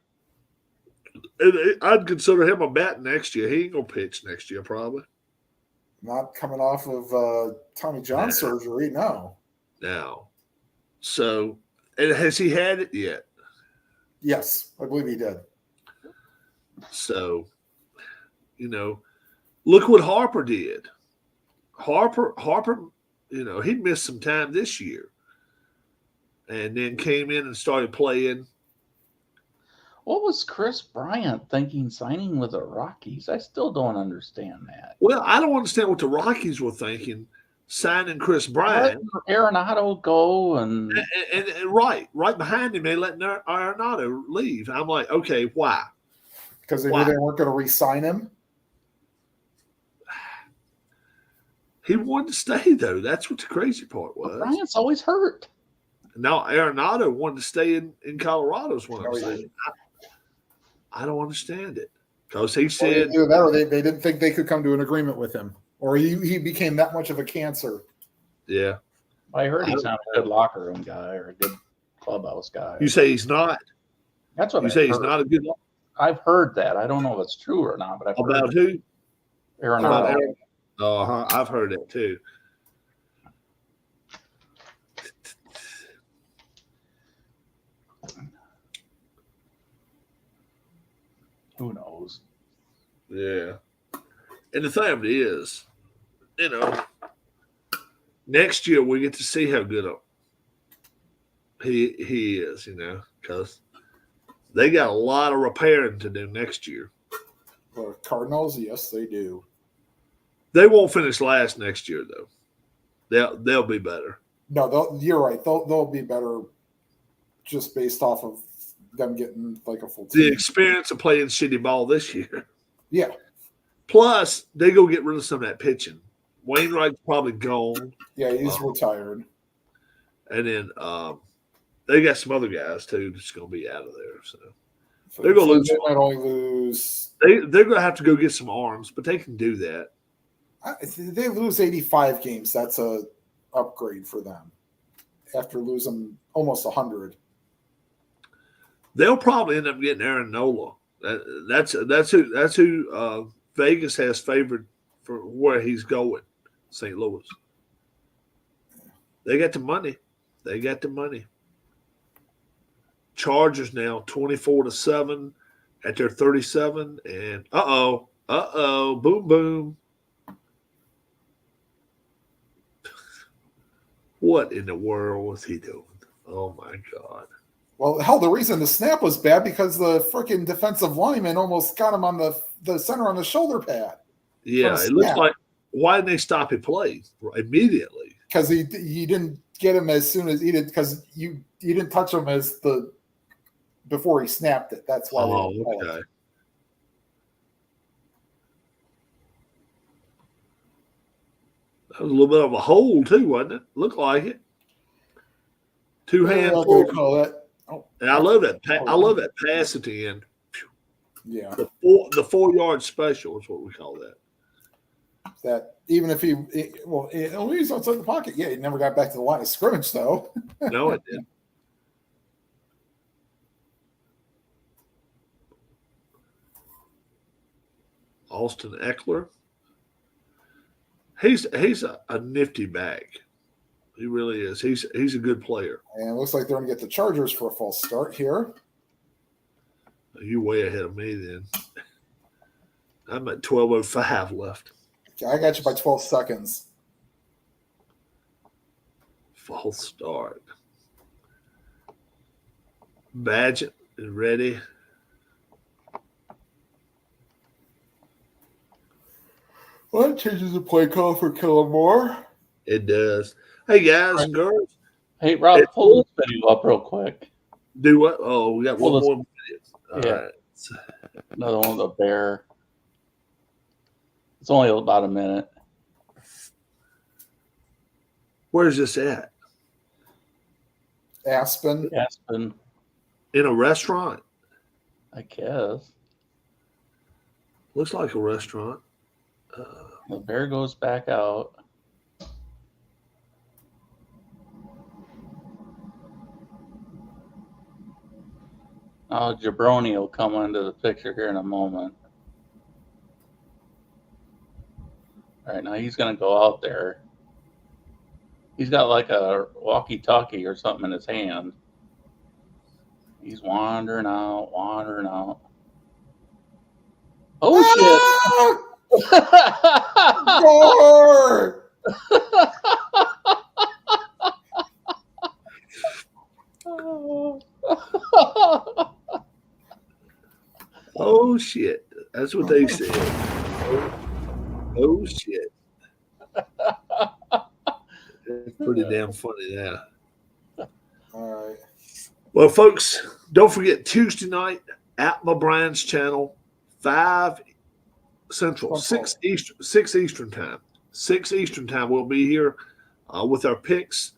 I'd consider him a bat next year. He ain't gonna pitch next year, probably. Not coming off of Tommy John surgery, no. Now, so and has he had it yet? Yes, I believe he did. So, look what Harper did. Harper, he missed some time this year, and then came in and started playing. What was Chris Bryant thinking signing with the Rockies? I still don't understand that. Well, I don't understand what the Rockies were thinking signing Chris Bryant. Let Arenado go and right behind him, they let Arenado leave. I'm like, okay, why? Because they knew they weren't going to re-sign him. He wanted to stay though. That's what the crazy part was. Bryant's always hurt. Now Arenado wanted to stay in Colorado. Is what I'm saying. I don't understand it because he said they didn't think they could come to an agreement with him, or he became that much of a cancer. Yeah, I heard he's not a good locker room guy or a good clubhouse guy. You say he's not? That's what you I've say. heard. He's not a good. I've heard that. I don't know if it's true or not, but I've About heard who? Arenado. I've heard that too. Who knows? Yeah. And the thing of it is, next year we get to see how good he is, because they got a lot of repairing to do next year. The Cardinals, yes, they do. They won't finish last next year, though. They'll be better. No, you're right. They'll be better just based off of them getting like a full team. The experience of playing shitty ball this year. Yeah. Plus, they go get rid of some of that pitching. Wainwright's probably gone. Yeah, he's retired. And then they got some other guys, too, that's going to be out of there. So they're going to lose. They might only lose. They're going to have to go get some arms, but they can do that. They lose 85 games. That's a upgrade for them after losing almost 100. They'll probably end up getting Aaron Nola. That's who Vegas has favored for where he's going, St. Louis. They got the money. Chargers now 24-7 at their 37, and boom boom. What in the world was he doing? Oh my God. Well, hell, the reason the snap was bad because the freaking defensive lineman almost got him on the center on the shoulder pad. Yeah, it looks like, why didn't they stop it play immediately? Because he didn't get him as soon as he did, because you didn't touch him before he snapped it. That's why. Oh, okay. That was a little bit of a hole too, wasn't it? Looked like it. Two hand. Call that. Oh, and I love that. I love that pass at the end. Yeah. The 4-yard special is what we call that. That even if he's outside the pocket. Yeah, he never got back to the line of scrimmage though. No, it didn't. Austin Eckler. He's a nifty bag. He really is. He's a good player. And it looks like they're going to get the Chargers for a false start here. You way ahead of me then. I'm at 12:05 left. Okay, I got you by 12 seconds. False start. Badgett is ready. Well, that changes the play call for Kellen Moore. It does. Hey, guys and girls. Hey, Rob, Hey, pull this video up real quick. Do what? Oh, we got one Well, more minute. All yeah. right. Another one with a bear. It's only about a minute. Where's this at? Aspen. Aspen, In a restaurant? I guess. Looks like a restaurant. The bear goes back out. Oh, Jabroni will come into the picture here in a moment. All right, now he's going to go out there. He's got like a walkie-talkie or something in his hand. He's wandering out, wandering out. Oh, shit! More! Oh, shit. That's what they said. Oh, shit. It's pretty damn funny now. All right. Well, folks, don't forget Tuesday night at LeBron's channel, 5 Central, 6 Eastern time. 6 Eastern time, we'll be here with our picks.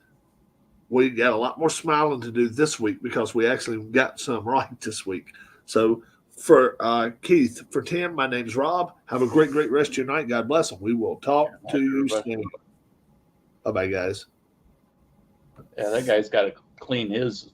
We got a lot more smiling to do this week because we actually got some right this week. So for Keith, for Tim, my name's Rob. Have a great rest of your night. God bless them. We will talk to you soon. Bye-bye, guys. Yeah, that guy's got to clean his